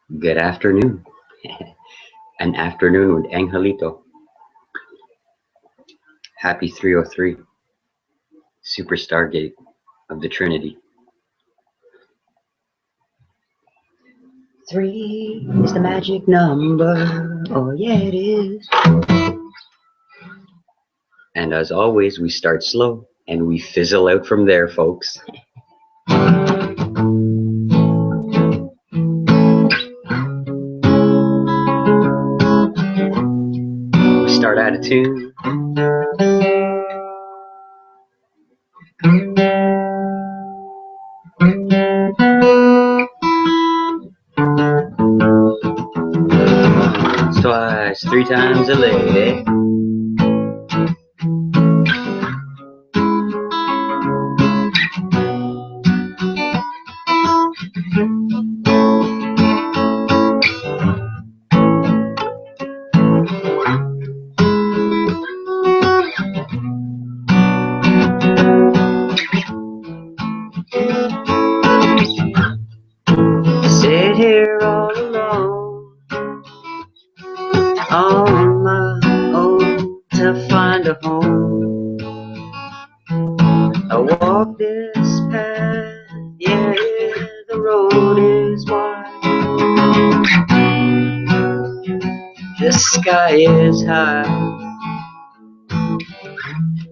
Good afternoon. An afternoon with Angelito. Happy 303. Super Stargate of the Trinity. 3 is the magic number. Oh, yeah, it is. And as always, we start slow and we fizzle out from there, folks. We start out of tune. Once, twice, 3 times a lady. Sit here all alone on my own to find a home. I walk this path, yeah, the road is wide. The sky is high,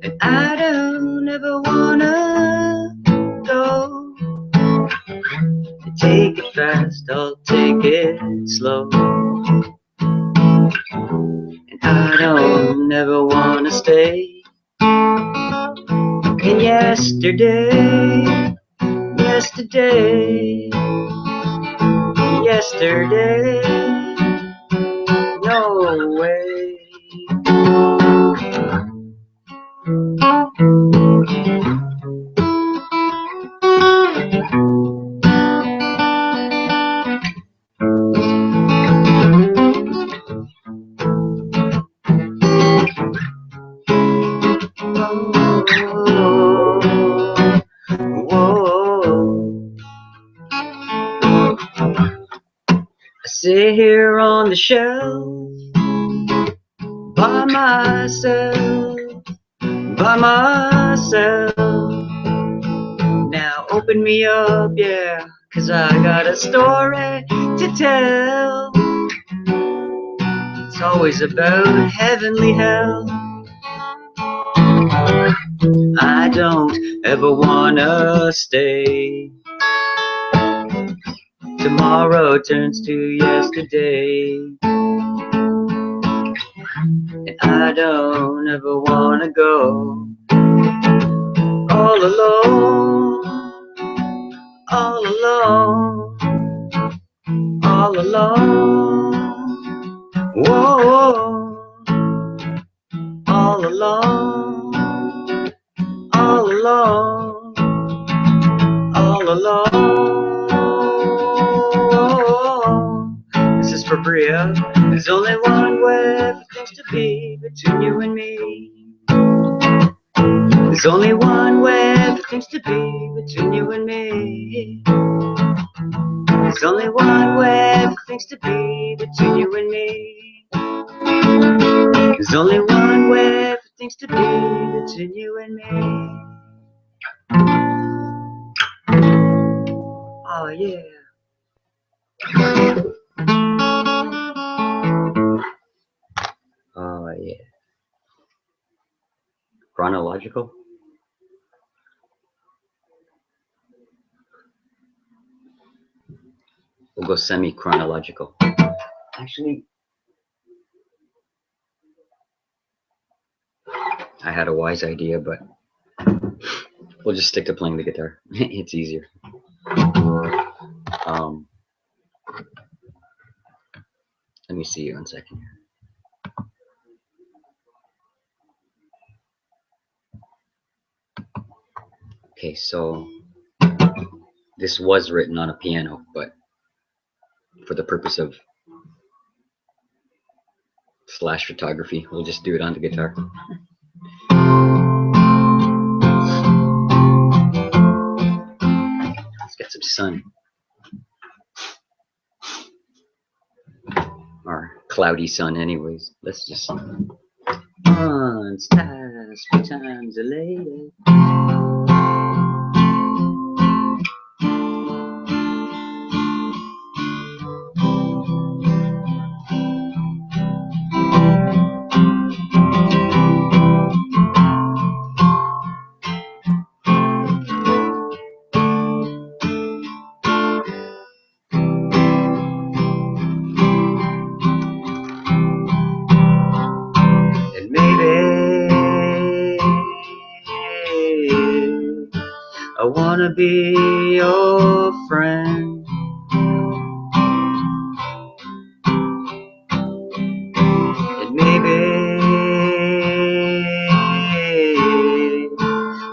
and I don't ever wanna go. Take it fast, I'll take it slow. And I don't ever wanna stay in yesterday, yesterday, yesterday. No way. Whoa. I sit here on the shelf by myself, by myself. Now open me up, yeah, 'cause I got a story to tell. It's always about heavenly hell. I don't ever wanna stay. Tomorrow turns to yesterday, and I don't ever wanna go all alone, all alone, all alone. Whoa, all alone, all alone, all alone. This is for Bria. There's only one way for things to be between you and me. There's only one way for things to be between you and me. There's only one way for things to be between you and me. There's only one way for things to be between you and me. Oh yeah. Oh yeah. Chronological? We'll go semi-chronological. Actually, I had a wise idea, but we'll just stick to playing the guitar. It's easier. Let me see 1 second. Okay, so this was written on a piano, but for the purpose of flash photography, we'll just do it on the guitar. Let's get some sun. or cloudy sun anyways. Let's just months pass, 3 times later. And maybe I wanna be your friend. And maybe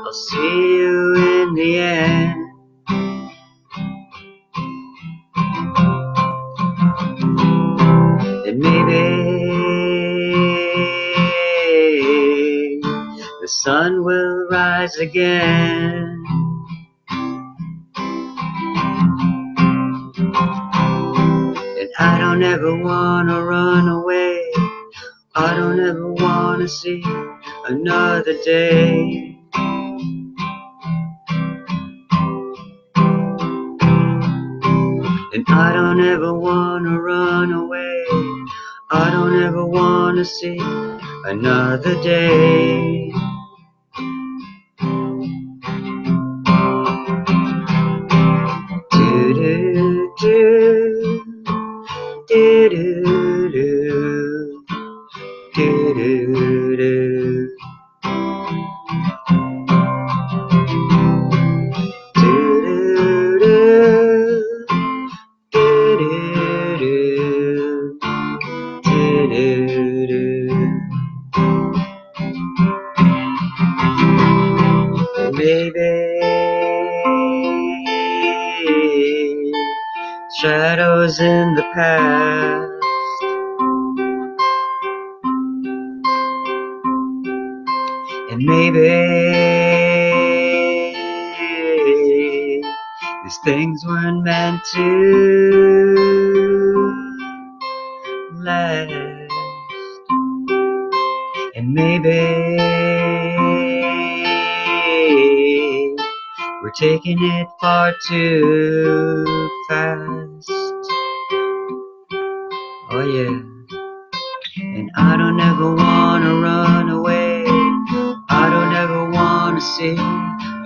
I'll see you in the end. And maybe the sun will rise again. And I don't ever wanna run away. I don't ever wanna see another day. And I don't ever wanna run away. I don't ever wanna see another day. Do do do do do do do do. Maybe shadows in the past, and maybe these things weren't meant to last, and maybe we're taking it far too fast. Oh yeah. And I don't ever wanna run away. I don't ever wanna see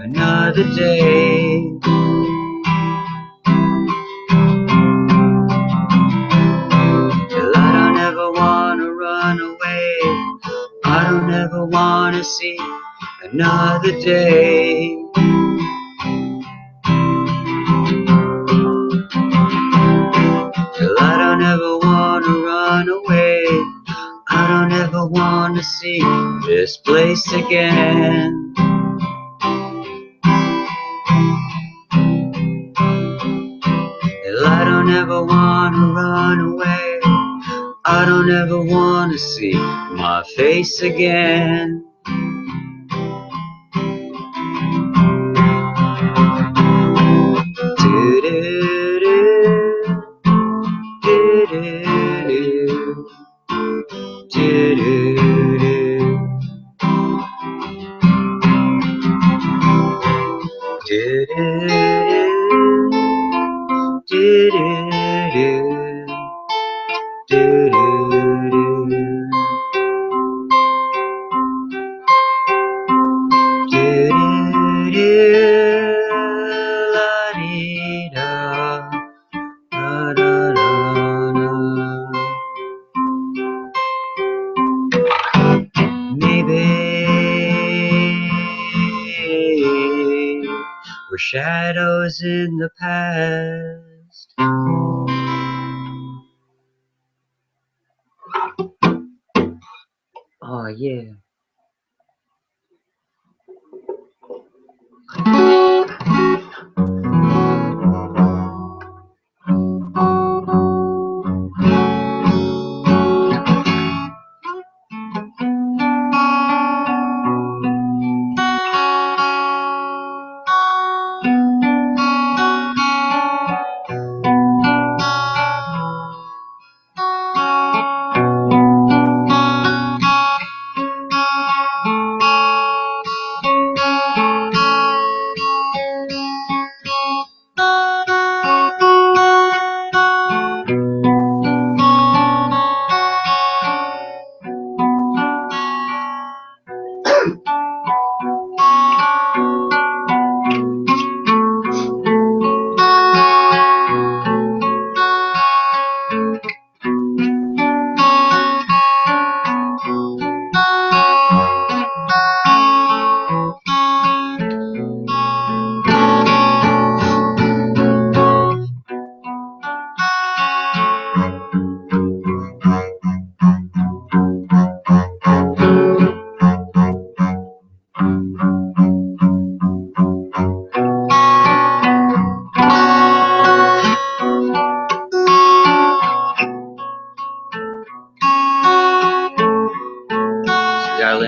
another day. Well, I don't ever wanna run away. I don't ever wanna see another day. Well, I don't ever wanna run away. I don't ever wanna see this place again. Well, I don't ever wanna run away. I don't ever wanna see my face again. Do do do do do do do do. Do do do do do do. Maybe we're shadows in the past. Oh yeah.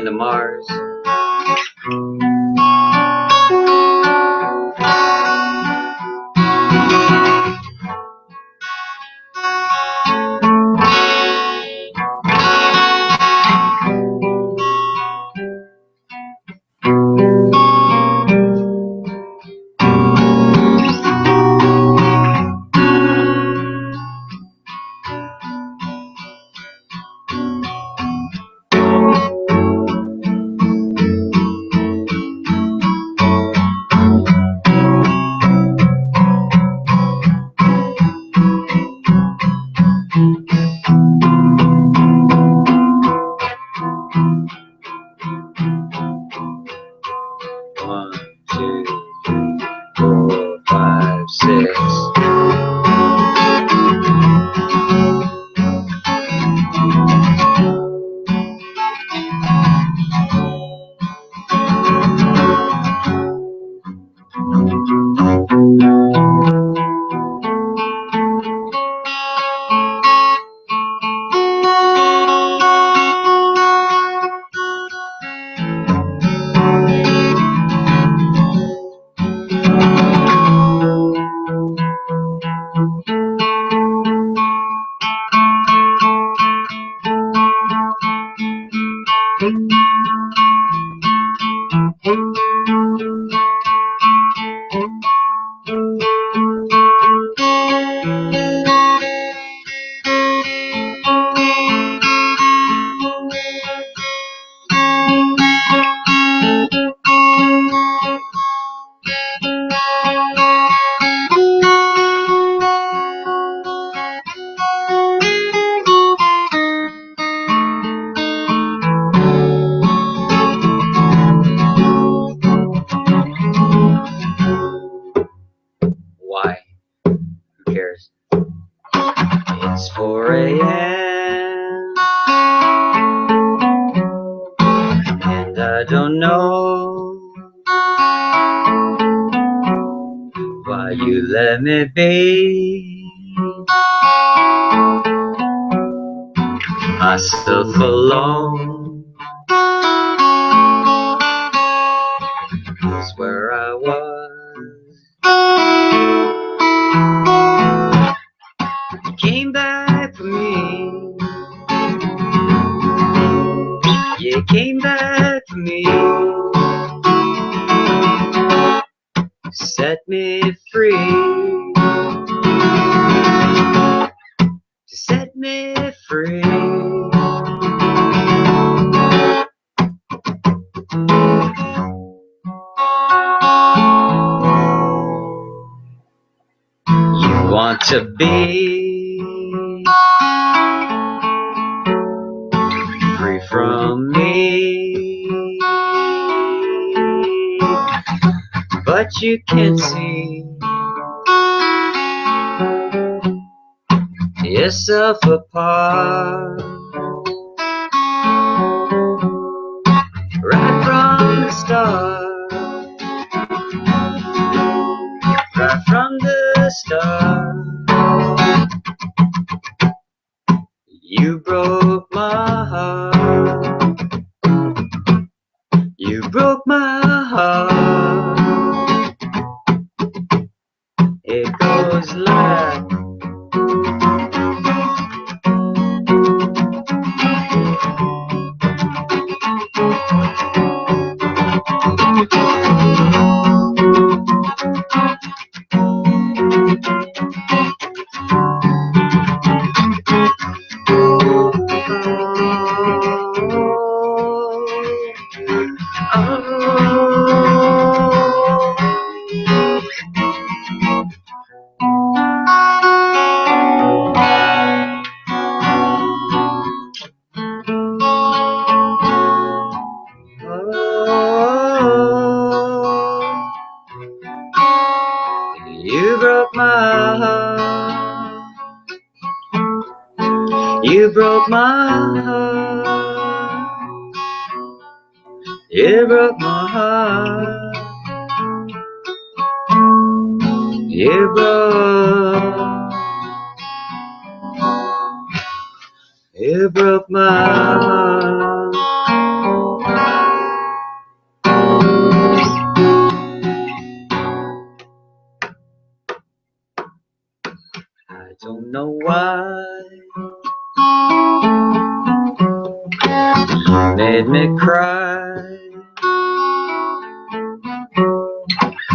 to Mars. One, two, three, 4, 5, 6. Why? Who cares? It's 4 a.m. and I don't know why you let me be myself alone. Is where I was. You came back for me. You came back for me. Set me free. To set me free. You want to be free from me, but you can't see yourself apart. Right from the start, right from the start, you broke my heart. You broke my heart. It goes like you broke my heart. You broke my heart. You broke my heart. You broke my heart. don't know why. Made me cry.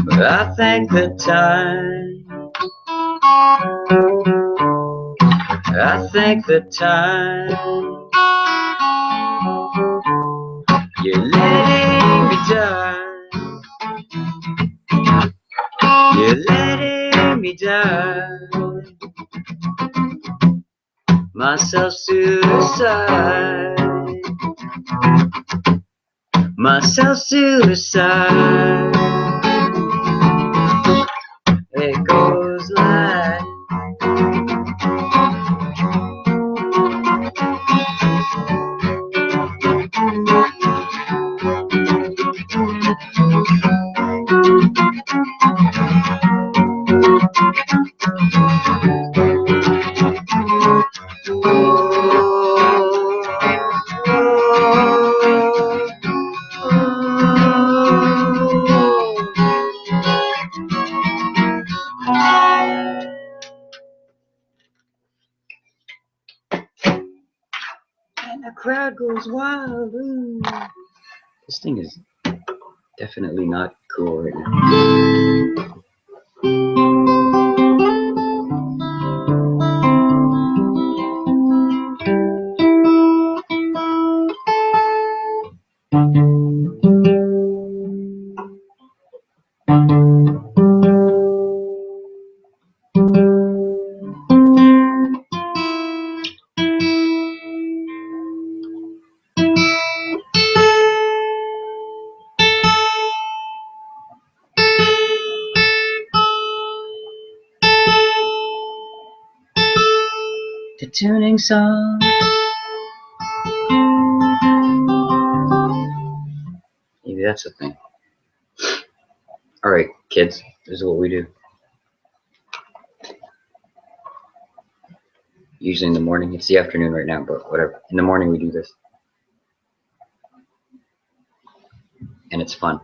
But I think the time, I think the time you're letting me die, you're letting me die. My self-suicide, my self-suicide. It goes like and the crowd goes wild. Ooh. This thing is definitely not cool right now. The tuning song. Maybe that's the thing. Alright, kids, this is what we do. Usually in the morning. It's the afternoon right now, but whatever. In the morning we do this. And it's fun.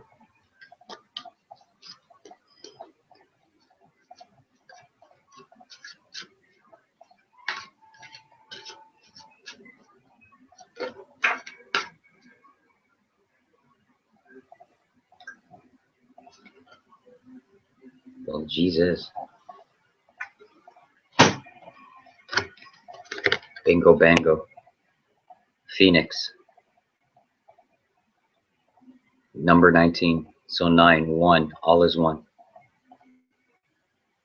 Well, Jesus. Bingo bango. Phoenix. Number 19. So 9, 1. All is one.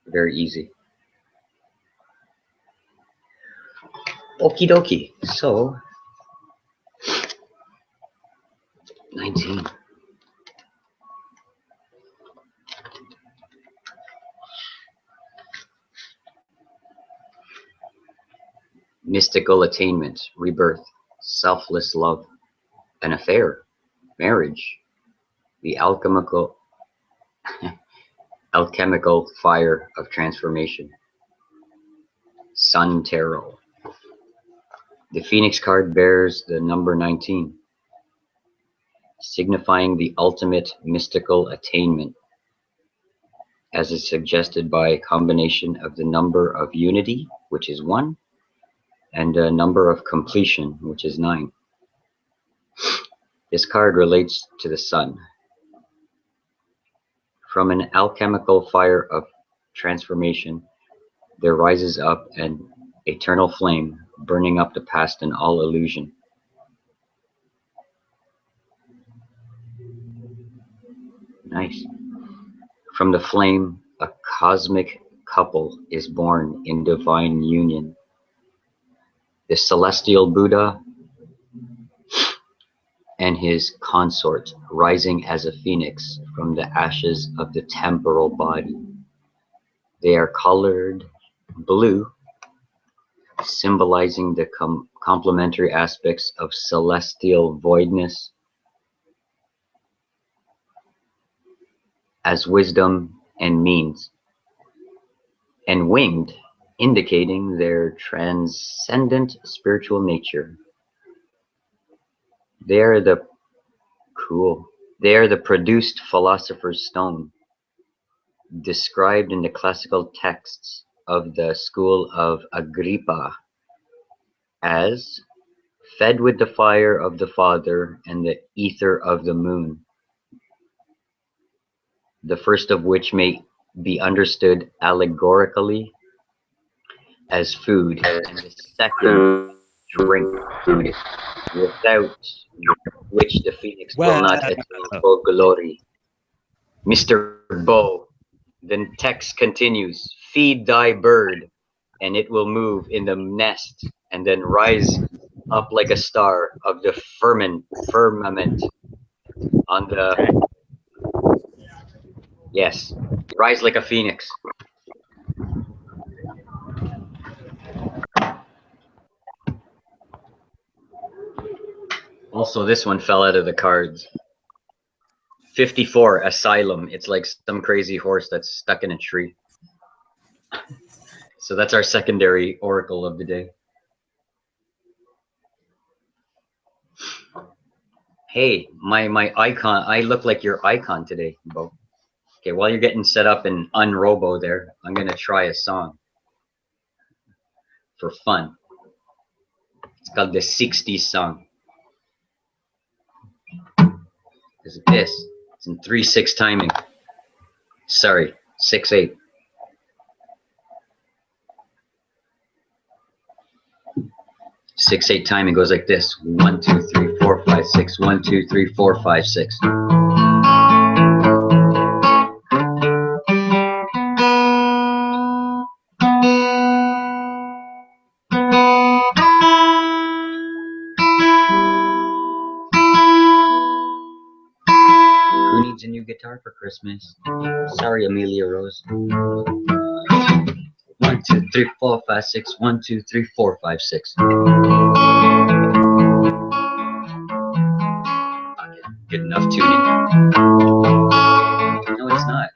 Very easy. Okie dokie. So 19. Mystical attainment, rebirth, selfless love, an affair, marriage, the alchemical fire of transformation. Sun Tarot. The Phoenix card bears the number 19, signifying the ultimate mystical attainment, as is suggested by a combination of the number of unity, which is 1, and a number of completion, which is 9. This card relates to the sun. From an alchemical fire of transformation, there rises up an eternal flame, burning up the past and all illusion. Nice. From the flame, a cosmic couple is born in divine union. The celestial Buddha and his consort, rising as a phoenix from the ashes of the temporal body. They are colored blue, symbolizing the complementary aspects of celestial voidness as wisdom and means, and winged, indicating their transcendent spiritual nature. They are the produced philosopher's stone, described in the classical texts of the school of Agrippa as fed with the fire of the Father and the ether of the moon, the first of which may be understood allegorically as food, and the second drink, without which the phoenix will Well, not attain full glory. Mr. Bo, then text continues, feed thy bird, and it will move in the nest, and then rise up like a star of the firmament on the, yes, rise like a phoenix. Also, this one fell out of the cards. 54, Asylum. It's like some crazy horse that's stuck in a tree. So that's our secondary oracle of the day. Hey, my icon, I look like your icon today, Bo. Okay, while you're getting set up in Unrobo there, I'm gonna try a song for fun. It's called the 60s song. Is it this? It's in 3/6 timing. Sorry, 6/8. 6/8 timing goes like this: 1, 2, 3, 4, 5, 6. 1, 2, 3, 4, 5, 6. Who needs a new guitar for Christmas? Sorry, Amelia Rose. 1, 2, 3, 4, 5, 6. 1, 2, 3, 4, 5, 6. Okay, good enough tuning. No, it's not.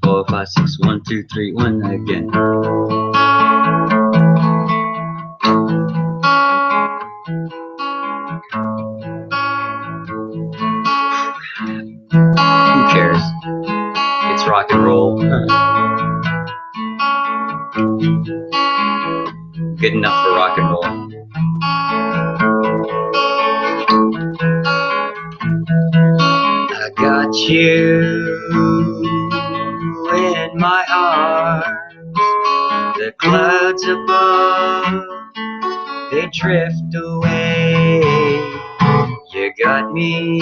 4, 5, 6. 1, 2, 3, 1 again. Who cares? It's rock and roll. Good enough for rock and roll. I got you in my arms. The clouds above, they drift away. You got me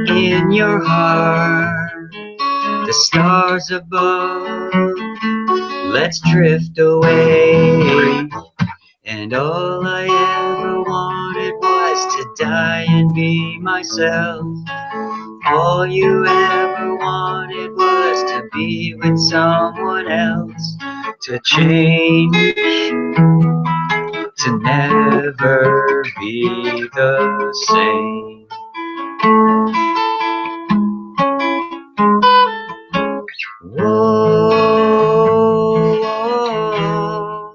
in your heart. The stars above, let's drift away. And all I ever wanted was to die and be myself. All you ever wanted was to be with someone else. To change, to never be the same. Whoa, whoa,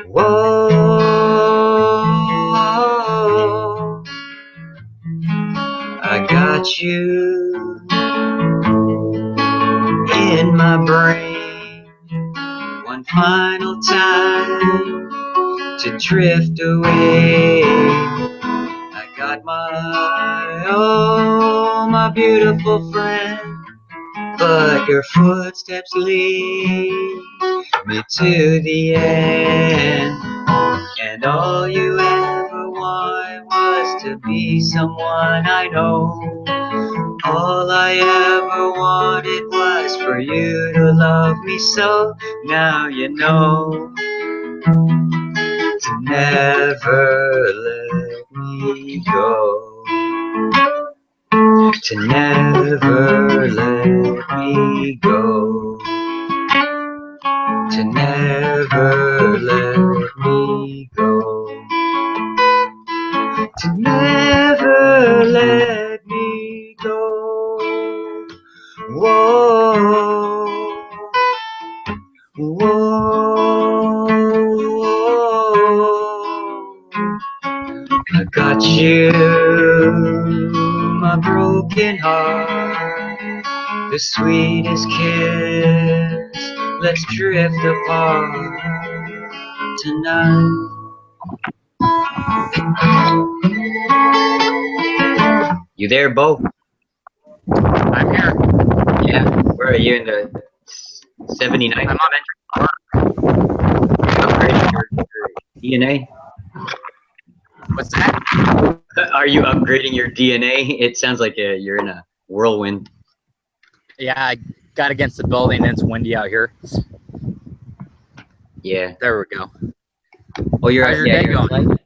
whoa. I got you in my brain one final time to drift away. I got my beautiful friend, but your footsteps lead me to the end. And all you ever wanted was to be someone I know. All I ever wanted was for you to love me so. Now you know to never let me go. To never let me go. To never let me go. To never let me go. Whoa, Whoa, I got you, my broken heart, the sweetest kiss. Let's drift apart tonight. You there, Bo? I'm here. Yeah. Where are you in the 79th? I'm on Upgrading your DNA? What's that? Are you upgrading your DNA? It sounds like you're in a whirlwind. Yeah, I got against the building and it's windy out here. Yeah. There we go. Oh, you're How's your yeah, day you're going? outside?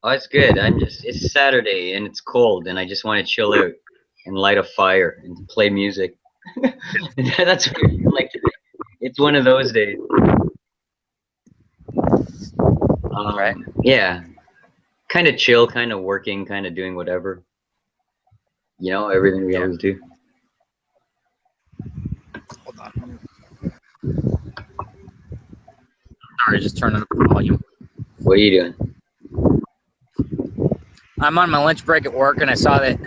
Oh, it's good. It's Saturday and it's cold and I just want to chill out and light a fire and play music. That's what I feel like today. It's one of those days. Right. Yeah. Kind of chill, kind of working, kind of doing whatever. You know, everything we Yeah. always do. Hold on. Sorry, just turning up the volume. What are you doing? I'm on my lunch break at work and I saw that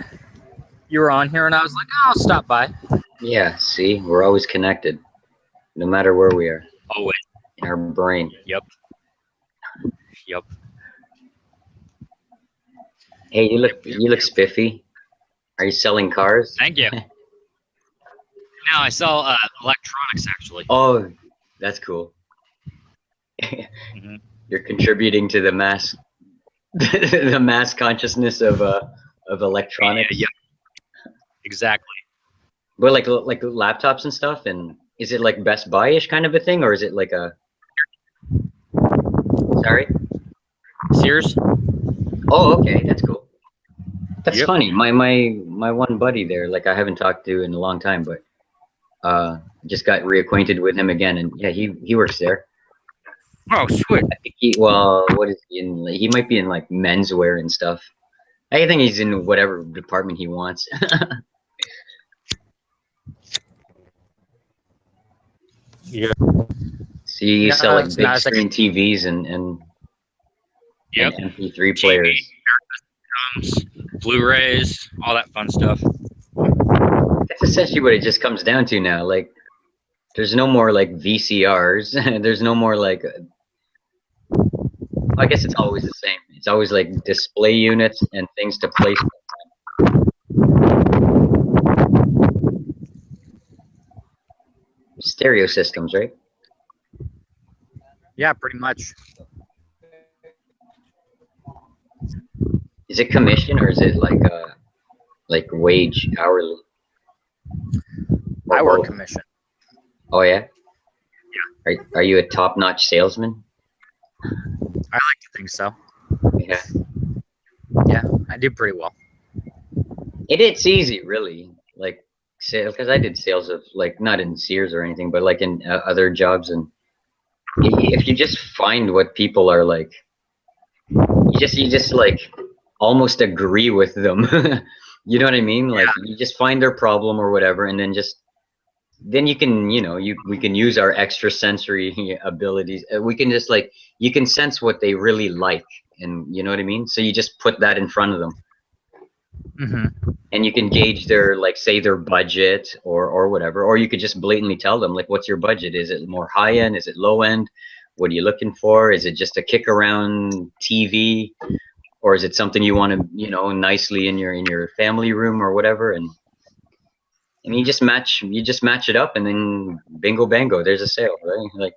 you were on here and I was like, oh, I'll stop by. Yeah, see, we're always connected, no matter where we are. Always. In our brain. Yep. Yep. Hey, you look spiffy. Are you selling cars? Thank you. No, I sell electronics actually. Oh, that's cool. Mm-hmm. You're contributing to the mass the mass consciousness of electronics. Yeah, exactly. But like laptops and stuff, and is it like Best Buy-ish kind of a thing, or is it like a sorry? Sears? Oh, okay, that's cool. That's Yep. funny. My one buddy there, like I haven't talked to in a long time, but just got reacquainted with him again, and yeah, he works there. Oh, sweet. I think what is he in? He might be in like menswear and stuff. I think he's in whatever department he wants. Yeah. So you No, sell like it's big not. It's like screen TVs and Yep. MP3 players. Drums, Blu-rays, all that fun stuff. That's essentially what it just comes down to now. Like, there's no more like VCRs. There's no more like. I guess it's always the same. It's always like display units and things to place. Stereo systems, right? Yeah, pretty much. Is it commission or is it like wage hourly? I work both? commission. Oh yeah. Are you a top-notch salesman? I like to think so. Yeah. Yeah, I do pretty well. It's easy, really. Like sales, because I did sales of like not in Sears or anything, but like in other jobs, and if you just find what people are like, you just like almost agree with them. You know what I mean? Like you just find their problem or whatever, and then you can we can use our extrasensory abilities. We can just like you can sense what they really like, and you know what I mean. So you just put that in front of them. Mm-hmm. And you can gauge their like say their budget or whatever, or you could just blatantly tell them like, what's your budget? Is it more high end? Is it low end? What are you looking for? Is it just a kick around TV, or is it something you want to nicely in your family room or whatever? And you just match it up, and then bingo bango, there's a sale, right? Like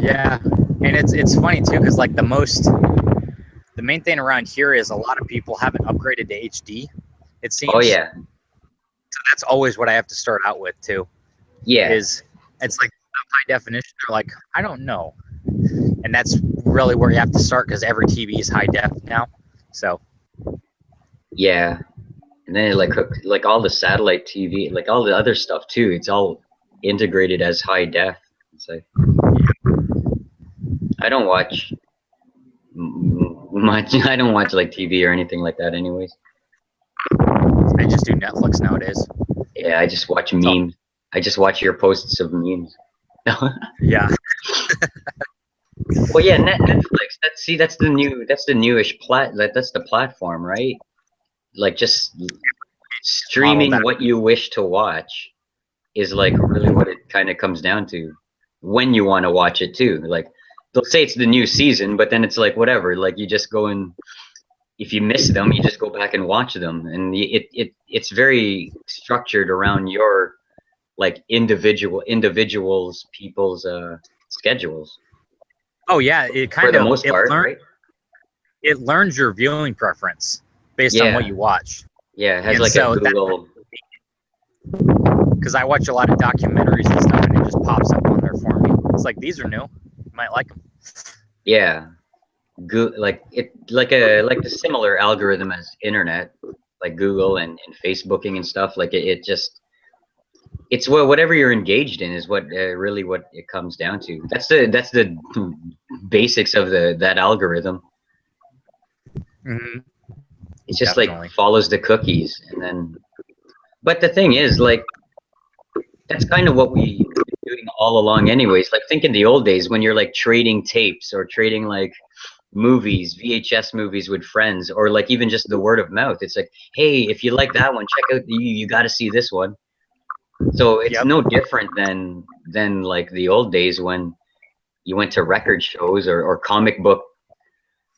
Yeah, and it's funny too because like the main thing around here is a lot of people haven't upgraded to HD. It seems. oh yeah, So that's always what I have to start out with too. yeah, Is it's like high definition. They're like, I don't know, and that's really where you have to start because every TV is high def now. So yeah. And then like all the satellite TV, like all the other stuff too, it's all integrated as high def. It's like I don't watch much. I don't watch like TV or anything like that anyways. I just do Netflix nowadays. Yeah, I just watch memes. I just watch your posts of memes. Yeah. Well, yeah, Netflix. That's the newish that's the platform, right? Like just Model that. streaming what you wish to watch is like really what it kind of comes down to. When you want to watch it too, like they'll say it's the new season, but then it's like whatever. Like you just go and if you miss them, you just go back and watch them, and it's very structured around your like individuals people's schedules Oh yeah, it for kind the of most part, right? it learns your viewing preference based on what Yeah, you watch. yeah, it has And like a so that, Google. because I watch a lot of documentaries and stuff, and it just pops up on there for me. It's like, these are new. You might like them. Yeah, like it like the similar algorithm as internet, like Google and Facebooking and stuff. Like it just it's whatever you're engaged in is what really what it comes down to. That's the basics of the that algorithm. Mm-hmm. It's just like Definitely. follows the cookies, and then. But the thing is, like that's kind of what we been doing all along, anyways. Like think in the old days when you're like trading tapes or trading like movies, VHS movies with friends, or like even just the word of mouth. It's like, hey, if you like that one, check out you got to see this one. So it's Yep. no different than like the old days when you went to record shows or comic book,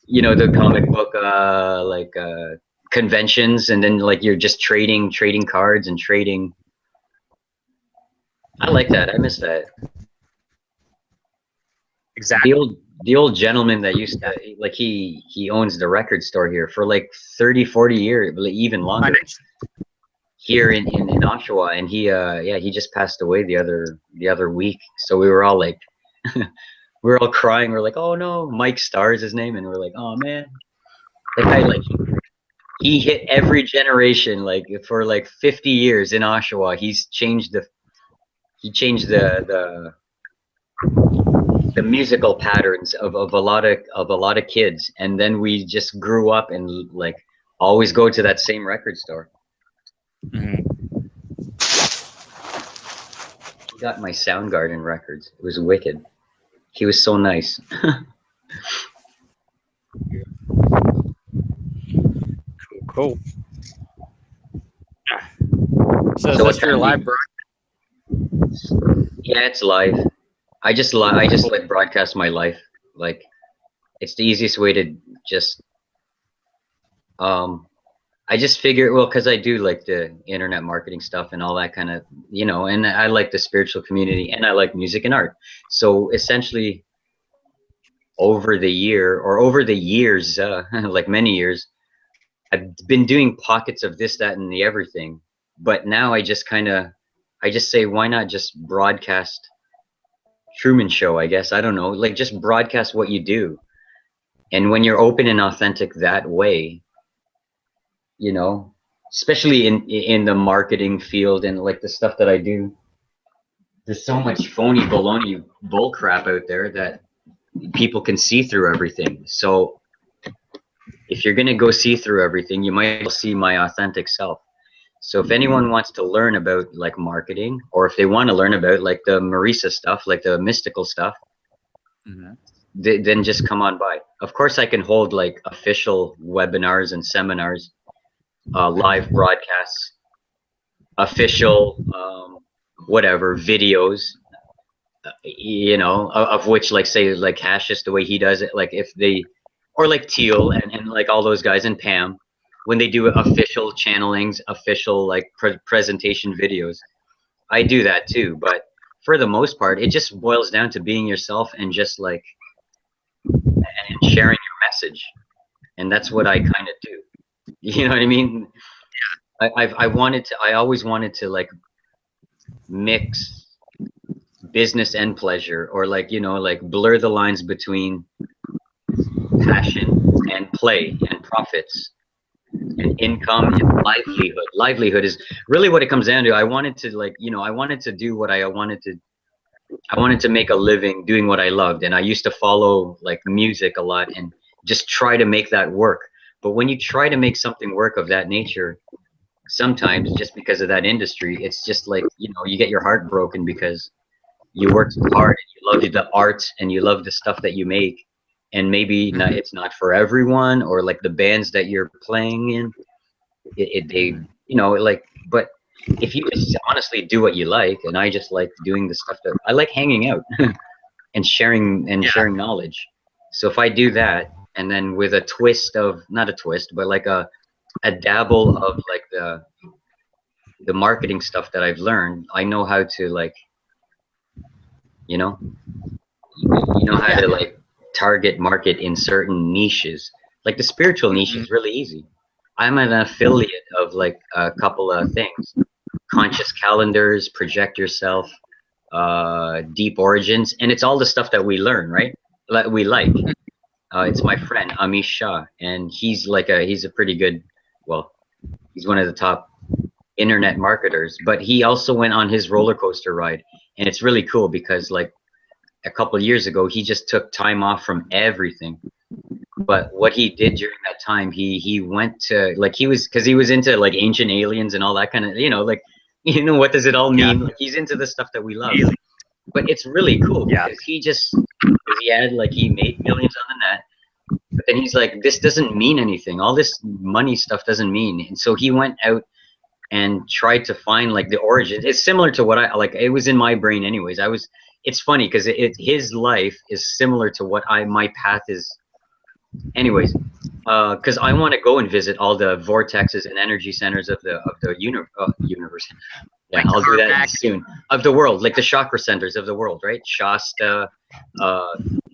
the comic book conventions, and then like you're just trading cards and trading. I like that. I miss that. The Exactly. old the old gentleman that used to like he owns the record store here for like 30, 40 years, even I longer mentioned, here in Oshawa, and he just passed away the other week. So we were all like we were all crying. We're like, oh no, Mike Starr is his name, and we're like, oh man, that guy like he hit every generation like for like 50 years in Oshawa. He changed the musical patterns of a lot of kids, and then we just grew up and like always go to that same record store. mm-hmm. He got my Soundgarden records. It was wicked. He was so nice. Cool. So is So what this your time do live you? Yeah, it's live. I just like broadcast my life. Like it's the easiest way to just um I just figure, well, because I do like the internet marketing stuff and all that kind of, and I like the spiritual community and I like music and art. So essentially, over the years, like many years, I've been doing pockets of this, that, and the everything. But now I just say, why not just broadcast Truman Show? I guess I don't know, like just broadcast what you do. And when you're open and authentic that way, you know especially in the marketing field and like the stuff that I do, there's so much phony baloney bull crap out there that people can see through everything. So if you're going to go see through everything, you might as well see my authentic self. So if anyone wants to learn about like marketing, or if they want to learn about like the Marisa stuff, like the mystical stuff, Mm-hmm. then just come on by. Of course I can hold like official webinars and seminars, live broadcasts, official whatever videos, of which like say like Cassius, the way he does it, like if they or like Teal and like all those guys and Pam, when they do official channelings, official like presentation videos, I do that too. But for the most part, it just boils down to being yourself and just like and sharing your message, and that's what I kind of do. You know what I mean? I always wanted to like mix business and pleasure, or like like blur the lines between passion and play and profits and income and livelihood is really what it comes down to. I wanted to like I wanted to do what I wanted to make a living doing what I loved, and I used to follow like music a lot and just try to make that work. But when you try to make something work of that nature, sometimes just because of that industry. It's just like, you know, you get your heart broken because you work so hard and you love the art and you love the stuff that you make, and maybe not, Mhm. it's not for everyone, or like the bands that you're playing in, they, you know, like, but if you just honestly do what you like, and I just like doing the stuff that I like, hanging out and Yeah. sharing knowledge. So if I do that, and then with a twist of, not a twist, but like a dabble of like the marketing stuff that I've learned, I know how to like, you know, you know how Yeah. to like target market in certain niches. Like the spiritual niche Mhm. is really easy. I'm an affiliate of like a couple of things: conscious calendars, project yourself, deep origins, and it's all the stuff that we learn, right? Like we like. It's my friend Amish Shah, and he's a pretty good, well, he's one of the top internet marketers. But he also went on his roller coaster ride, and it's really cool because like a couple of years ago, he just took time off from everything. But what he did during that time, he went to, like, he was, because he was into like ancient aliens and all that kind of, you know, like, you know, what does it all Yeah. mean? Like he's into the stuff that we love. Alien. But it's really cool Yeah. because he had like, he made millions on the net. But then he's like, this doesn't mean anything. All this money stuff doesn't mean. And so he went out and tried to find like the origin. It's similar to what I like. It was in my brain, anyways. It's funny because his life is similar to what my path is, anyways. Because I want to go and visit all the vortexes and energy centers of the universe. Yeah, Like I'll do that Carmack. soon. Of the world, like the chakra centers of the world, right? Shasta, uh,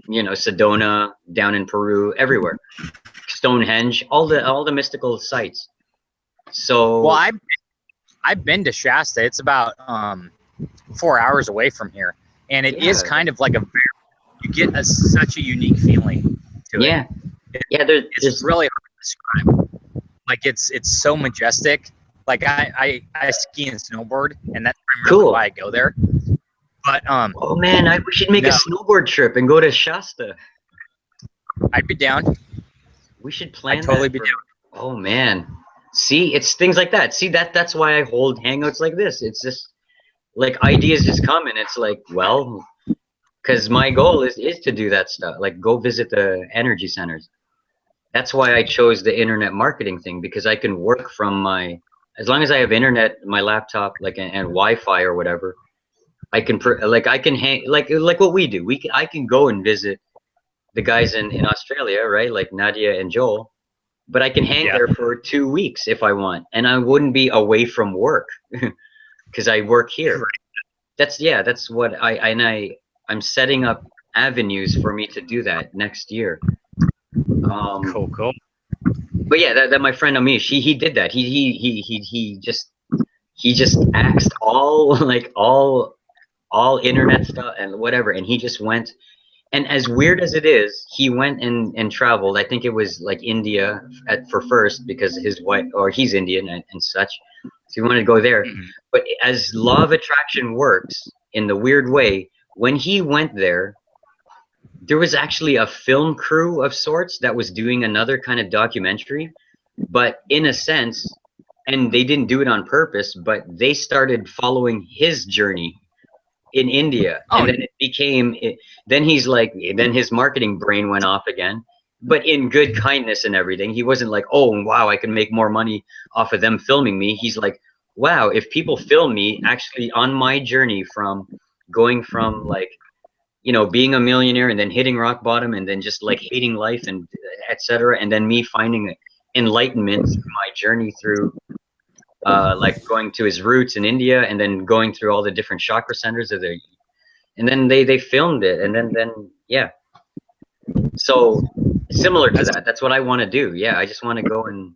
you know, Sedona down in Peru, everywhere. Stonehenge, all the mystical sites. Well, So I've been to Shasta. It's about 4 hours away from here, and it is yeah, kind of like you get such a unique feeling to it. yeah, yeah. It's There's really hard to describe. Like it's so majestic. Like I ski and snowboard, and that's primarily cool. why I go there. But Oh man, we should make a no, snowboard trip and go to Shasta. I'd be down. We should I'd plan totally that be for. down. Oh man, see, it's things like that. See, that's why I hold hangouts like this. It's just like ideas just come, and it's like, well, because my goal is to do that stuff. Like go visit the energy centers. That's why I chose the internet marketing thing, because I can work from as long as I have internet, my laptop, like and Wi-Fi or whatever. I can like I can hang like what we do. I can go and visit the guys in Australia, right? Like Nadia and Joel. But I can hang Yeah. there for 2 weeks if I want, and I wouldn't be away from work because I work here. That's what I'm setting up avenues for me to do that next year. Cool, cool. But yeah, that my friend Amish, he did that. He just axed all like all internet stuff and whatever, and he just went. And as weird as it is, he went and traveled. I think it was like India for first, because his wife, or he's Indian and such. So he wanted to go there. Mhm. But as law of attraction works in the weird way, when he went there, there was actually a film crew of sorts that was doing another kind of documentary. But in a sense, and they didn't do it on purpose, but they started following his journey in India, Oh, and then it became. Then he's like, then his marketing brain went off again, but in good kindness and everything. He wasn't like, oh wow, I can make more money off of them filming me. He's like, wow, if people film me actually on my journey from going from like, you know, being a millionaire and then hitting rock bottom and then just like hating life and etc. And then me finding enlightenment through my journey through like going to his roots in India and then going through all the different chakra centers of the, and then they filmed it, and then yeah. So similar to that's that, that's what I want to do. Yeah, I just want to go and,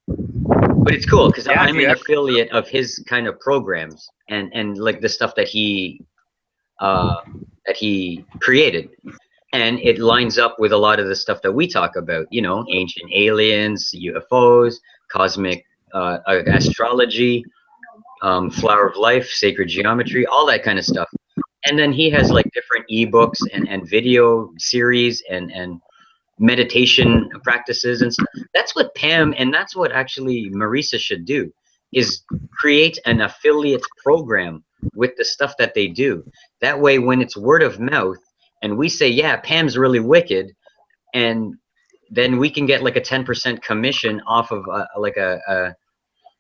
but it's cool because yeah. If I'm you an ever, affiliate of his kind of programs and like the stuff uh that he created, and it lines up with a lot of the stuff that we talk about, you know, ancient aliens, UFOs, cosmic astrology, flower of life, sacred geometry, all that kind of stuff. And then he has like different ebooks and video series and meditation practices and stuff. That's what Pam, and that's what actually Marisa should do. is create an affiliate program with the stuff that they do. That way, when it's word of mouth and we say, yeah, Pam's really wicked, and then we can get like a 10% commission off of like a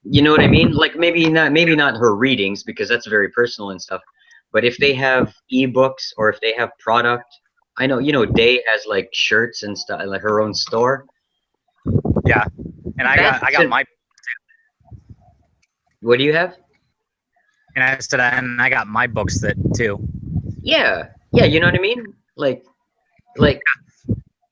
you know what I mean? Like maybe not her readings, because that's very personal and stuff. But if they have ebooks or if they have product, I know, you know, Day has like shirts and stuff, like her own store. Yeah, and I got my. What do you have? And I said, and I got my books that too. Yeah, yeah, you know what I mean? Like,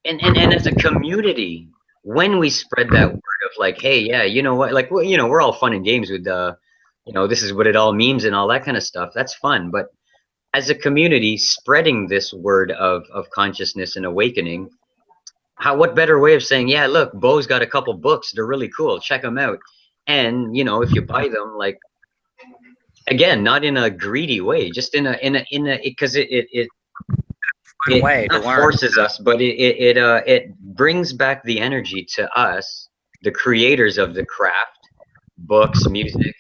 and as a community, when we spread that word of like, hey, yeah, you know what, like, well, you know, we're all fun and games with you know, this is what it all means and all that kind of stuff. That's fun, but as a community, spreading this word of consciousness and awakening, what better way of saying, yeah, look, Bo's got a couple books, they're really cool, check them out. And you know, if you buy them, like, again, not in a greedy way, just in a because it Way to not learn. forces us, but it brings back the energy to us, the creators of the craft, books, music,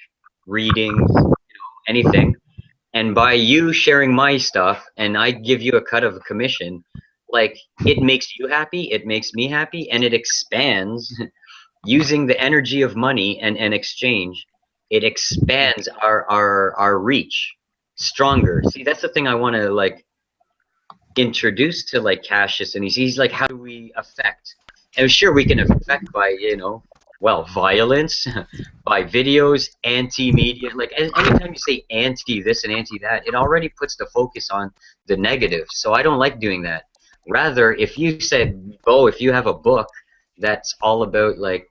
readings, anything. And by you sharing my stuff and I give you a cut of a commission, like, it makes you happy, it makes me happy, and it expands using the energy of money and exchange. It expands our reach stronger. See, that's the thing I want to like introduce to like Cassius, and he's like, how do we affect? And sure, we can affect by, you know, well, violence, by videos, anti-media. Like anytime you say anti this and anti that, it already puts the focus on the negative. So I don't like doing that. Rather, if you said, oh, if you have a book that's all about, like,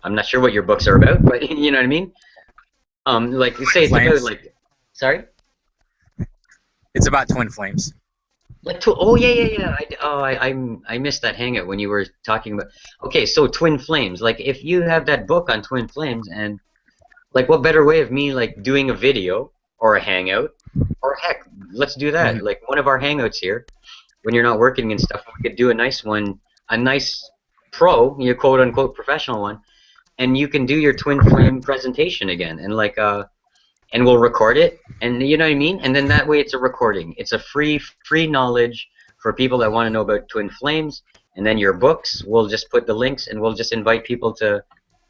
I'm not sure what your books are about, but you know what I mean? Like, say it's about like, sorry? It's about twin flames. Like, oh yeah, yeah, yeah. I missed that hangout when you were talking about. Okay, so twin flames. Like, if you have that book on twin flames, and like, what better way of me like doing a video or a hangout, or heck, let's do that. Mhm. Like one of our hangouts here, when you're not working and stuff, we could do a nice one, a nice pro, you quote unquote professional one, and you can do your twin flame presentation again, and like and we'll record it, and you know what I mean, and then that way it's a recording, it's a free knowledge for people that want to know about twin flames. And then your books, we'll just put the links and we'll just invite people to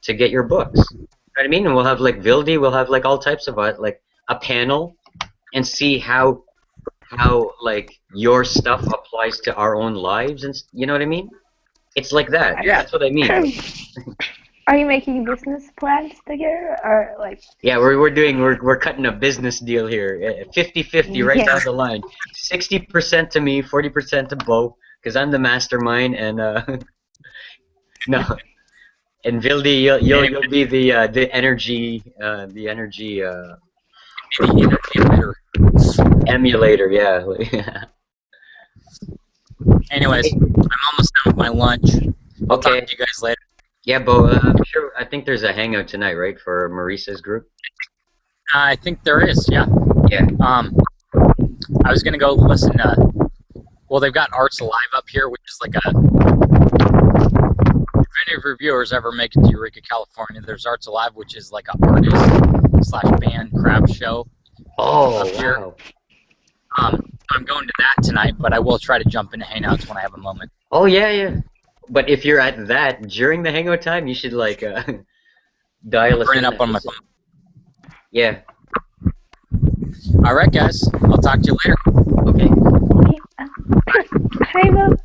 get your books, you know what I mean. And we'll have like Vildi, we'll have like all types of like a panel, and see how like your stuff applies to our own lives, and you know what I mean. It's like that. Yeah. That's what I mean. Are you making business plans together, or like? Yeah, we're cutting a business deal here. 50-50 right down the line. 60% to me, 40% to Bo, because I'm the mastermind, and no, and Vildi, you'll be the energy emulator. Yeah. Anyways, I'm almost done with my lunch. I'll Okay. talk to you guys later. Yeah, Bo. I'm sure. I think there's a hangout tonight, right, for Maurice's group. I think there is, yeah. Yeah. I was gonna go listen to. Well, they've got Arts Alive up here, which is like a. If any of your viewers ever make it to Eureka, California, there's Arts Alive, which is like an artist/band craft show. Oh, up here. wow. I'm going to that tonight, but I will try to jump into Hangouts when I have a moment. Oh, yeah. But if you're at that during the hangout time, you should like dial us Bring in. it up on my phone. Yeah. All right, guys. I'll talk to you later. Okay. Hi, Bob.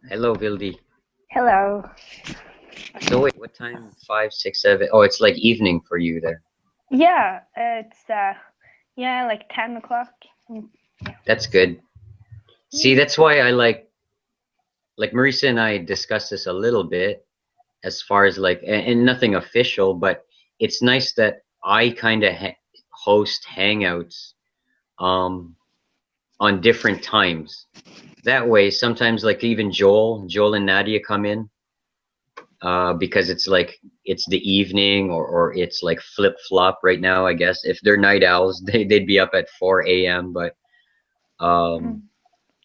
Hello, Vildi. Hello. So wait, what time? 5, 6, 7. Oh, it's like evening for you there. Yeah, it's like 10 o'clock. That's good. See, that's why I like Marisa and I discussed this a little bit, as far as like, and nothing official, but it's nice that I kind of host hangouts on different times. That way, sometimes like even Joel and Nadia come in because it's like it's the evening, or it's like flip flop right now. I guess if they're night owls, they'd be up at 4 a.m. But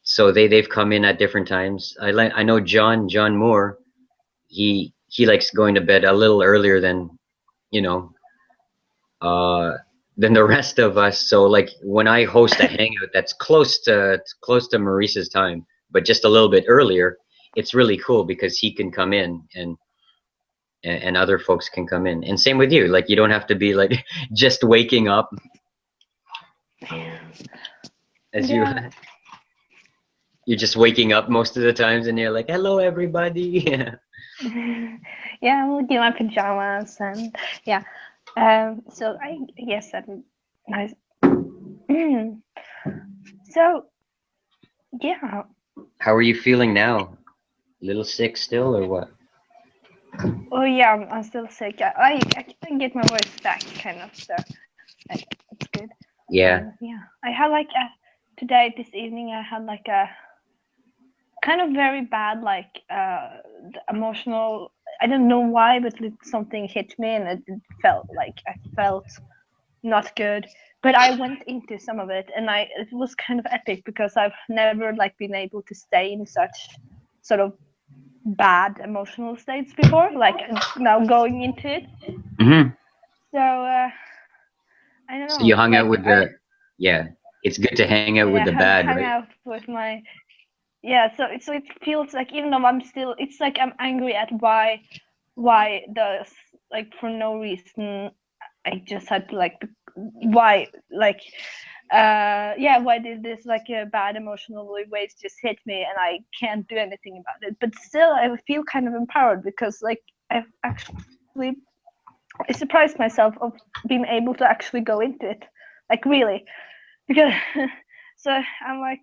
so they've come in at different times. I know John Moore. he likes going to bed a little earlier than, you know, uh than the rest of us. So like when I host a hangout that's close to Maurice's time, but just a little bit earlier, it's really cool because he can come in and other folks can come in. And same with you. Like you don't have to be like just waking up as you Yeah. you're just waking up most of the times and you're like, hello everybody. Yeah. Yeah, I'm looking in my pajamas and yeah. So I guess that nice. So yeah. How are you feeling now? A little sick still or what? Oh yeah, I'm still sick. I can get my voice back kind of, so it's good. Yeah. And yeah, I had like today this evening I had like a kind of very bad like emotional. I don't know why, but something hit me and it felt like I felt not good. But I went into some of it and it was kind of epic because I've never like been able to stay in such sort of bad emotional states before. Like now going into it. Hmm. So I don't So you know. hung out Like with the, yeah, it's good to hang out with I the have bad, hung right? out with my yeah. So it feels like even though I'm still, it's like I'm angry at why the like for no reason I just had to like why like yeah, why did this like a bad emotional waves just hit me and I can't do anything about it, but still I feel kind of empowered because like I've actually I surprised myself of being able to actually go into it, like really, because so I'm like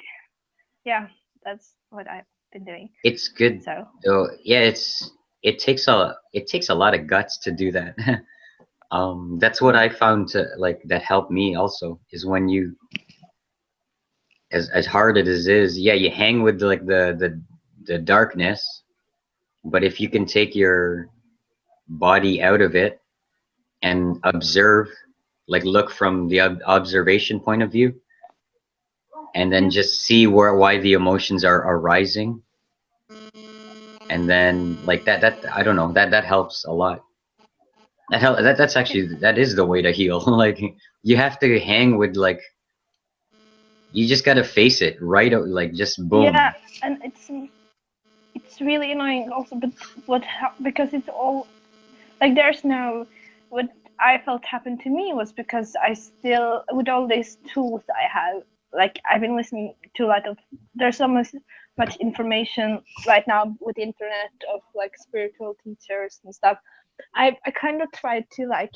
yeah, that's what I've been doing. It's good So though. Yeah, it takes a lot of guts to do that. That's what yeah, I found to like that helped me also is when you, as hard as it is, yeah, you hang with like the darkness, but if you can take your body out of it and observe, like look from the observation point of view, and then yeah, just see why the emotions are arising, and then like that I don't know, that helps a lot. That's actually that is the way to heal. Like you have to hang with like you just gotta face it right like just yeah, boom. and it's really annoying also, but because it's all like there's no what I felt happened to me was because I still with all these tools I have, like I've been listening to a lot of there's so much information right now with the internet of like spiritual teachers and stuff. I kind of tried to like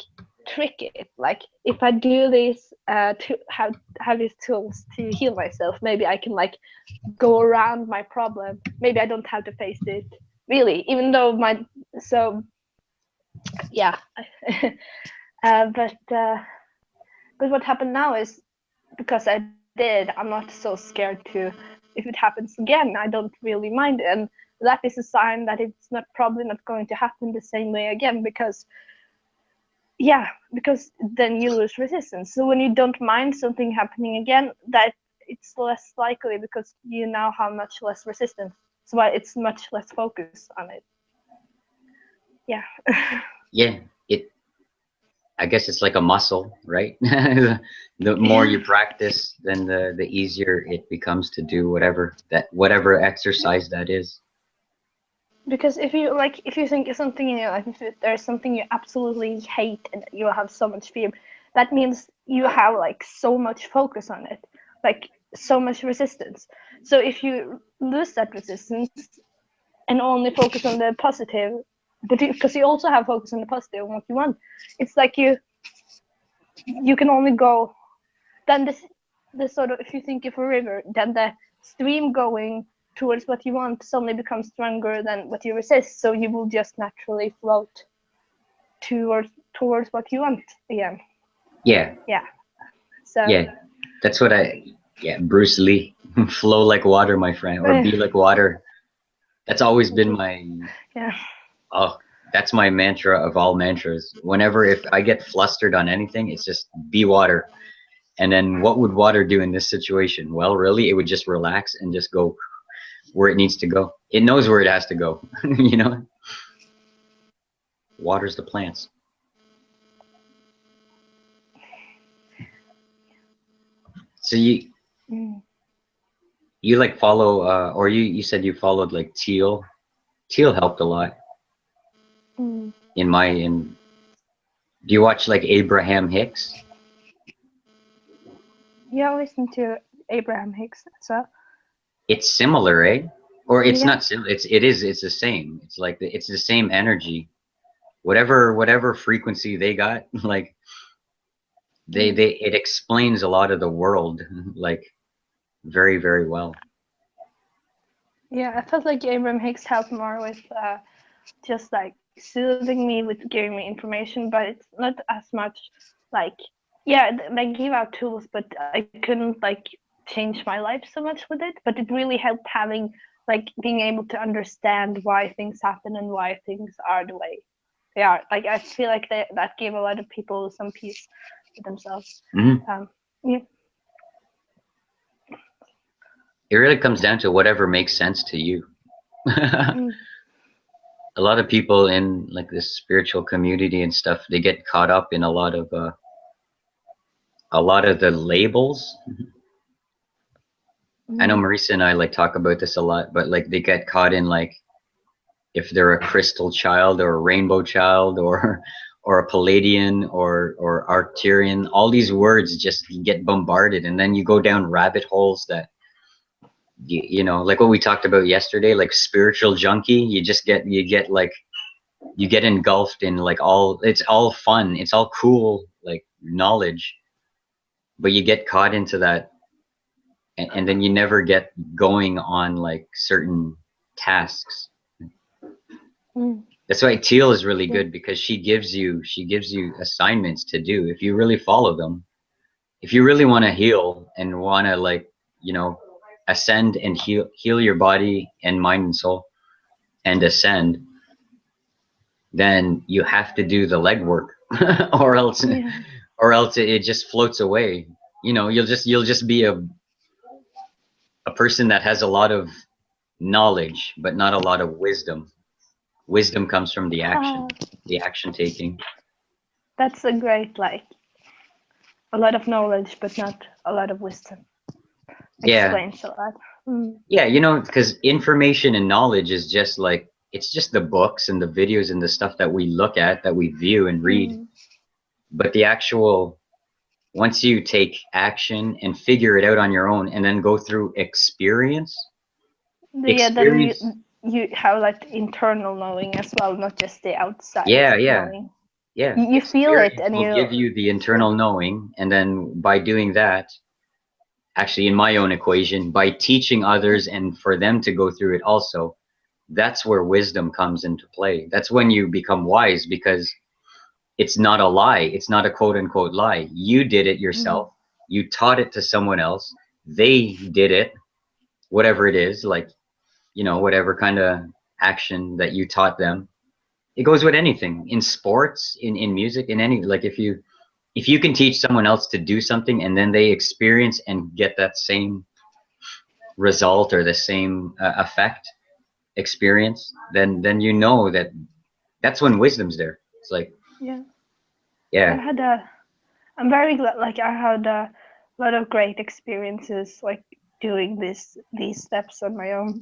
trick it, like if I do this to have these tools to heal myself, maybe I can like go around my problem, maybe I don't have to face it really, even though my so yeah. But what happened now is because I did, I'm not so scared to if it happens again, I don't really mind, and that is a sign that it's not probably not going to happen the same way again because yeah, because then you lose resistance. So when you don't mind something happening again, that it's less likely because you now have much less resistance. So why it's much less focus on it. Yeah. Yeah, it I guess it's like a muscle, right? The more Yeah. you practice, then the easier it becomes to do whatever exercise that is. Because if you like, if you think of something in your life, if there's something you absolutely hate and you have so much fear, that means you have like so much focus on it, like so much resistance. So if you lose that resistance and only focus on the positive, but because you also have focus on the positive and what you want, it's like you can only go. Then this sort of, if you think of a river, then the stream going towards what you want suddenly becomes stronger than what you resist, so you will just naturally float towards what you want again. Yeah, Yeah. So yeah. That's what yeah, Bruce Lee. Flow like water, my friend, or be like water. That's always been my, yeah. oh, that's my mantra of all mantras. Whenever if I get flustered on anything, it's just be water. And then what would water do in this situation? Well, really, it would just relax and just go where it needs to go. It knows where it has to go, you know? waters the plants. So you like follow, or you said you followed like Teal. Teal helped a lot Mm. in. Do you watch like Abraham Hicks? Yeah, I listen to Abraham Hicks as well. It's similar, eh? Or it's Yeah. not similar. It's the same. It's like it's the same energy. Whatever frequency they got, like they it explains a lot of the world, like very, very well. Yeah, I felt like Abraham Hicks helped more with just like soothing me with giving me information, but it's not as much like, yeah, they give out tools, but I couldn't like change my life so much with it. But it really helped having like being able to understand why things happen and why things are the way they are. Like I feel like that gave a lot of people some peace with themselves. Mm-hmm. Yeah. It really comes down to whatever makes sense to you. Mm. A lot of people in like this spiritual community and stuff, they get caught up in a lot of the labels. I know Marisa and I like talk about this a lot, but like they get caught in like if they're a crystal child or a rainbow child or or a Palladian or Arcturian, all these words just get bombarded, and then you go down rabbit holes that you know, like what we talked about yesterday, like spiritual junkie. You get engulfed in like it's all fun, it's all cool, like knowledge, but you get caught into that, and then you never get going on like certain tasks. That's why Teal is really good, because she gives you assignments to do if you really follow them. If you really want to heal and want to like, you know, ascend and heal your body and mind and soul and ascend, then you have to do the legwork, or else it just floats away. You know, you'll just be a person that has a lot of knowledge but not a lot of wisdom. Wisdom comes from the action taking. That's a great, like, a lot of knowledge, but not a lot of wisdom. Yeah. Explains a lot. Yeah, you know, because information and knowledge is just like, it's just the books and the videos and the stuff that we look at, that we view and read. But the actual, once you take action and figure it out on your own and then go through experience. Yeah, then you have like internal knowing as well, not just the outside knowing. Yeah. You feel it, and will give you the internal knowing, and then by doing that, actually in my own equation, by teaching others and for them to go through it also, that's where wisdom comes into play. That's when you become wise, because it's not a lie. It's not a quote unquote lie. You did it yourself. You taught it to someone else. They did it, whatever it is, like, you know, whatever kind of action that you taught them. It goes with anything, in sports, in music, in any, like if you can teach someone else to do something and then they experience and get that same result or the same effect experience, then you know that that's when wisdom's there. It's like, yeah. I'm very glad, like I had a lot of great experiences like doing these steps on my own.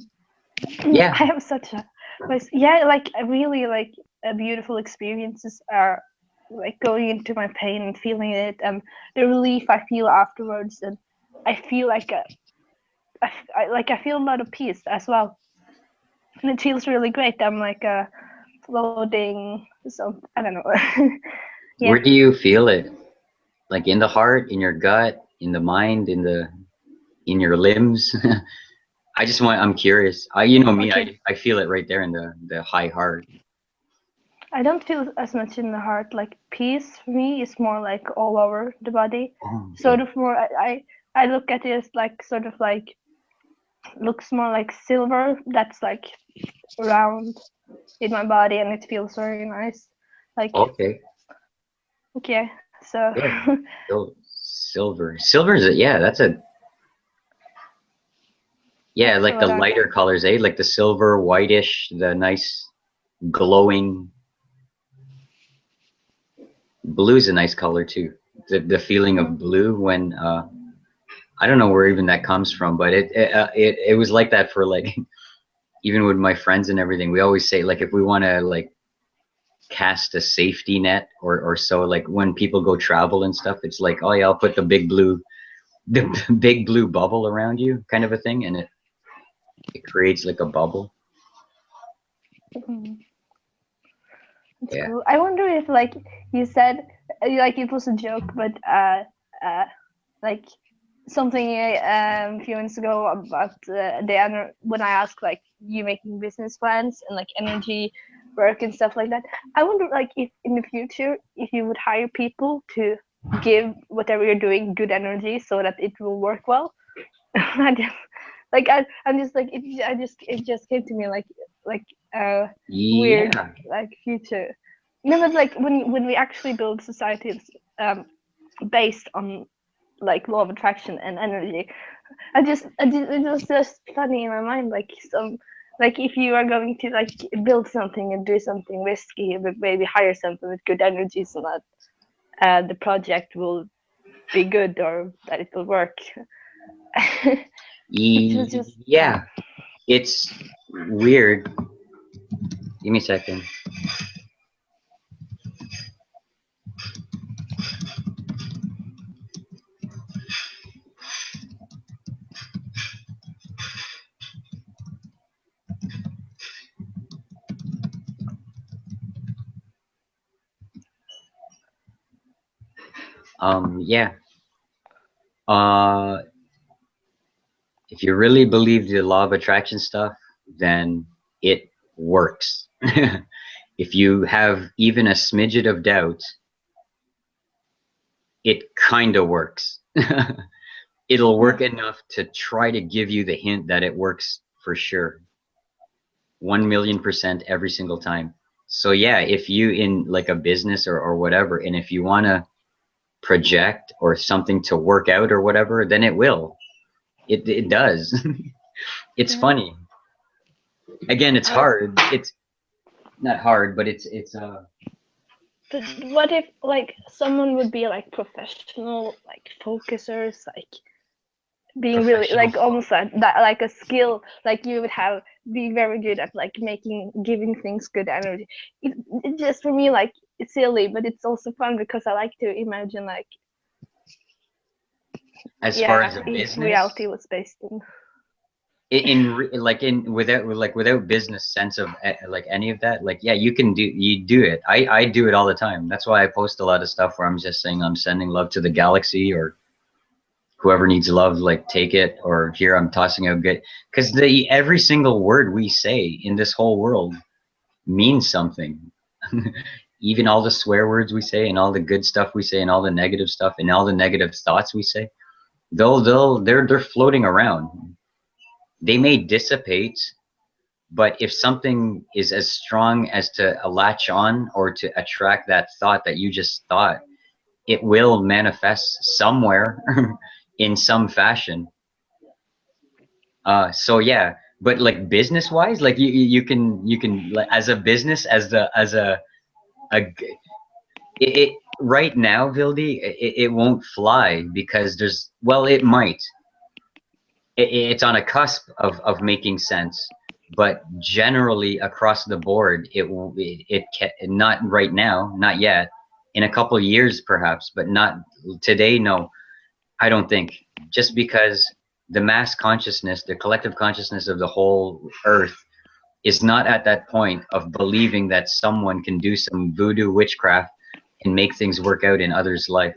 Yeah, I have such a like a really like beautiful experiences are like going into my pain and feeling it, and the relief I feel afterwards, and I feel like I feel a lot of peace as well, and it feels really great. I'm like floating, so I don't know. Yeah. Where do you feel it? Like in the heart, in your gut, in the mind, in your limbs? I'm curious. You know me, I feel it right there in the high heart. I don't feel as much in the heart. Like peace for me is more like all over the body. Sort of more. I look at it as like sort of like looks more like silver that's like around in my body, and it feels very nice. Like okay. So yeah. Silver is that's a like the lighter colors, eh? Like the silver, whitish, the nice glowing. Blue's a nice color too. The feeling of blue when I don't know where even that comes from, but it was like that for like even with my friends and everything. We always say like if we want to like cast a safety net or so, like when people go travel and stuff, it's like, oh yeah, I'll put the big blue bubble around you, kind of a thing, and it creates like a bubble. Mhm. That's Yeah. cool. I wonder if, like you said, like it was a joke, but like something a few months ago about when I asked like you making business plans and like energy work and stuff like that. I wonder like if in the future if you would hire people to give whatever you're doing good energy so that it will work well. I just like I'm just like it just came to me like weird Yeah. like future. No, but like when we actually build societies based on like law of attraction and energy, it was just funny in my mind like some like if you are going to like build something and do something risky but maybe hire something with good energy so that the project will be good or that it will work. It was just Yeah. It's weird. Give me a second. Yeah. Uh, if you really believe the law of attraction stuff, then it works. If you have even a smidget of doubt, it kind of works. It'll work enough to try to give you the hint that it works for sure. 1,000,000% every single time. So yeah, if you in like a business or whatever, and if you want to project or something to work out or whatever, then it will. It does. It's funny. Again, it's hard. It's not hard, but it's. But what if like someone would be like professional, like focusers, like being really Professional. like almost like that, like a skill, like you would have be very good at like giving things good energy. It just for me like it's silly, but it's also fun because I like to imagine like As far as yeah, a if business, reality was based in like in without business sense of like any of that, like yeah, you do it. I do it all the time. That's why I post a lot of stuff where I'm just saying I'm sending love to the galaxy, or whoever needs love, like take it, or here I'm tossing out good, because the every single word we say in this whole world means something. Even all the swear words we say and all the good stuff we say and all the negative stuff and all the negative thoughts we say, they're floating around. They may dissipate, but if something is as strong as to latch on or to attract that thought that you just thought, it will manifest somewhere in some fashion. So yeah, but like business wise, like you can like, as a business, as a it right now, Vildi, it won't fly because there's, well, it might. It's on a cusp of making sense, but generally across the board, it can not right now, not yet. In a couple of years, perhaps, but not today. No, I don't think. Just because the mass consciousness, the collective consciousness of the whole Earth, is not at that point of believing that someone can do some voodoo witchcraft and make things work out in others' life.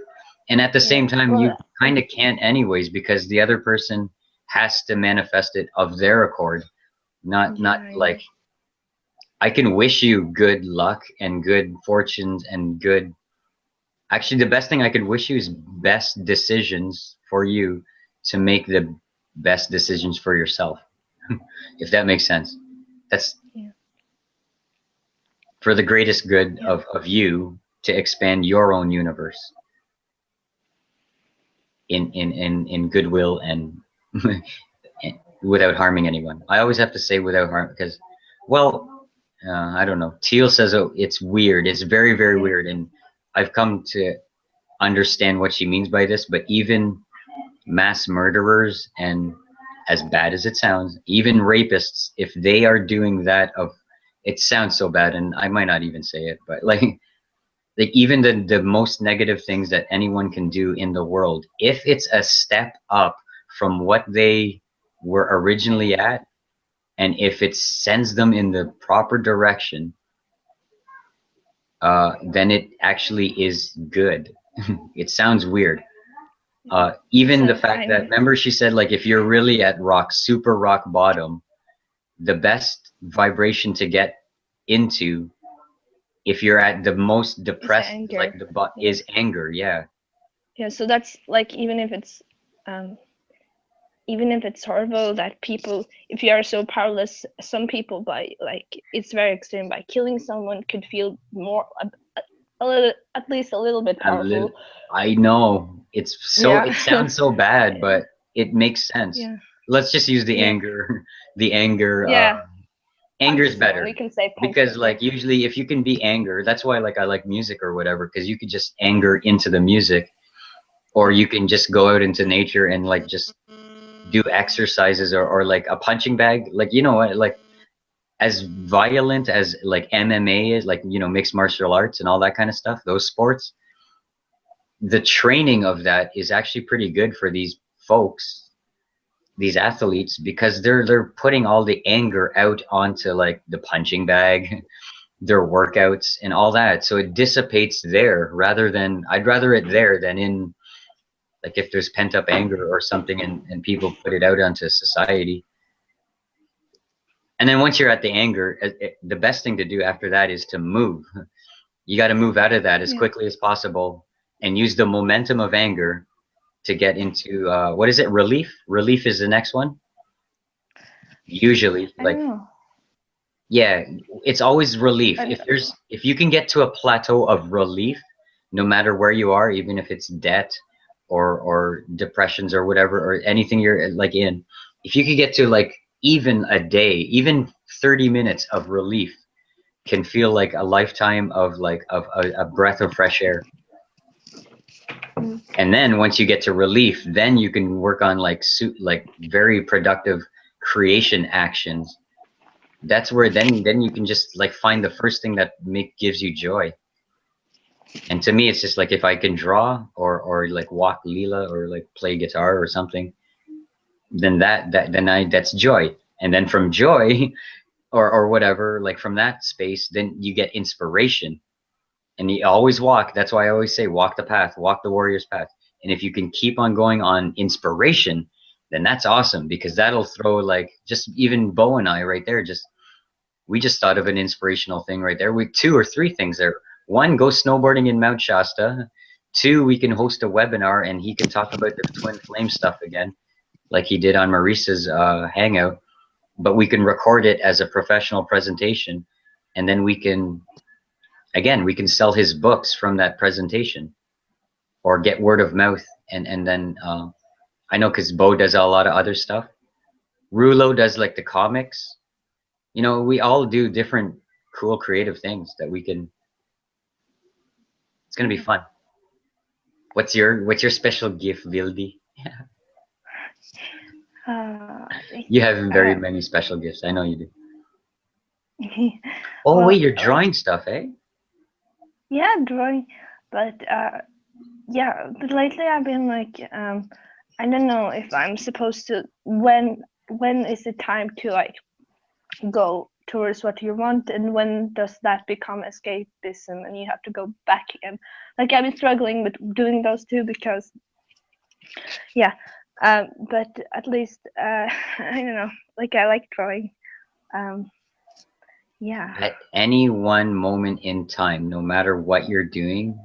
And at the same time, you kind of can't anyways, because the other person has to manifest it of their accord. Not like, I can wish you good luck and good fortunes and good, actually the best thing I could wish you is best decisions for you to make the best decisions for yourself. If that makes sense. That's for the greatest good of you, to expand your own universe in goodwill and without harming anyone. I always have to say without harm because, well, I don't know. Teal says, oh, it's weird. It's very, very weird. And I've come to understand what she means by this, but even mass murderers, and as bad as it sounds, even rapists, if they are doing that, of it sounds so bad, and I might not even say it, but like even the most negative things that anyone can do in the world, if it's a step up from what they were originally at, and if it sends them in the proper direction, then it actually is good. It sounds weird. Even the So fact that, kind. remember, she said, like, if you're really at super rock bottom, the best vibration to get into, if you're at the most Is depressed, like anger. Yeah. is anger. Yeah. Yeah. So that's like even if it's horrible that people, if you are so powerless, some people by like it's very extreme, by killing someone could feel more a little, at least a little bit A little, powerful. I know it's so, Yeah. it sounds so bad, but it makes sense. Yeah. Let's just use the Yeah. anger. The anger. Yeah. Anger is Punishment. We better, can say because, punishment. Yeah. like, usually if you can be anger, that's why, like, I like music or whatever, because you could just anger into the music, or you can just go out into nature and, like, just do exercises, or like a punching bag, like, you know what, like, as violent as like MMA is, like, mixed martial arts and all that kind of stuff, those sports, the training of that is actually pretty good for these folks, these athletes, because they're putting all the anger out onto, like, the punching bag, their workouts and all that, so it dissipates there, rather than, I'd rather it there than in, like, if there's pent up anger or something, and people put it out onto society. And then once you're at the anger, the best thing to do after that is to move. You got to move out of that as Yeah. quickly as possible, and use the momentum of anger to get into, what is it, relief? Relief is the next one. Usually, I like, don't know. yeah, it's always relief. I don't know. If you can get to a plateau of relief, no matter where you are, even if it's debt, or depressions or whatever, or anything you're, like, in, if you could get to, like, even a day, even 30 minutes of relief can feel like a lifetime of, like, of a breath of fresh air. Mm. And then once you get to relief, then you can work on, like, like, very productive creation actions. That's where then you can just, like, find the first thing that gives you joy. And to me, it's just like, if I can draw, or like walk lila, or like play guitar or something, then that's joy. And then from joy, or whatever, like, from that space, then you get inspiration. And you always walk. That's why I always say, walk the path, walk the warrior's path. And if you can keep on going on inspiration, then that's awesome, because that'll throw, like, just even Bo and I right there, we just thought of an inspirational thing right there. We two or three things there. One, go snowboarding in Mount Shasta. Two, we can host a webinar and he can talk about the twin flame stuff again, like he did on Maurice's hangout. But we can record it as a professional presentation, and then we can sell his books from that presentation, or get word of mouth, and then I know, because Bo does a lot of other stuff. Rulo does, like, the comics. We all do different cool creative things that we can. It's gonna be fun. What's your special gift, Vildi? Uh, You have very uh, many special gifts. I know you do. Oh well, wait, you're drawing stuff, eh? yeah, drawing, but yeah, but lately I've been like, I don't know if I'm supposed to, when is the time to, like, go towards what you want, and when does that become escapism and you have to go back again. Like, I've been struggling with doing those two, because yeah, but at least I don't know, like, I like drawing. Yeah. At any one moment in time, no matter what you're doing,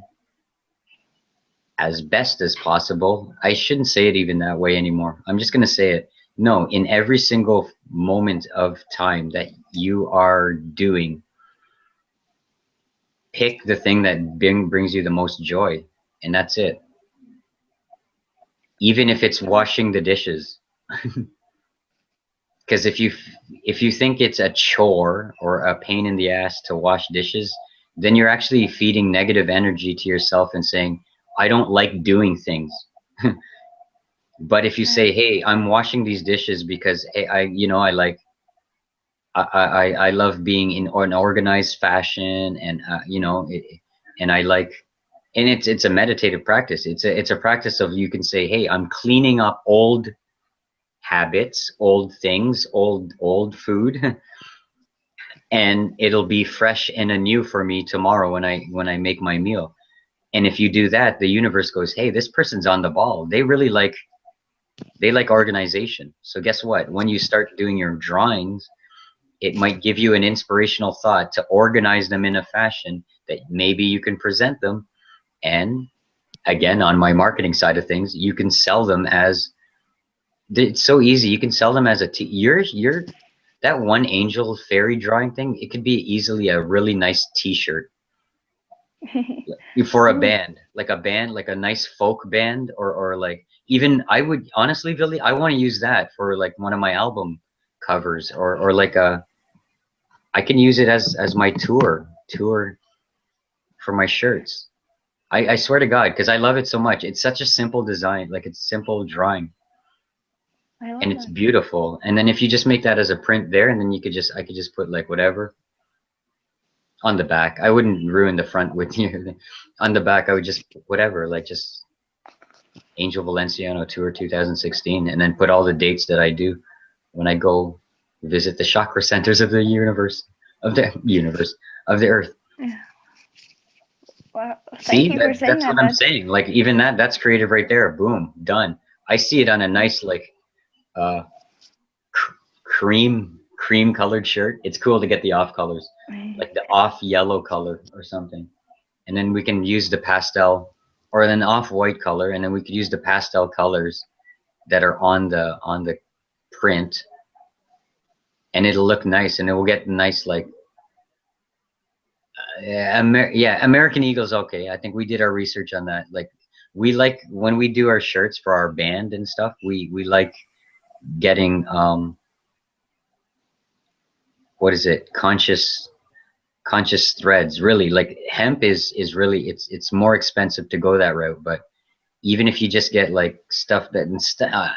as best as possible. I shouldn't say it even that way anymore. I'm just gonna say it. No, in every single moment of time that you are doing, pick the thing that brings you the most joy, and that's it. Even if it's washing the dishes. Because if you think it's a chore or a pain in the ass to wash dishes, then you're actually feeding negative energy to yourself and saying, I don't like doing things. But if you say, hey, I'm washing these dishes because hey, I like I love being in an organized fashion, and and I like, and it's a meditative practice. It's a practice of, you can say, hey, I'm cleaning up old habits, old things, old food, and it'll be fresh and anew for me tomorrow when I make my meal. And if you do that, the universe goes, hey, this person's on the ball. They like organization. So guess what? When you start doing your drawings, it might give you an inspirational thought to organize them in a fashion that maybe you can present them. And again, on my marketing side of things, you can sell them as, it's so easy. You can sell them as you're that one angel fairy drawing thing. It could be easily a really nice T-shirt for a band, like a nice folk band, or like, even I would honestly, Billy, I want to use that for like one of my album covers, or like I can use it as my tour for my shirts. I swear to God, because I love it so much. It's such a simple design, like it's simple drawing, I love and it's that. beautiful. And then if you just make that as a print there, and then I could just put like whatever on the back. I wouldn't ruin the front with you. On the back, I would just whatever, like just Angel Valenciano Tour 2016, and then put all the dates that I do when I go visit the chakra centers of the universe of the earth. Yeah. Well, thank See, you for saying that's that. what I'm saying. Like even that's creative right there. Boom, done. I see it on a nice like uh cream colored shirt. It's cool to get the off colors, like the off yellow color or something. And then we can use the pastel or an off white color, and then we could use the pastel colors that are on the print, and it'll look nice, and it will get nice like yeah, American Eagle's okay. I think we did our research on that. Like we like when we do our shirts for our band and stuff, we like getting what is it? Conscious threads. Really, like hemp is really, it's more expensive to go that route, but even if you just get like stuff that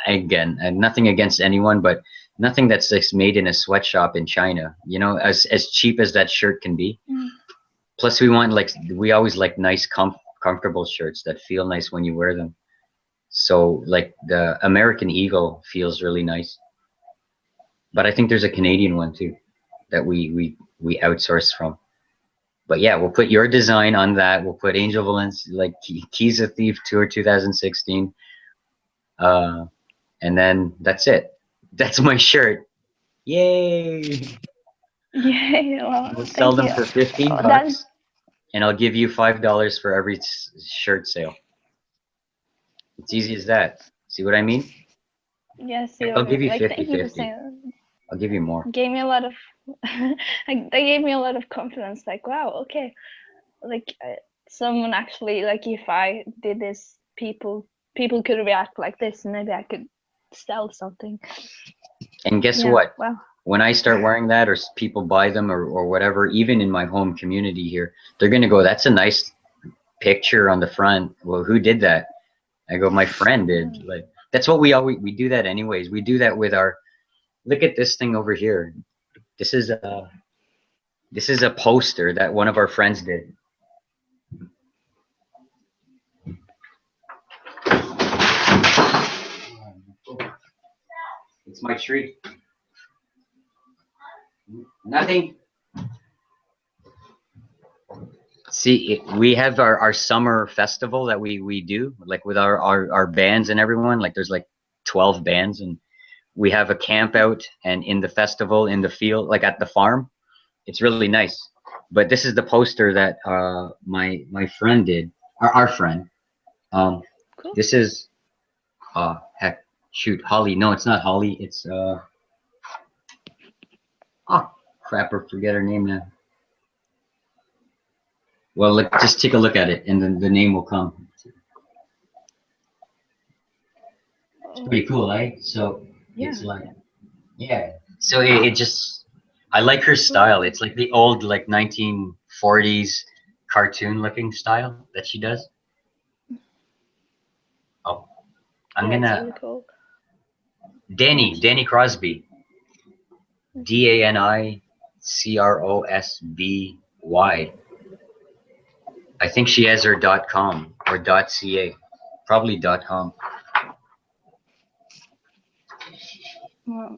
again, nothing against anyone, but nothing that's like made in a sweatshop in China, as cheap as that shirt can be. Plus we always like nice comfortable shirts that feel nice when you wear them. So like the American Eagle feels really nice, but I think there's a Canadian one too that we outsource from. But yeah, we'll put your design on that. We'll put Angel Valence, like Keys of Thief Tour 2016, and then that's it. That's my shirt. Yay! Yeah, well, We'll sell thank them you. for 15 That, bucks, and I'll give you $5 for every shirt sale. It's easy as that. See what I mean? yes, I'll give you like 50 thank you for 50. saying that. I'll give you more. Gave me a lot of like they gave me a lot of confidence, like wow, okay, like someone actually, like if I did this, people could react like this, and maybe I could sell something. And guess Yeah, what? well, When I start wearing that, or people buy them, or whatever, even in my home community here, they're gonna go, that's a nice picture on the front. Well, who did that? I go, my friend did. Like that's what we do that anyways. We do that with our, look at this thing over here. This is a poster that one of our friends did. It's my tree. Nothing. See, we have our summer festival that we do, like with our bands and everyone. Like there's like 12 bands, and we have a camp out and in the festival in the field, like at the farm. It's really nice. But this is the poster that my friend did, our friend. Um, cool. this is heck, shoot, Holly. No, it's not Holly. It's oh crap, I forget her name now. Well, look, just take a look at it, and then the name will come. It's pretty cool, eh? So Yeah. it's like, yeah. So it just, I like her style. It's like the old, like 1940s cartoon looking style that she does. Oh, I'm Yeah, it's gonna really cool. Danny Crosby, DANICROSBY. I think she has her .com or .ca, probably .com. Well,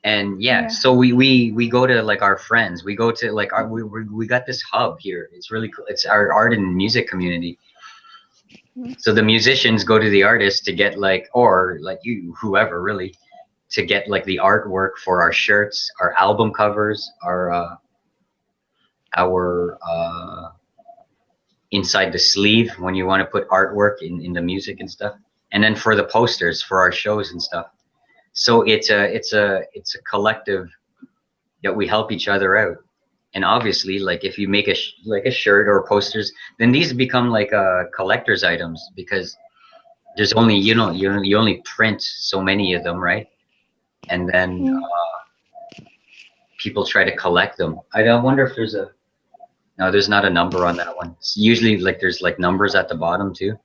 And yeah, yeah. so we go to like our friends. We go to like we got this hub here. It's really cool. It's our art and music community. Mhm. So the musicians go to the artists to get like, or like you, whoever really, to get like the artwork for our shirts, our album covers, our inside the sleeve when you want to put artwork in the music and stuff, and then for the posters for our shows and stuff. So it's a collective that we help each other out. And obviously, like if you make like a shirt or posters, then these become like collector's items because there's only you only print so many of them, right? And then Mm. people try to collect them. I don't wonder if there's a no, there's not a number on that one. It's usually like there's like numbers at the bottom too.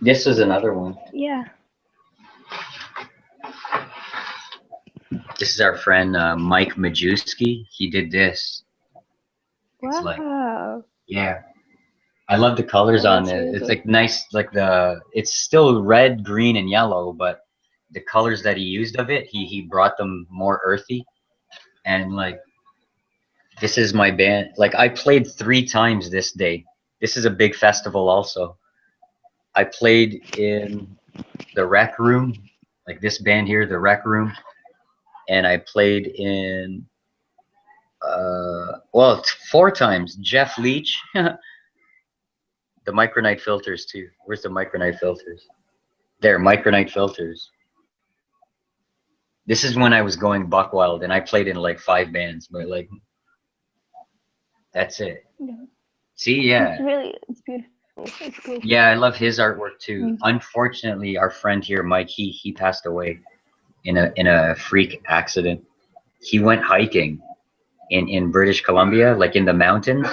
This is another one. Yeah. This is our friend Mike Majewski. He did this. It's like Wow. yeah, I love the colors Oh, on that's it. really It's cool. like nice, like it's still red, green, and yellow, but the colors that he used of it, he brought them more earthy. And like this is my band. Like I played 3 times this day. This is a big festival also. I played in the Rec Room, like this band here, the Rec Room, and I played in well 4 times. Jeff Leach, the Micronite filters too. Where's the Micronite filters? There, Micronite filters. This is when I was going buck wild, and I played in like 5 bands, but like that's it. Yeah. See, It's beautiful. It's cool. yeah, I love his artwork too. Mm. Unfortunately, our friend here, Mike, he passed away in a freak accident. He went hiking in British Columbia, like in the mountains.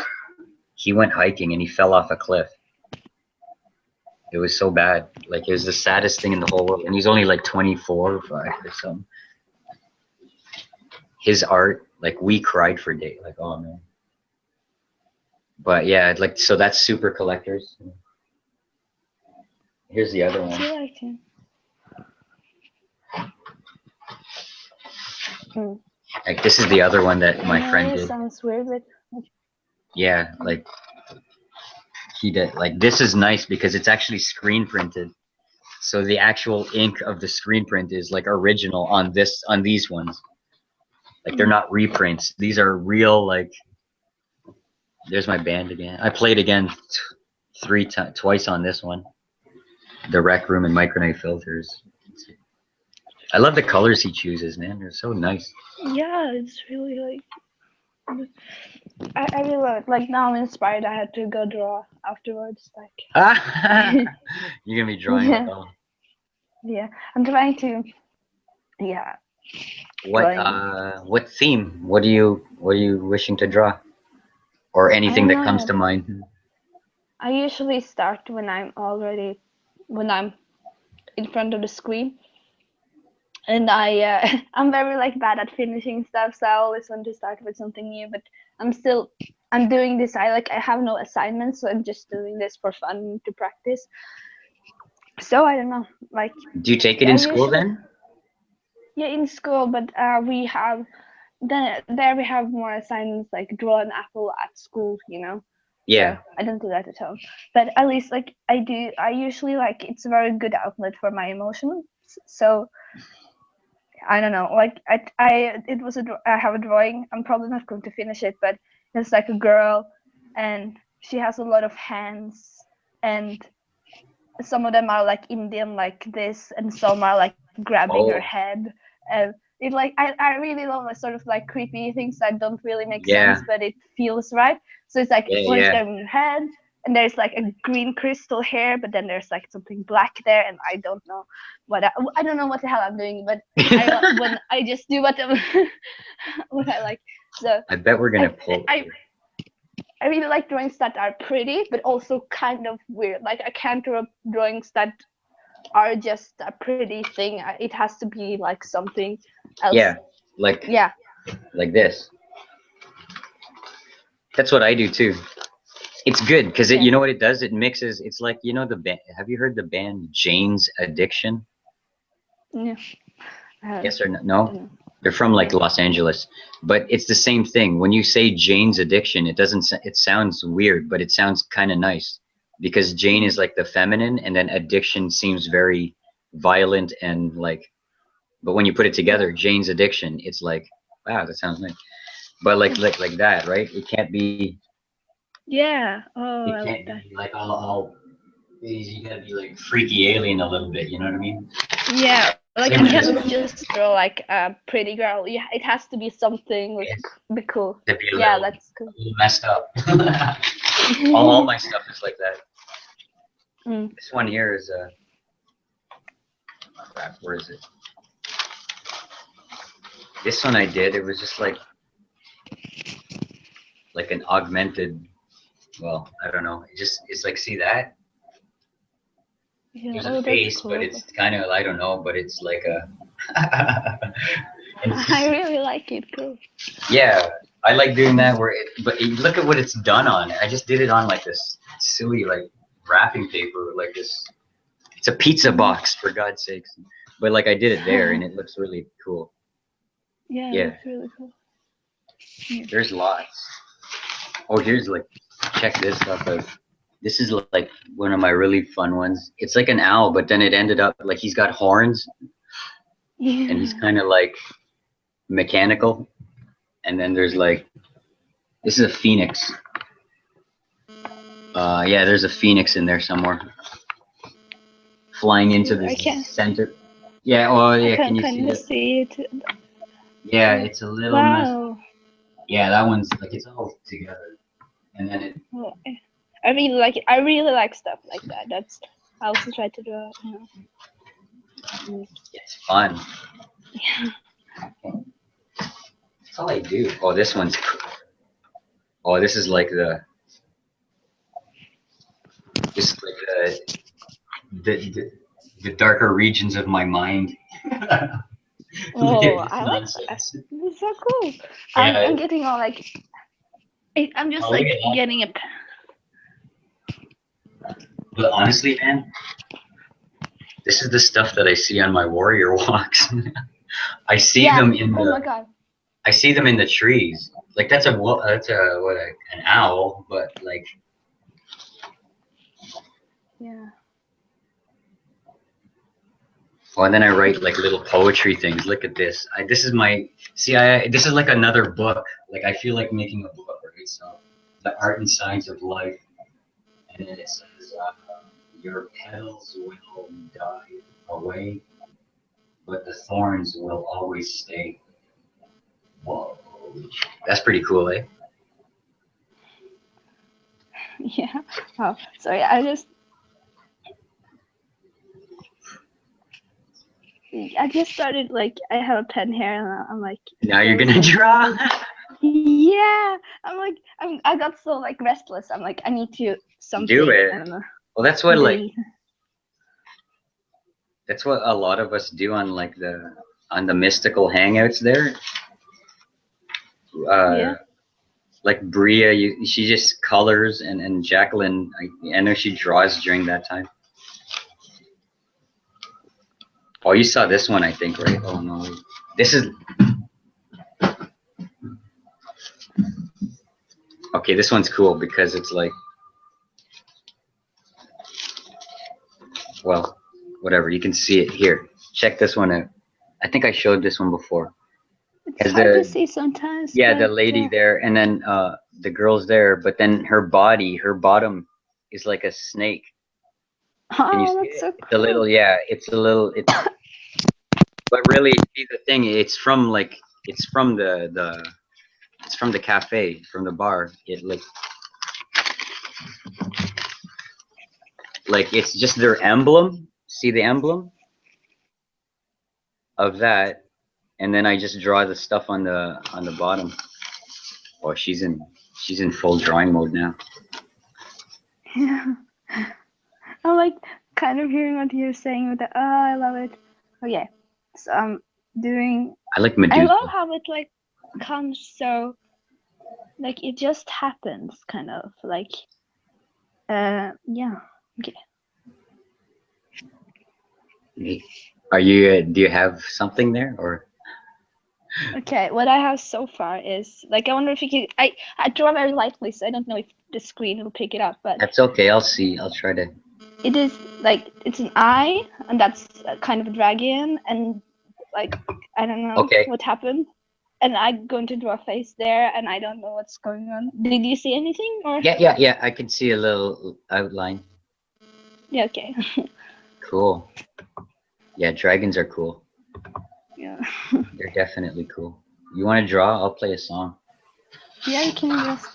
He went hiking and he fell off a cliff. It was so bad. Like it was the saddest thing in the whole world. And he's only like 24 or 5 or something. His art, like we cried for days. Like, oh man. But yeah, like so that's super collectors. Here's the other Do one. you like him? Mm. Like this is the other one that my I friend know it did. sounds weird, but Yeah, like he did. Like this is nice because it's actually screen printed. So the actual ink of the screen print is like original on these ones. Like they're not reprints. These are real. Like there's my band again. I played again twice on this one. The Rec Room and Micronite filters. I love the colors he chooses, man. They're so nice. yeah, it's really like I really love it. Like now I'm inspired. I had to go draw afterwards. Like You're gonna be drawing like yeah, oh. yeah. I'm trying to yeah drawing. What theme? What are you wishing to draw? Or I anything don't that know comes yet. to mind? I usually start when I'm in front of the screen, and I'm very like bad at finishing stuff, so I always want to start with something new. But I'm doing this. I have no assignments, so I'm just doing this for fun to practice. So I don't know. Like Do you take it yeah, in school usually then? yeah in school, but we have there we have more assignments like draw an apple at school, you know. So Yeah. I don't do that at home. But at least like I usually like it's a very good outlet for my emotions. So I don't know. Like it was I have a drawing. I'm probably not going to finish it, but it's like a girl, and she has a lot of hands, and some of them are like Indian like this, and some are like grabbing her Oh, head. And it like I really love the sort of like creepy things that don't really make yeah. sense, but it feels right. So it's like Yeah, one is yeah. grabbing her head, and there's like a green crystal here, but then there's like something black there, and I don't know I don't know what the hell I'm doing, but when I just do what what I like. So I bet we're gonna pull. I really like drawings that are pretty, but also kind of weird. Like I can't draw drawings that are just a pretty thing. It has to be like something else. Yeah, like this. That's what I do too. It's good because you know what it does? It mixes. It's like, you know, the band. Have you heard the band Jane's Addiction? Yeah. Yes or no? No. They're from like Los Angeles, but it's the same thing. When you say Jane's Addiction, it doesn't. It sounds weird, but it sounds kind of nice because Jane is like the feminine, and then addiction seems very violent and like. But when you put it together, Jane's Addiction, it's like, wow, that sounds nice. But like that, right? It can't be. Yeah. Oh, It I can't like that. be like all. You gotta be like freaky alien a little bit. You know what I mean? Yeah. Like you can't just draw like a pretty girl. Yeah, it has to be something like be cool. To be Yeah, that's cool. a little messed up. all my stuff is like that. This one here is crap, where is it? This one I did. It was just like an augmented. Well, I don't know. It's like, see that? Yeah, there's a face, cool. but it's kind of, I don't know, but it's like a. I really like it. Cool. Yeah, I like doing that. But look at what it's done on. I just did it on like this silly like wrapping paper, like this. It's a pizza box, for God's sakes. But like I did it there, and it looks really cool. Yeah, it looks really cool. There's lots. Oh, here's like, check this stuff out. This is like one of my really fun ones. It's like an owl, but then it ended up like he's got horns, and he's kind of like mechanical. And then there's like, this is a phoenix. Yeah, there's a phoenix in there somewhere, flying into the center. Yeah. Oh, yeah. Can you see it? Yeah, it's a little mess. Yeah, that one's like, it's all together, and then it. I really like it. I really like stuff like that. I also try to draw. It's fun. Yeah. That's all I do. Oh, this one's. Oh, this is like the. This is like the darker regions of my mind. Oh, I like that. This is so cool. Yeah, I'm getting all like. I'm just like getting a. But honestly, man, this is the stuff that I see on my warrior walks. I see them in the. Oh my God. I see them in the trees. Like that's an owl, but like. Yeah. Oh, and then I write like little poetry things. Look at this. This is my. See, this is like another book. Like I feel like making a book, right? So, the art and science of life, and then it says, your petals will die away, but the thorns will always stay. Whoa, that's pretty cool, eh? Yeah. Oh, sorry. I just started like I have a pen here, and I'm like. Now you're gonna draw. Yeah, I got so like restless. I'm like, I need to something. Do it. I don't know. Well, that's what like. That's what a lot of us do on like the mystical hangouts there. Like Bria, she just colors, and Jacqueline, I know she draws during that time. Oh, you saw this one, I think, right? Oh no, this is. Okay, this one's cool because it's like. Well, whatever, you can see it here. Check this one out. I think I showed this one before. It's hard to see sometimes. Yeah, the lady there, and then the girl's there, but then her bottom is like a snake. Oh, that's so cool. It's a little, it's a little. But really, see the thing, it's from the cafe, from the bar. It like. like it's just their emblem. See the emblem of that, and then I just draw the stuff on the bottom. Oh, she's in full drawing mode now. Yeah. I like kind of hearing what you're saying with the, oh, I love it. Okay. So I'm doing, I like I Medusa. love how it like comes so, like it just happens kind of like, yeah. Okay. Are you? Do you have something there or? Okay, what I have so far is like I wonder if you could. I draw very lightly, so I don't know if the screen will pick it up. But That's okay. I'll see. I'll try to. it is like it's an eye, and that's kind of a dragon, and like I don't know Okay. what happened, and I'm going to draw a face there, and I don't know what's going on. Did you see anything or? Yeah. I can see a little outline. Yeah. Okay. Cool. Yeah, dragons are cool. Yeah. They're definitely cool. You want to draw? I'll play a song. Yeah, you can just.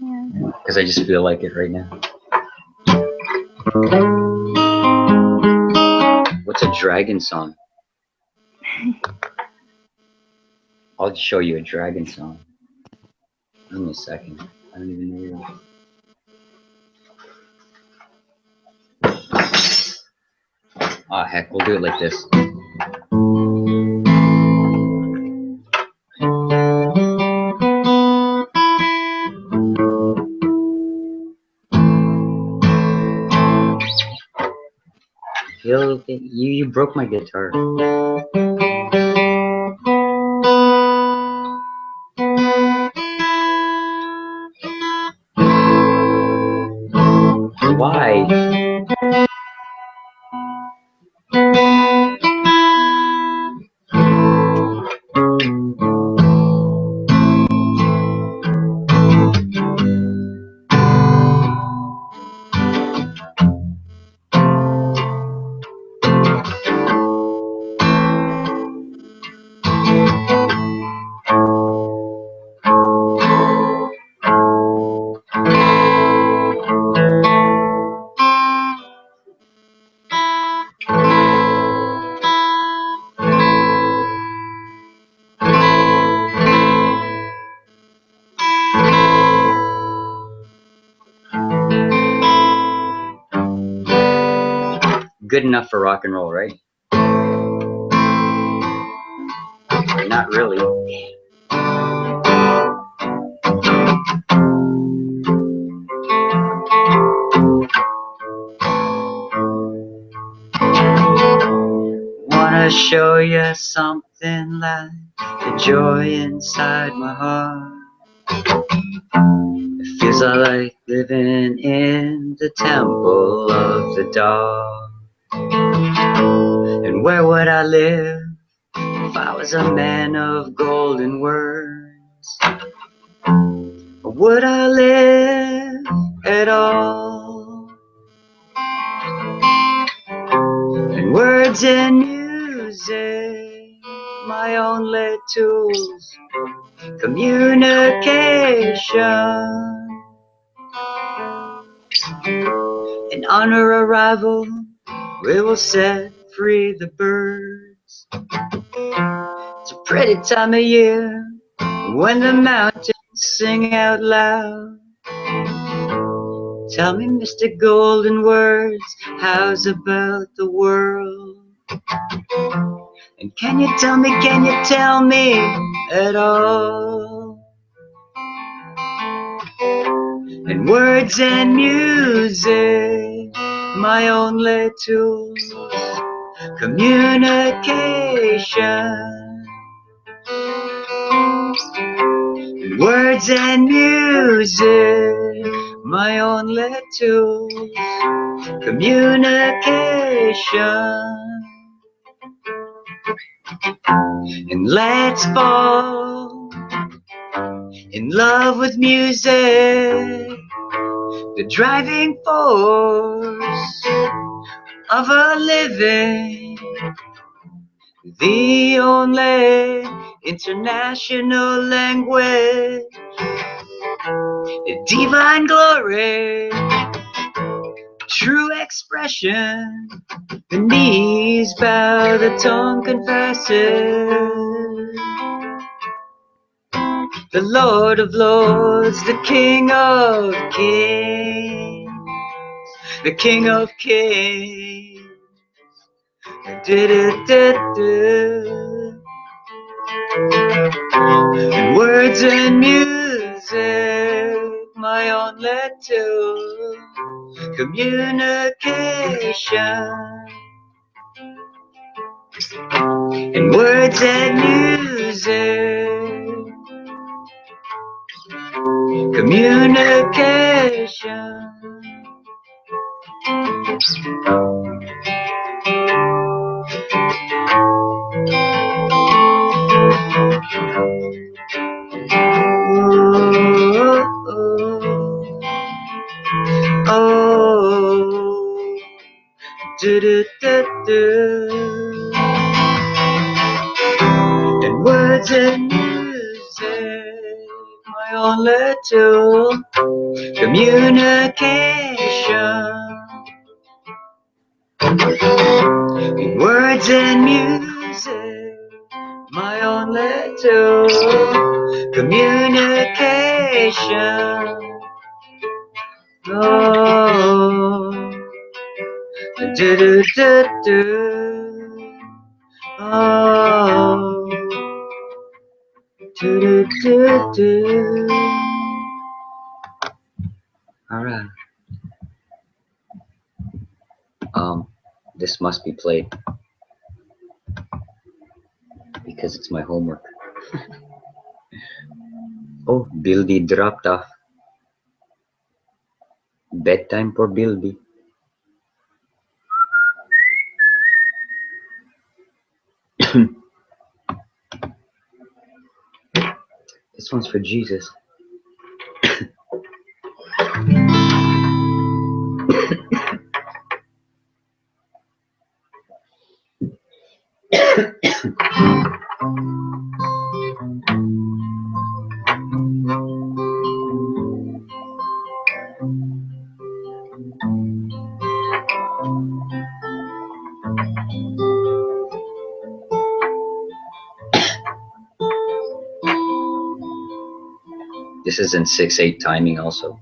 Yeah. Because I just feel like it right now. What's a dragon song? I'll show you a dragon song. Give me a second. I don't even know. Oh heck, we'll do it like this. You broke my guitar. Why? Good enough for rock and roll, right? Not really. Wanna show you something like the joy inside my heart. It feels like living in the temple of the dark. And where would I live if I was a man of golden words? Or would I live at all? And words and music, my only tools, communication. And on her arrival, we will set free the birds. It's a pretty time of year when the mountains sing out loud. Tell me, Mr. Golden Words, how's about the world? And can you tell me at all? And words and music, my only tools, communication. And words and music, my only tools, communication. And let's fall in love with music, the driving force of our living, the only international language, a divine glory true expression. The knees bow, the tongue confesses. The Lord of Lords, the King of Kings, the King of Kings. In words and music, my only tool, communication. In words and music, communication. In words and music, my only tool, communication. In words and music, my only tool, communication. Oh, do do do do. Oh, do do do do. All right. This must be played because it's my homework. Oh, Bildy dropped off. Bedtime for Bildy. This one's for Jesus. This is in 6/8 timing also.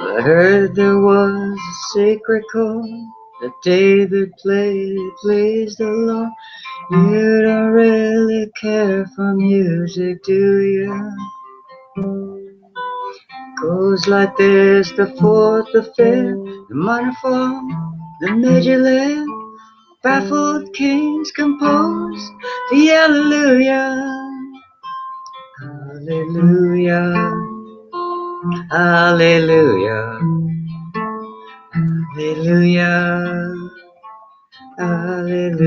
I heard there was a sacred chord that David played, it pleased the Lord. You don't really care for music, do you? Goes like this, the fourth, the fifth, the minor fall, the major lift. Baffled kings compose the Hallelujah. Hallelujah. Hallelujah. Hallelujah. Hallelujah.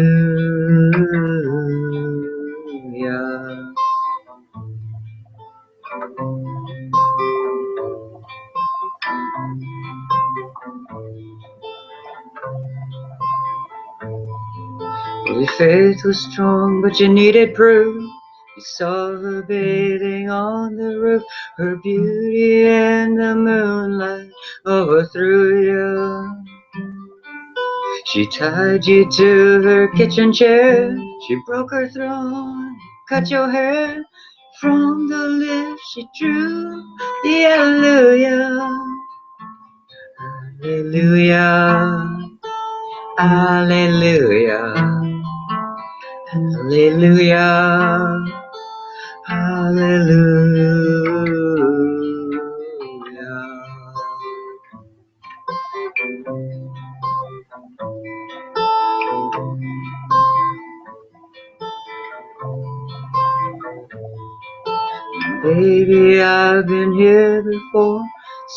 Your faith was strong, but you needed proof. You saw her bathing on the roof, her beauty and the moonlight overthrew you. She tied you to her kitchen chair, she broke her throne, cut your hair, from the lips she drew the Alleluia. Alleluia. Alleluia. Alleluia. Baby, I've been here before,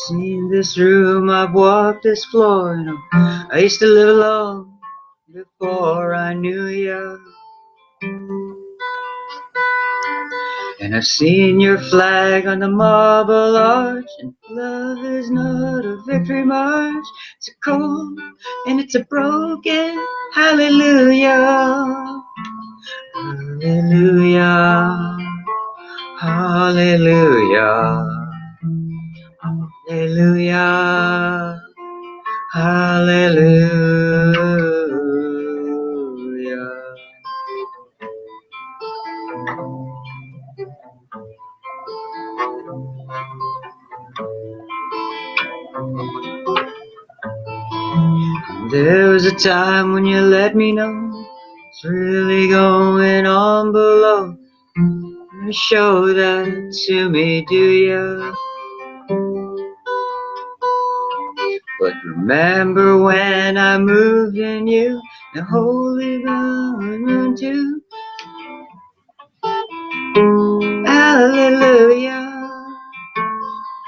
seen this room, I've walked this floor, I used to live alone before I knew you. And I've seen your flag on the marble arch, and love is not a victory march, it's a cold and it's a broken hallelujah. Hallelujah. Hallelujah. Hallelujah. Hallelujah. There was a time when you let me know what's really going on below. You show that to me, do ya? But remember when I moved in you, the holy moon too. Hallelujah.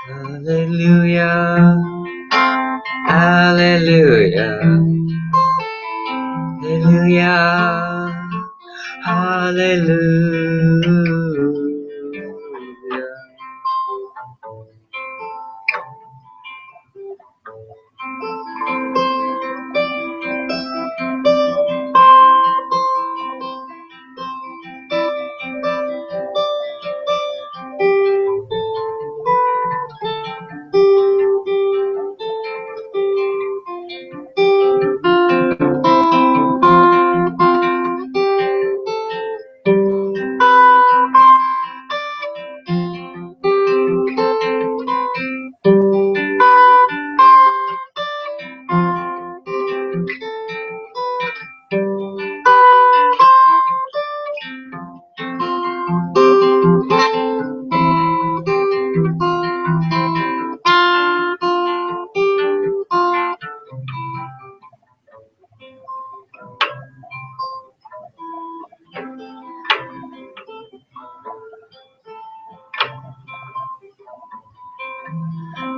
Hallelujah. Hallelujah. Hallelujah. Hallelujah.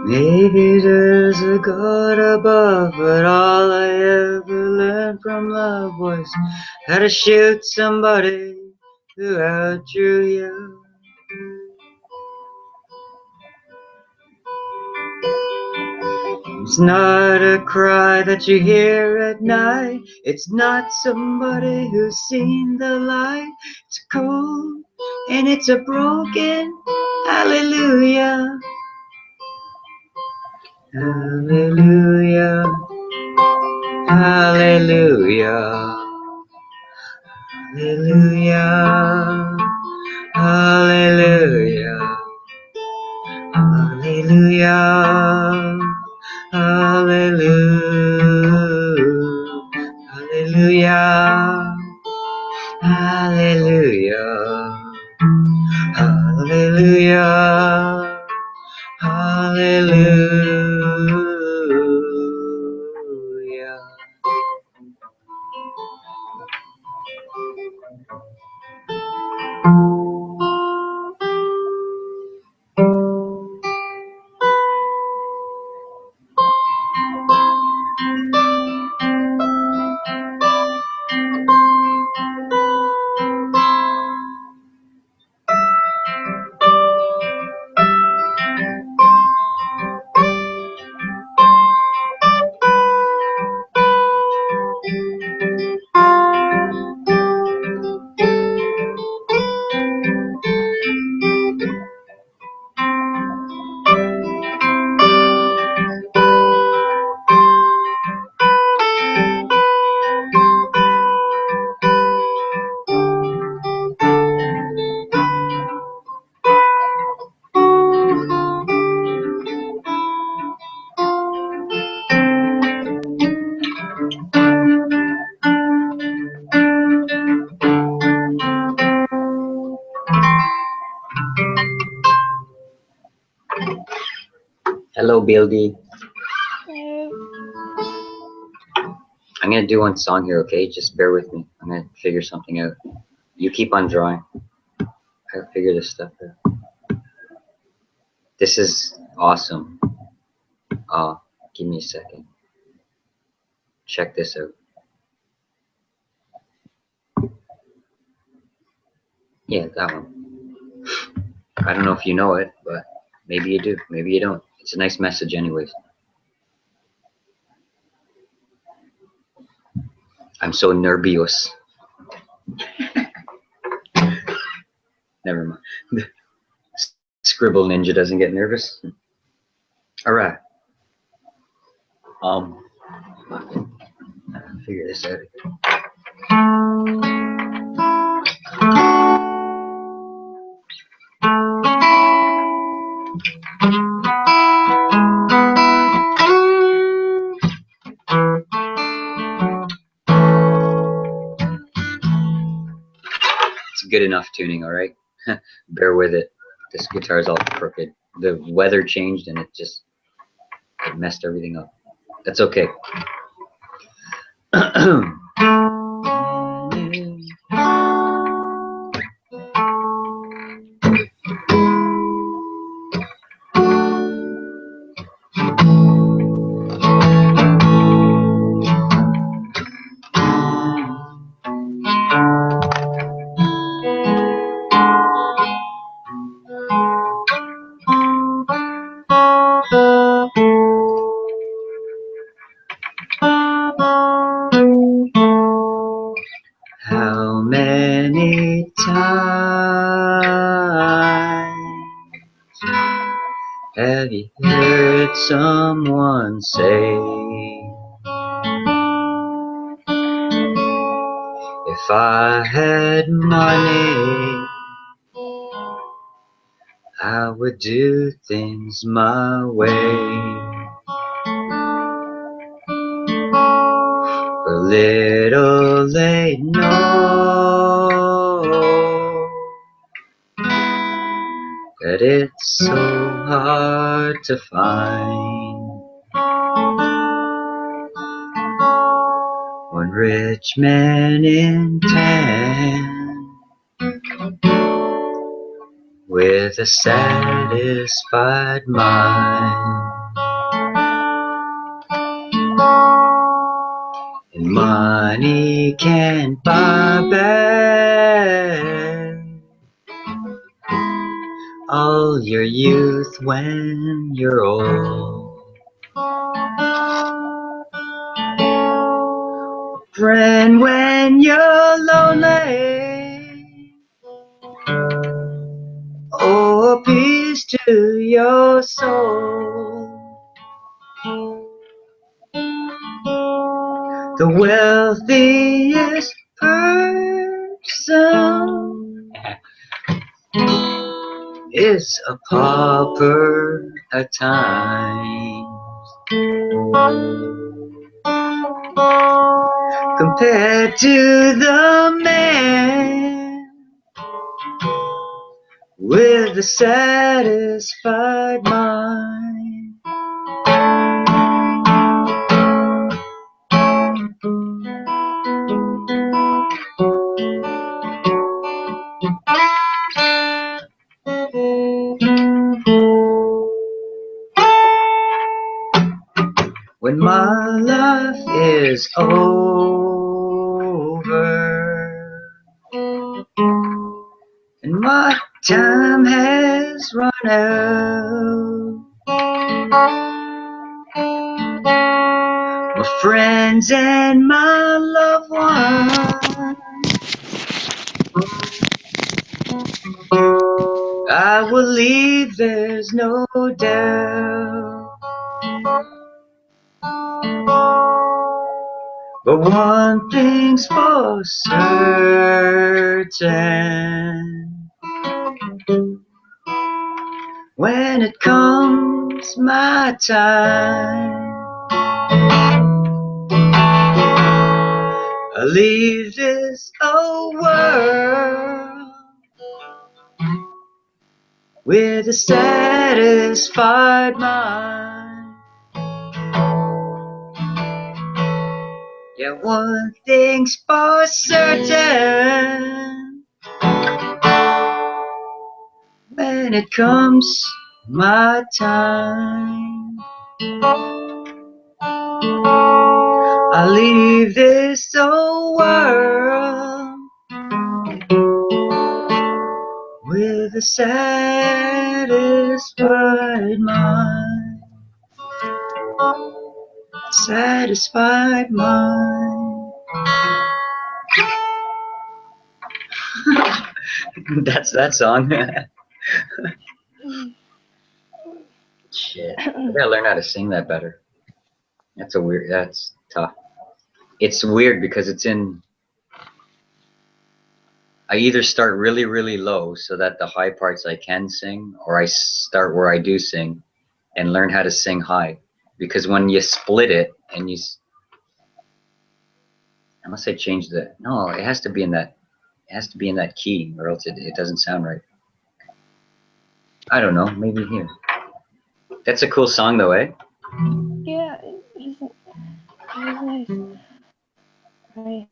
Maybe there's a God above, but all I ever learned from love was how to shoot somebody who outdrew you. It's not a cry that you hear at night, it's not somebody who's seen the light. It's cold and it's a broken hallelujah. Hallelujah. Hallelujah. Hallelujah. Hallelujah. Hallelujah. Hallelujah. Hallelujah. Hallelujah. Hallelujah. Hello, Bildy. Yeah. I'm gonna do one song here, okay? Just bear with me. I'm gonna figure something out. You keep on drawing. I'll figure this stuff out. This is awesome. Give me a second. Check this out. Yeah, that one. I don't know if you know it, but maybe you do. Maybe you don't. It's a nice message anyways. I'm so nervous. Never mind. Scribble Ninja doesn't get nervous. All right. Figure this out. It's good enough tuning, all right? Bear with it. This guitar's all crooked. The weather changed and it messed everything up. That's okay. How many times have you heard someone say, if I had money, I would do things my way. But little they know that it's so hard to find one rich man in town with a satisfied mind. And money can't buy back all your youth when you're old. Friend, when you're lonely, oh, peace to your soul. The wealthiest person is a pauper at times, compared to the man with a satisfied mind. When my life is over and my time has run out, my friends and my loved ones, I will leave, there's no doubt. But one thing's for certain, when it comes my time, I'll leave this old world with a satisfied mind. And one thing's for certain, when it comes my time, I'll leave this old world with a satisfied mind. Satisfied mind. That's that song. Shit. I gotta learn how to sing that better. That's tough. It's weird because I either start really, really low so that the high parts I can sing, or I start where I do sing and learn how to sing high. Because when you split it and unless I change no, it has to be in that key, or else it doesn't sound right. I don't know, maybe here. That's a cool song though, eh? Yeah, it's nice. Right.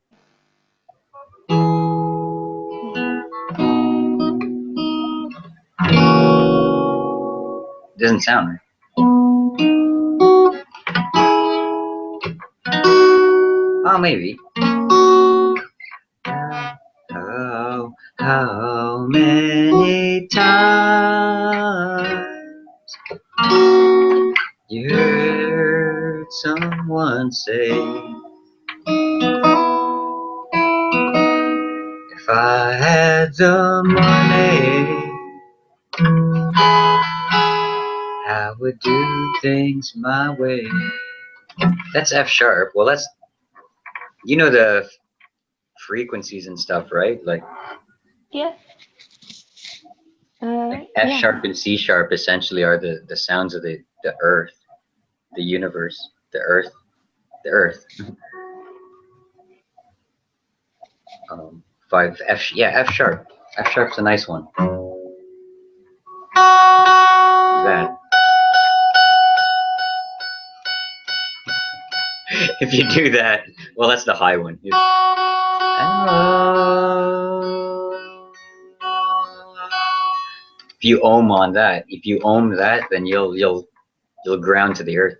It doesn't sound right. Oh, maybe. How many times you heard someone say, if I had the money, I would do things my way. That's F sharp. Well, that's, you know, the frequencies and stuff, right? Like, Yeah. like F Yeah. sharp and C sharp essentially are the sounds of the earth, the universe, the earth. Five F, yeah, F sharp. F sharp's a nice one. That. If you do that, well, that's the high one. If you ohm on that, then you'll ground to the earth.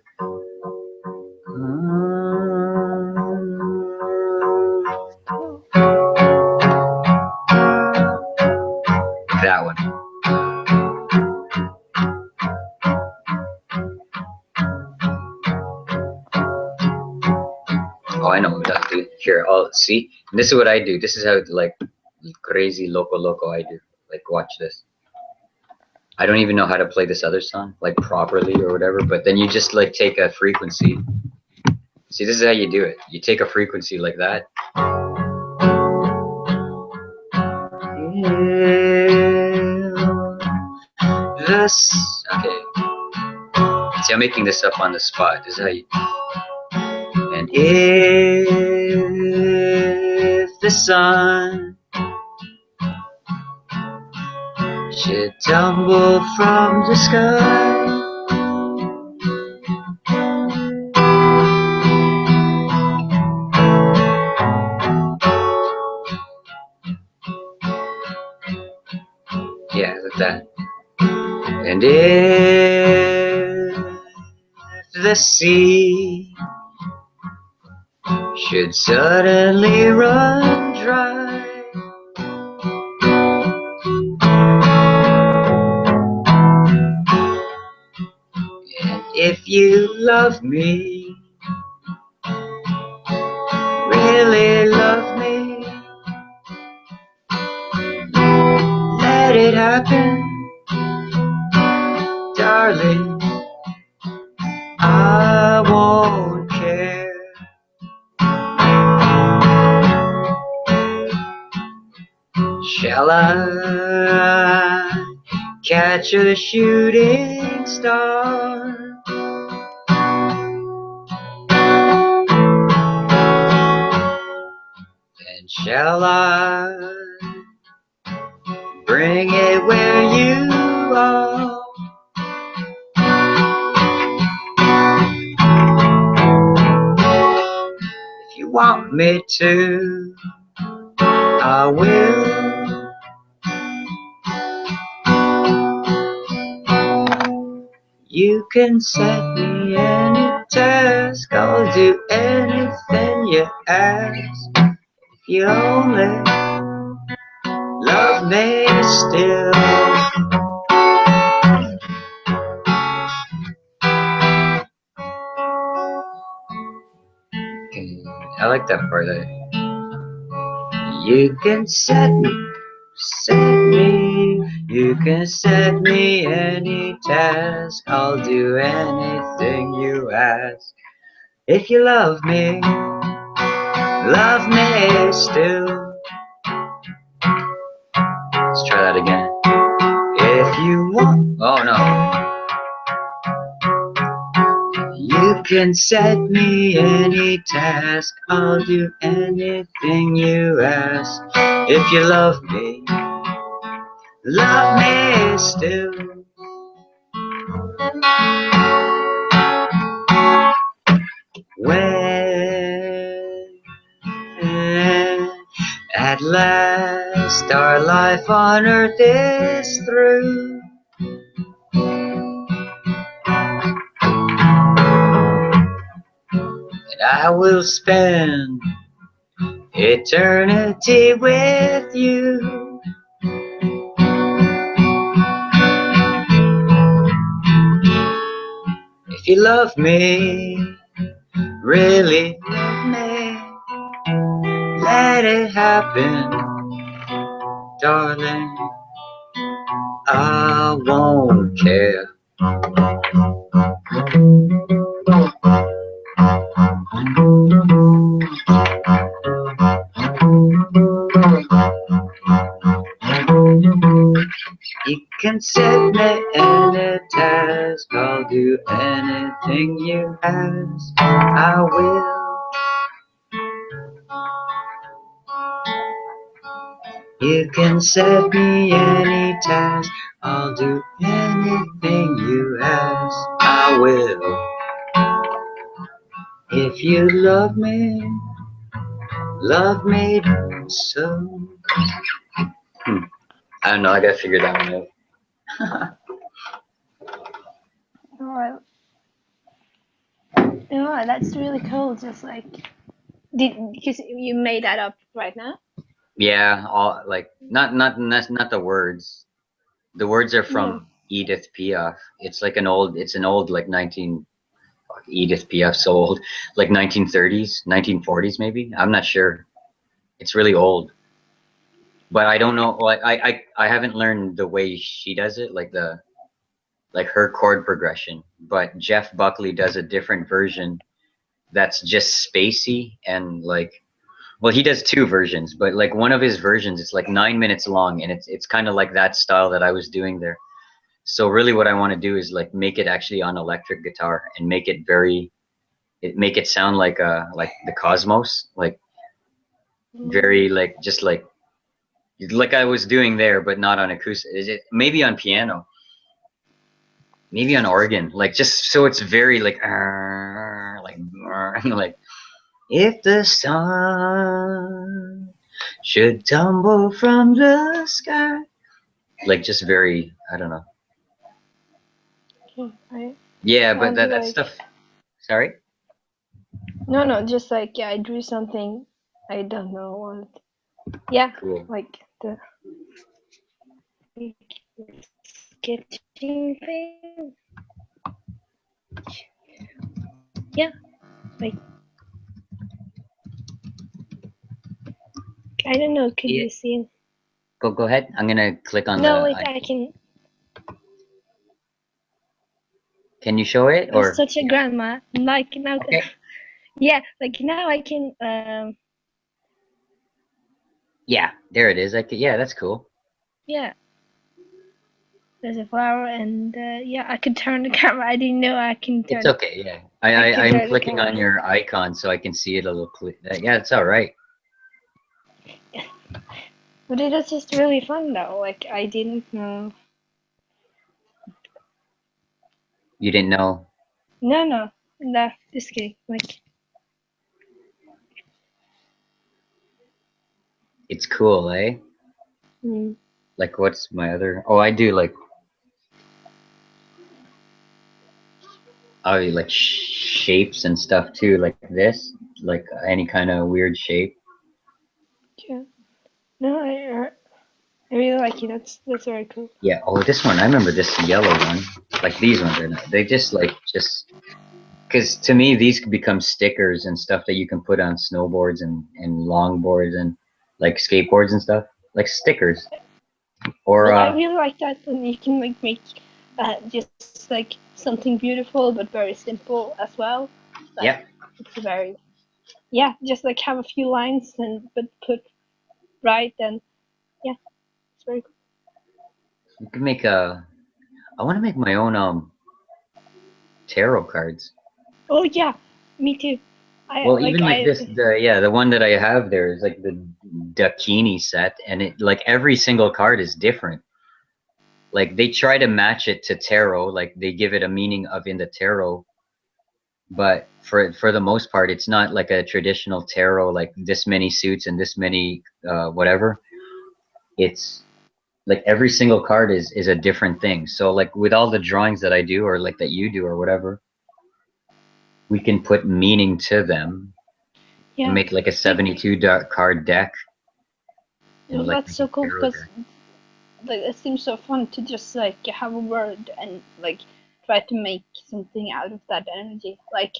That one. Oh, I know that, dude. Here, see. And this is what I do. This is how, like, crazy loco I do. Like, watch this. I don't even know how to play this other song, like, properly or whatever, but then you just, like, take a frequency. See, this is how you do it. You take a frequency like that. Okay. See, I'm making this up on the spot. This is how you. And if the sun should tumble from the sky, yeah, like that. And if the sea should suddenly run dry, and if you love me, really love me, let it happen, darling, I won't care. Shall I catch a shooting star? And shall I bring it where you are? If you want me to, I will. You can set me any task, I'll do anything you ask. If you only love me still. I like that part. You can set me, you can set me any task, I'll do anything you ask. If you love me still. Let's try that again. If you want, oh no. You can set me any task, I'll do anything you ask. If you love me still. When at last our life on earth is through, and I will spend eternity with you. If you love me, really love me, let it happen, darling. I won't care. You can set me any task, I'll do anything you ask. I will. You can set me any task, I'll do anything you ask. I will. If you love me so. I don't know, I gotta figure that one out. Well, yeah, that's really cool. Just like, because you made that up right now? Yeah, all like not the words. The words are Yeah. from Edith Piaf. It's like an old like 19 Edith Piaf so old, like 1930s, 1940s maybe. I'm not sure. It's really old. But I don't know, like I haven't learned the way she does it, like her chord progression. But Jeff Buckley does a different version that's just spacey and like, well, he does two versions, but like one of his versions, it's like 9 minutes long, and it's kind of like that style that I was doing there. So really, what I want to do is like make it actually on electric guitar and make it make it sound like the Cosmos, like very like just like I was doing there, but not on acoustic. Is it maybe on piano, maybe on organ, like just so it's very like like if the sun should tumble from the sky, like just very, I don't know. I Yeah, but sounds that like stuff. Sorry. no, just like, yeah, I drew something. I don't know what. Yeah, Cool. like the sketching thing. Yeah, like I don't know. Could Yeah. you see? Go ahead. I'm gonna click on No, the wait, I icon. can. Can you show it I'm or? such a grandma. Like now, Okay. yeah, like now I can. Yeah, there it is. Yeah, that's cool. Yeah, there's a flower, and yeah, I could turn the camera. I didn't know I can It's turn. okay. Yeah, I can I'm turn the clicking on camera. your icon so I can see it a little. Yeah, it's all right. But it was just really fun though. Like I didn't know. You didn't know. No, just kidding. Like It's cool, eh? Mm. Like, what's my other? Oh, I do like, I like shapes and stuff too, like this, like any kind of weird shape. Yeah. No, I really like it. That's very cool. Yeah. Oh, this one. I remember this yellow one. Like these ones are not. They just like just because to me these could become stickers and stuff that you can put on snowboards and longboards and like skateboards and stuff, like stickers. Or Well, I really like that when you can like make just like something beautiful but very simple as well. Like yeah, it's a very yeah, just like have a few lines and but put right and yeah, it's very cool. you can make a. I want to make my own tarot cards. Oh yeah, me too. I Well, like even like this, the one that I have there is like the Dakini set, and it like every single card is different. Like they try to match it to tarot, like they give it a meaning of in the tarot, but for the most part, it's not like a traditional tarot, like this many suits and this many whatever. It's like every single card is a different thing. So like with all the drawings that I do, or like that you do, or whatever, we can put meaning to them and yeah, make like a like 72 card deck and well, like that's make a so cool tarot because deck. like it seems so fun to just like have a word and like try to make something out of that energy. Like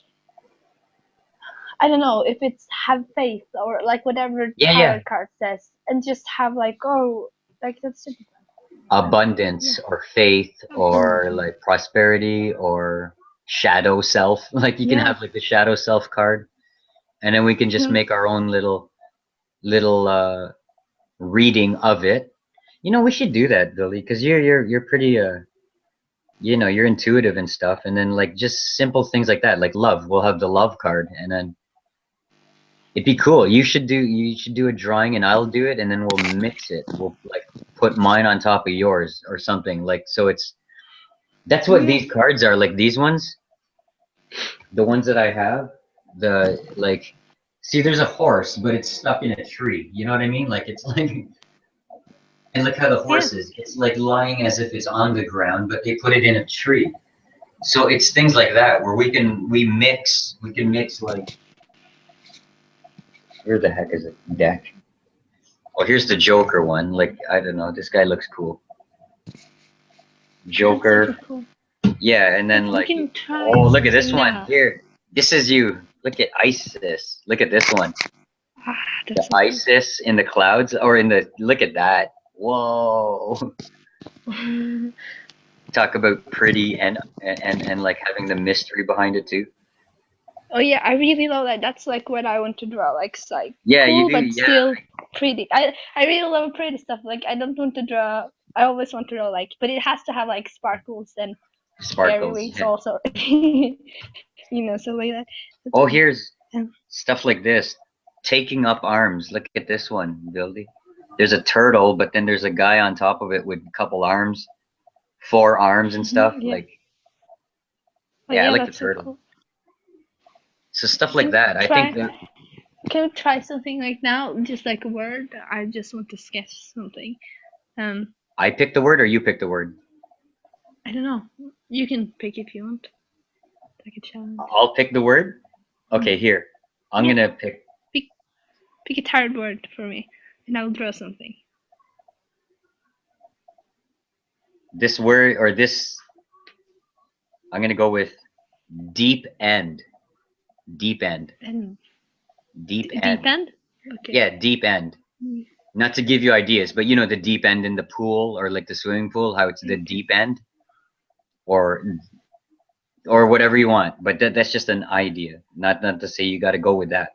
I don't know if it's have faith or like whatever Yeah, yeah. tarot card says, and just have like oh like that's super fun. Yeah, Abundance or faith or abundance. like prosperity or shadow self. Like you can Yeah, have like the shadow self card, and then we can just yeah, make our own little reading of it. You know, we should do that, Billy, because you're pretty you're intuitive and stuff, and then like just simple things like that, like love. We'll have the love card, and then it'd be cool. You should do a drawing, and I'll do it, and then we'll mix it. We'll like put mine on top of yours or something, like so it's that's what yeah, these cards are, like these ones, the ones that I have, the like see there's a horse, but it's stuck in a tree. You know what I mean? Like it's like and look how the yeah, horse is. It's like lying as if it's on the ground, but they put it in a tree. So it's things like that where we can mix like where the heck is it? Deck. Oh, here's the Joker one. Like I don't know, this guy looks cool. yeah. It's super Joker. cool. Yeah, and then Like we like can try oh look at this something one. now. Here. This is you. Look at Isis. Look at this one. Ah, The that's so cool. Isis in the clouds or in the look at that. Whoa. Talk about pretty and like having the mystery behind it too. Oh yeah, I really love that. That's like what I want to draw. Like it's like Yeah, you cool do. but Yeah. still pretty. I really love pretty stuff. Like I don't want to draw. I always want to draw like, but it has to have like sparkles and fairy Sparkles. wings Yeah. also. So like that. That's Oh, fun. here's Um, stuff like this. Taking up arms. Look at this one, Billy. There's a turtle, but then there's a guy on top of it with a couple arms, four arms and stuff. yeah. Like, Oh yeah, I yeah, like the that's so turtle. cool. So stuff like Can that. I think try. that Can we try something like now? Just like a word. I just want to sketch something. Um, I pick the word or you pick the word. I don't know. You can pick if you want. Like a challenge. I'll pick the word. Okay, here. I'm Yeah. gonna pick Pick pick a tired word for me, and I'll draw something. this word or this. I'm gonna go with deep end. Deep end. And Deep deep end. end. Okay. Yeah, deep end. Mm, Not to give you ideas, but you know the deep end in the pool or like the swimming pool, how it's the okay. deep end or whatever you want. But that's just an idea. Not to say you got to go with that.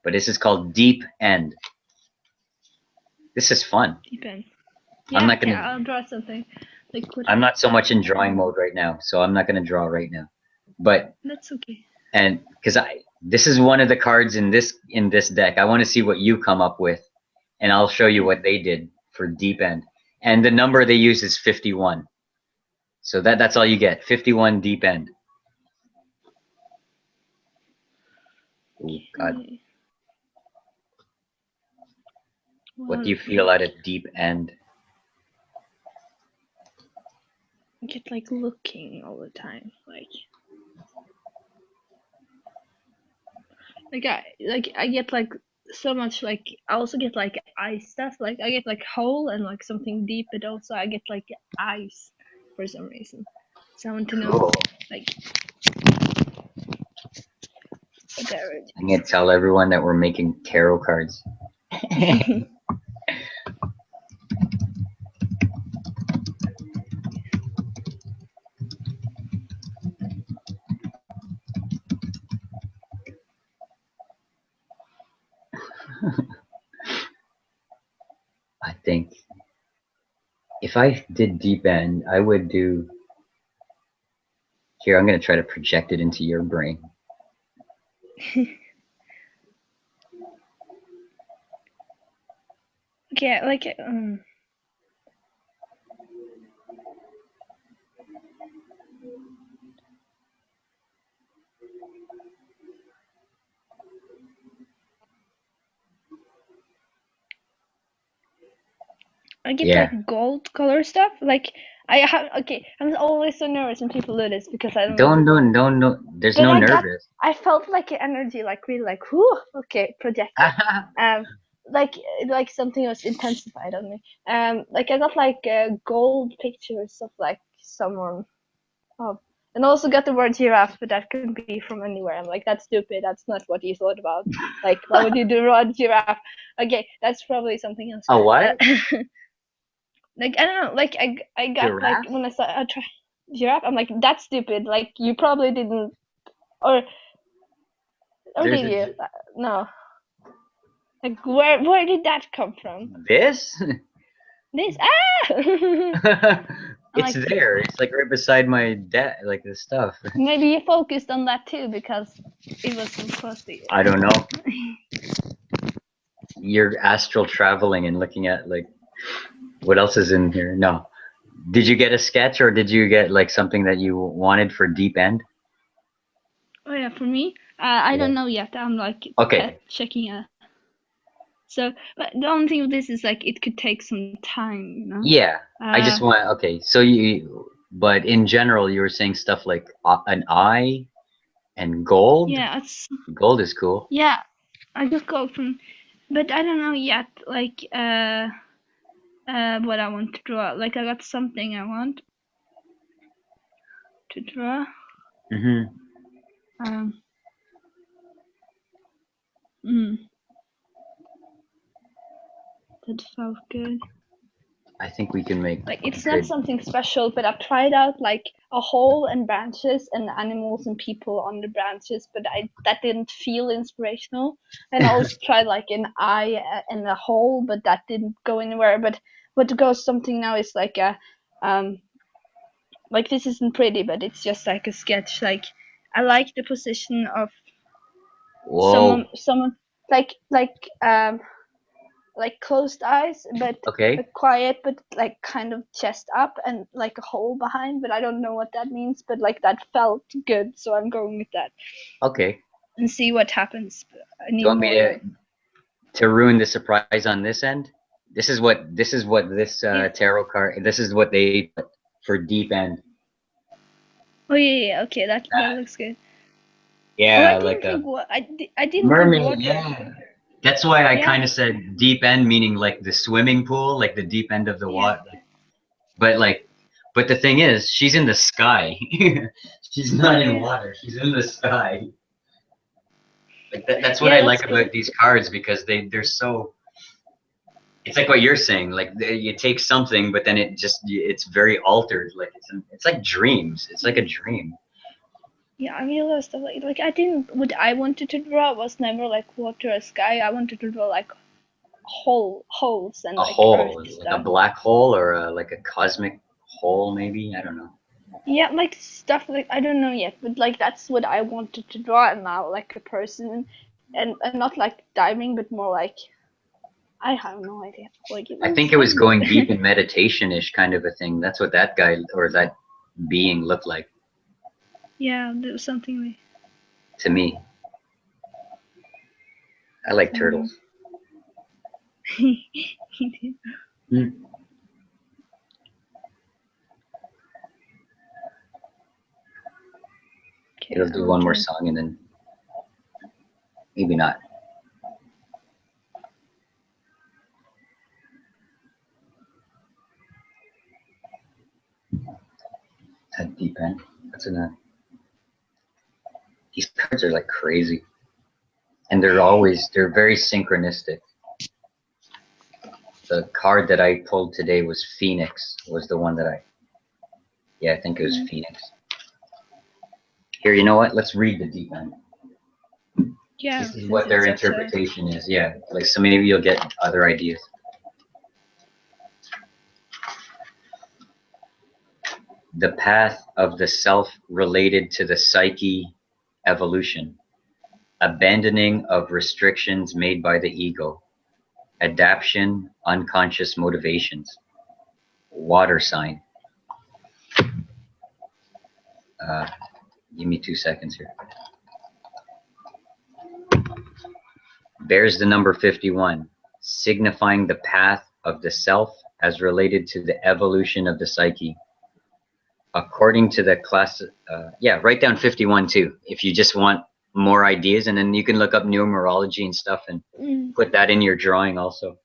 But this is called deep end. This is fun. Deep end. I'm Yeah. not Okay. gonna. I'll draw something. Like what? I'm not so much in drawing mode right now, so I'm not gonna draw right now. But That's okay. and because I this is one of the cards in this deck. I want to see what you come up with, and I'll show you what they did for deep end. And the number they use is 51. So that's all you get. 51 deep end. Oh God. Okay. What do you feel at a deep end? I get like looking all the time, like I get like so much, like I also get like ice stuff, like I get like hole and like something deep, but also I get like ice for some reason. So I want to know, Cool. like, whatever it I'm gonna tell everyone that we're making tarot cards. is. I think if I did deep end, I would do. Here, I'm gonna try to project it into your brain. Okay, like I get Yeah. like gold color stuff. Like I have, okay, I'm always so nervous when people do this because I don't Don't do no gold. no no. There's But no I got, nervous. I felt like an energy, like really, like whoo, okay, projected. Um, like something was intensified on me. Like I got like gold pictures of like someone. Oh, and also got the word giraffe, but that could be from anywhere. I'm like, that's stupid. That's not what you thought about. Like, why would you do word giraffe? Okay, that's probably something else. Oh what? Like I don't know. Like I got Giraffe? like when I saw a giraffe, I'm like, that's stupid. Like you probably didn't, or There's did a you? No. Like where did that come from? this. This It's like, there. It's like right beside my desk, like this stuff. maybe you focused on that too because it was so close to you. I don't know. You're astral traveling and looking at like what else is in here. No. Did you get a sketch or did you get like something that you wanted for deep end? Oh yeah, for me, I Yeah. don't know yet. I'm like Okay. checking a. So, but the only thing with this is like it could take some time, you know. Yeah. I just want. Okay. So you. But in general, you were saying stuff like an eye and gold. Yeah, it's Gold is cool. yeah. I just go from, but I don't know yet. Like what I want to draw. Like I got something I want to draw. Mm-hmm. That felt good. I think we can make Like it's good. not something special, but I've tried out like a hole and branches and animals and people on the branches, but that didn't feel inspirational. And I also tried like an eye and a hole, but that didn't go anywhere. But what goes something now is like a like this isn't pretty, but it's just like a sketch. Like I like the position of Whoa. someone like closed eyes, but Okay. quiet, but like kind of chest up and like a hole behind, but I don't know what that means, but like that felt good, so I'm going with that Okay. and see what happens. I Do need you want me more. to ruin the surprise on this end? This is what this Yeah. tarot card. This is what they put for deep end. Oh yeah, okay, that looks good. Oh, I Yeah, like didn't a think what I didn't think mermaid. water. Yeah. That's why I Yeah, kind of said deep end, meaning like the swimming pool, like the deep end of the yeah, water. But like, but the thing is, she's in the sky. She's not in yeah, water. She's in the sky. Like that's what I yeah. like That's cool. about these cards because they're so. It's like what you're saying. Like you take something, but then it's very altered. Like it's like dreams. It's like a dream. Yeah, I realized that like I didn't. What I wanted to draw was never like water or sky. I wanted to draw like holes and A like earth hole, like a stuff. black hole or like a cosmic hole, maybe. I don't know. Yeah, like stuff like I don't know yet, but like that's what I wanted to draw now, like a person, and not like diving, but more like I have no idea. Like it I looks think it was fun, going but deep in meditation-ish kind of a thing. That's what that guy or that being looked like yeah, there was something like to me. I like turtles. He did. Okay, It'll do I'm one more trying- song and then maybe not. That deep end. What's in that? These cards are like crazy. And they're very synchronistic. The card that I pulled today was Phoenix, was the one that I think it was Phoenix. Here, you know what? Let's read the deep end. Yeah. This is since what their it's such a- interpretation is. Yeah, like so maybe you'll get other ideas. The path of the self related to the psyche evolution, abandoning of restrictions made by the ego, adaptation, unconscious motivations, water sign. Give me 2 seconds here. Bears the number 51, signifying the path of the self as related to the evolution of the psyche. According to the class, write down 51 too, if you just want more ideas, and then you can look up numerology and stuff and put that in your drawing also.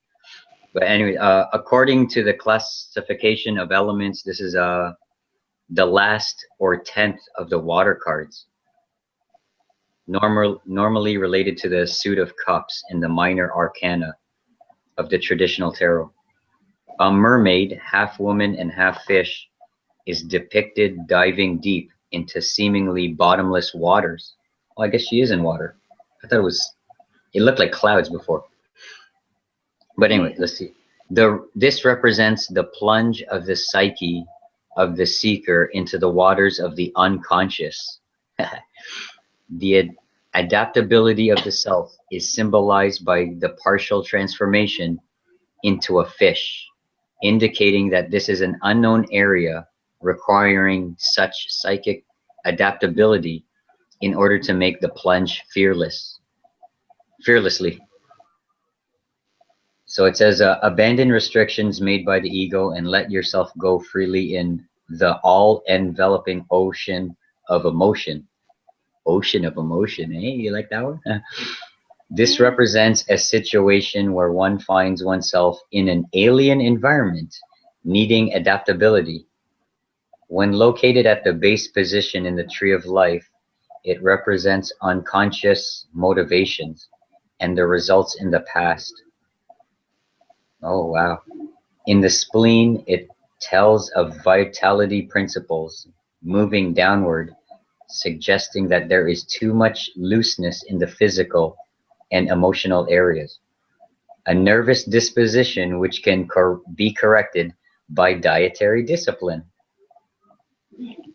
But anyway, according to the classification of elements, this is the last or 10th of the water cards. Normally related to the suit of cups in the minor arcana of the traditional tarot. A mermaid, half woman and half fish, is depicted diving deep into seemingly bottomless waters. Well, I guess she is in water. I thought it looked like clouds before. But anyway, let's see. This represents the plunge of the psyche of the seeker into the waters of the unconscious. The adaptability of the self is symbolized by the partial transformation into a fish, indicating that this is an unknown area requiring such psychic adaptability in order to make the plunge fearlessly. So it says, abandon restrictions made by the ego and let yourself go freely in the all-enveloping ocean of emotion. Ocean of emotion, eh? You like that one? This represents a situation where one finds oneself in an alien environment, needing adaptability. When located at the base position in the tree of life, it represents unconscious motivations and the results in the past. Oh, wow. In the spleen, it tells of vitality principles moving downward, suggesting that there is too much looseness in the physical and emotional areas. A nervous disposition which can be corrected by dietary discipline.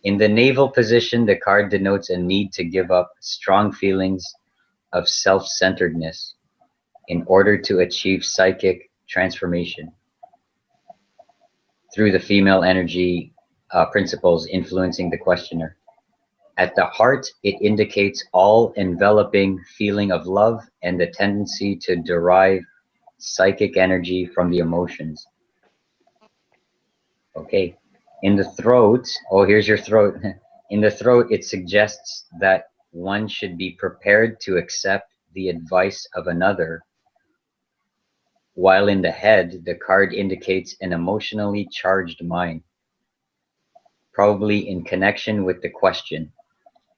In the navel position, the card denotes a need to give up strong feelings of self-centeredness in order to achieve psychic transformation through the female energy principles influencing the questioner. At the heart, it indicates all-enveloping feeling of love and the tendency to derive psychic energy from the emotions. Okay. In the throat, oh, here's your throat. In the throat, it suggests that one should be prepared to accept the advice of another, while in the head, the card indicates an emotionally charged mind, probably in connection with the question,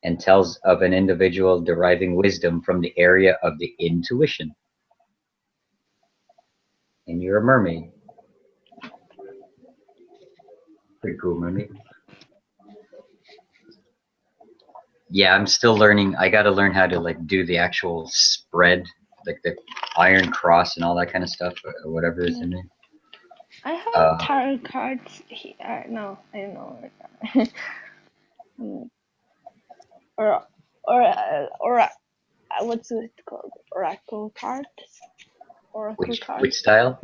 and tells of an individual deriving wisdom from the area of the intuition. And you're a mermaid. Pretty cool mermaid. Yeah, I'm still learning. I got to learn how to like do the actual spread, like the iron cross and all that kind of stuff, or whatever is in there. I have tarot cards here. No, I don't know. or what's it called? Oracle cards. Oracle cards. Which style?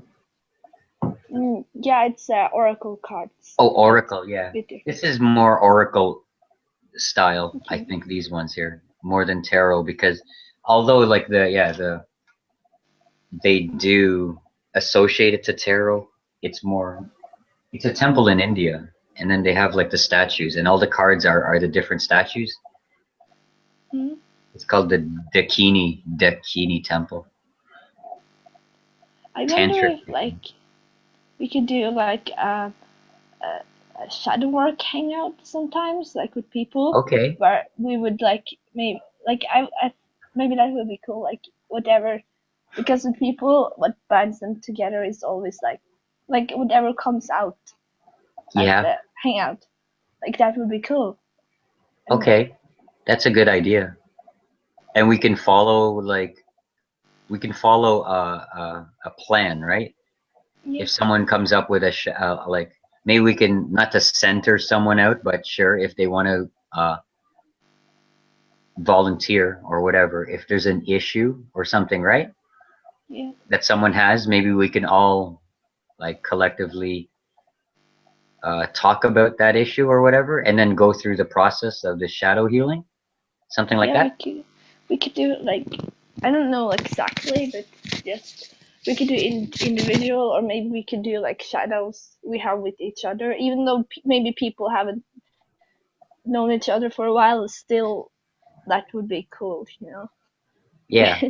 Yeah, it's oracle cards. Oh, Oracle. Yeah, Bitter. this is more Oracle style. Okay. I think these ones here more than tarot, because although like they do associated to tarot. It's more, it's a temple in India, and then they have like the statues, and all the cards are the different statues. Hmm. It's called the Dakini Temple. I wonder Tantric. if like we could do like a shadow work hangout sometimes, like with people, Okay. where we would like maybe like I maybe that would be cool. Like whatever, because with people, what binds them together is always like whatever comes out at Yeah. the hangout. Like that would be cool. And Okay. That's a good idea. And we can follow like we can follow a plan, right? yeah, If someone comes up with a like maybe we can not to center someone out, but sure if they want to volunteer or whatever, if there's an issue or something, right? yeah, That someone has, maybe we can all like collectively talk about that issue or whatever, and then go through the process of the shadow healing, something like yeah. that. We could do it like I don't know exactly, but just we could do individual, or maybe we could do like shadows we have with each other, even though maybe people haven't known each other for a while. Still, that would be cool, you know. Yeah.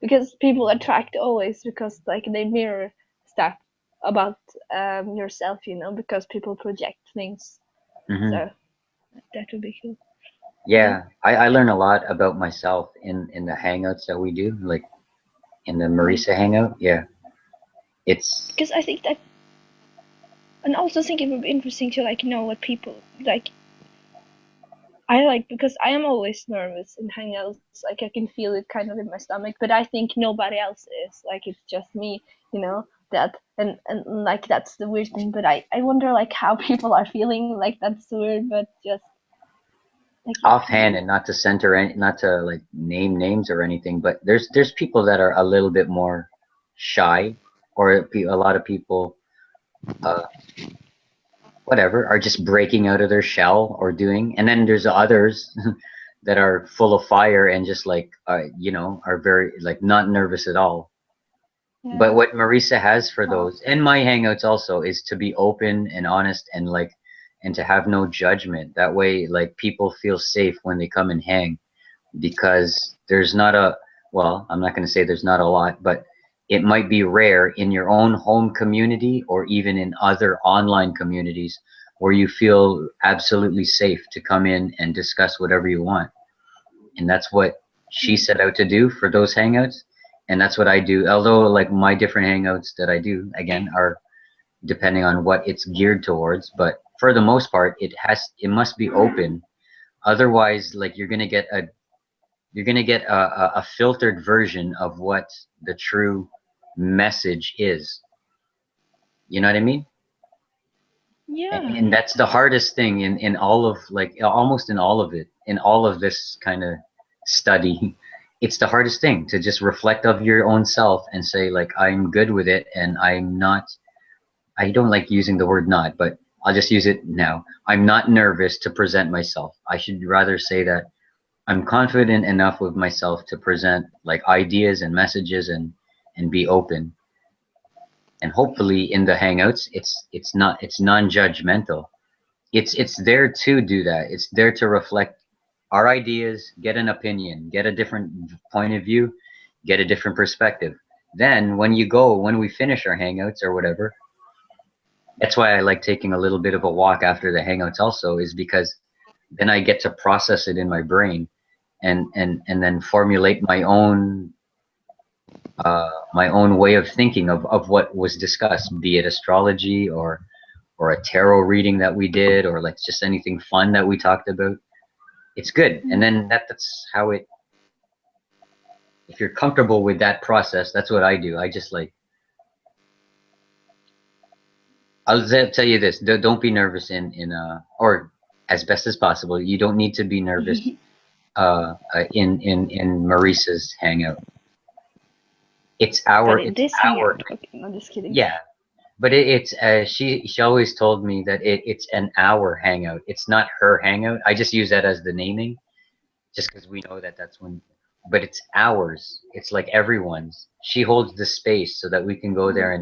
Because people attract always because like they mirror stuff about yourself, you know, because people project things. Hmm. So that would be cool. Yeah, Yeah. I learn a lot about myself in the hangouts that we do, like in the yeah. Marisa hangout. Yeah. It's Because I think that, and also think it would be interesting to like know what people like. I like because I am always nervous in hangouts. Like I can feel it kind of in my stomach, but I think nobody else is. Like it's just me, you know. That and like that's the weird thing. But I wonder like how people are feeling. Like that's weird, but just like it could offhand be. and not to center any, not to like name names or anything, but there's people that are a little bit more shy, or a lot of people uh whatever are just breaking out of their shell or doing, and then there's others that are full of fire and just like are very like not nervous at all. Yeah. But what Marisa has for Oh, those and my hangouts also is to be open and honest and like and to have no judgment. That way like people feel safe when they come and hang, because there's not a, well, I'm not going to say there's not a lot, but it might be rare in your own home community or even in other online communities where you feel absolutely safe to come in and discuss whatever you want. And that's what she yeah. set out to do for those hangouts. And that's what I do. Although, like, my different hangouts that I do, again, are depending on what it's geared towards. But for the most part, it must be open. Otherwise, like, you're gonna get a filtered version of what the true message is. You know what I mean? Yeah. And that's the hardest thing in all of like almost in all of it, in all of this kind of study. It's the hardest thing to just reflect of your own self and say like I'm good with it and I'm not. I don't like using the word not, but I'll just use it now. I'm not nervous to present myself. I should rather say that I'm confident enough with myself to present like ideas and messages and be open. And hopefully in the hangouts, it's non-judgmental. It's there to do that. It's there to reflect our ideas, get an opinion, get a different point of view, get a different perspective. Then when we finish our hangouts or whatever, that's why I like taking a little bit of a walk after the hangouts also, is because then I get to process it in my brain and then formulate my own way of thinking of what was discussed, be it astrology or a tarot reading that we did, or like just anything fun that we talked about. It's good, and Mm. then that's how it. If you're comfortable with that process, that's what I do. I just like tell you this: don't be nervous or as best as possible. You don't need to be nervous in Marisa's hangout. But in It's this our hangout, okay, no, just kidding. yeah. But it's she always told me that it's an hour hangout. It's not her hangout. I just use that as the naming, just because we know that that's when but it's ours. It's like everyone's. She holds the space so that we can go there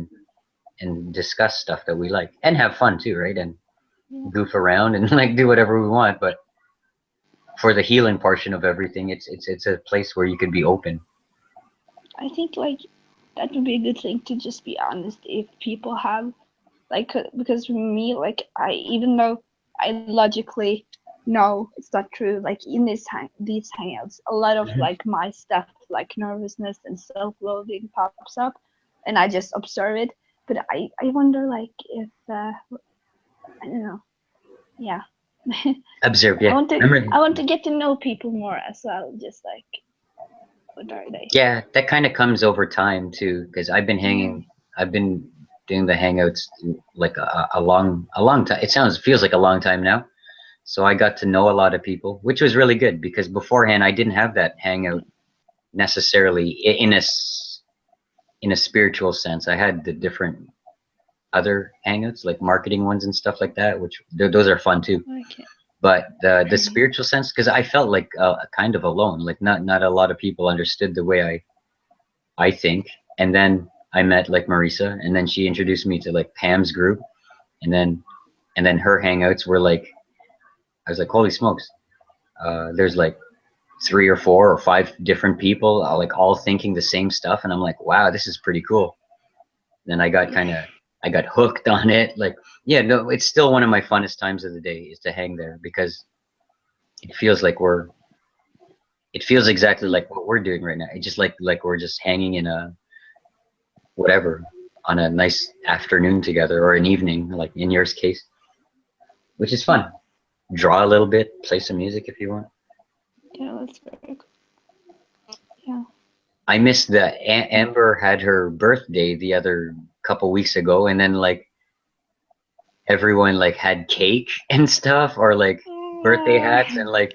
and discuss stuff that we like and have fun too, right? And Yeah. goof around and like do whatever we want. But for the healing portion of everything, it's a place where you could be open. I think like that would be a good thing to just be honest if people have like because for me like I even though I logically know it's not true like in these hangouts a lot of Mhm. like my stuff like nervousness and self-loathing pops up and I just observe it but I wonder like if I don't know yeah Observe, I yeah. want to Remember, I want to get to know people more as well just like what are they yeah, that kind of comes over time too, because mm. I've been doing the hangouts like a long time. It feels like a long time now. So I got to know a lot of people, which was really good because beforehand I didn't have that hangout necessarily in a spiritual sense. I had the different other hangouts, like marketing ones and stuff like that, which those are fun too. Okay. But the spiritual sense, because I felt like kind of alone, like not a lot of people understood the way I think. And then I met like Marisa, and then she introduced me to like Pam's group, and then her hangouts were like I was like, holy smokes, there's like three or four or five different people like all thinking the same stuff, and I'm like, wow, this is pretty cool. Then I got hooked on it. Like, yeah, no, it's still one of my funnest times of the day is to hang there because it feels like it feels exactly like what we're doing right now. It's just like we're just hanging in a whatever on a nice afternoon together or an evening, like in yours case, which is fun. Draw a little bit, play some music if you want. Yeah, that's very cool. Yeah. I missed that Amber had her birthday the other couple weeks ago, and then like everyone like had cake and stuff, or like birthday hats, and like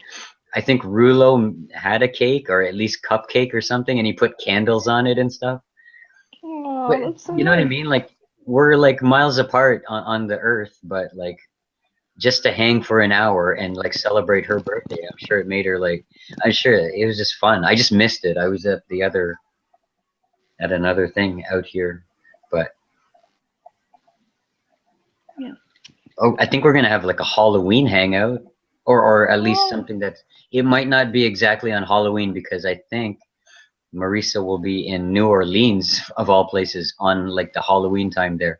I think Rulo had a cake or at least cupcake or something, and he put candles on it and stuff. But Oh, that's so you know what I nice. mean? Like we're like miles apart on the earth, but like just to hang for an hour and like celebrate her birthday, I'm sure it made her like I'm sure it was just fun. I just missed it. I was at another thing out here, but Yeah. oh, I think we're gonna have like a Halloween hangout, or at least Oh, something that it might not be exactly on Halloween because I think Marisa will be in New Orleans of all places on like the Halloween time there.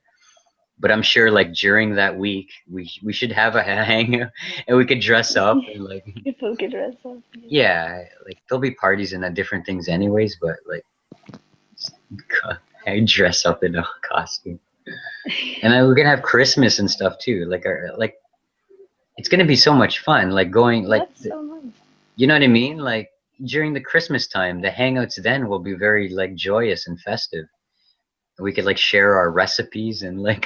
But I'm sure like during that week we should have a hangout and we could dress up and like people get dressed up. Yeah. yeah, like there'll be parties and different things anyways, but like I dress up in a costume. And then we're gonna have Christmas and stuff too. Like like it's gonna be so much fun. Like going like That's so nice. you know what I mean? Like during the Christmas time, the hangouts then will be very like joyous and festive. We could like share our recipes and like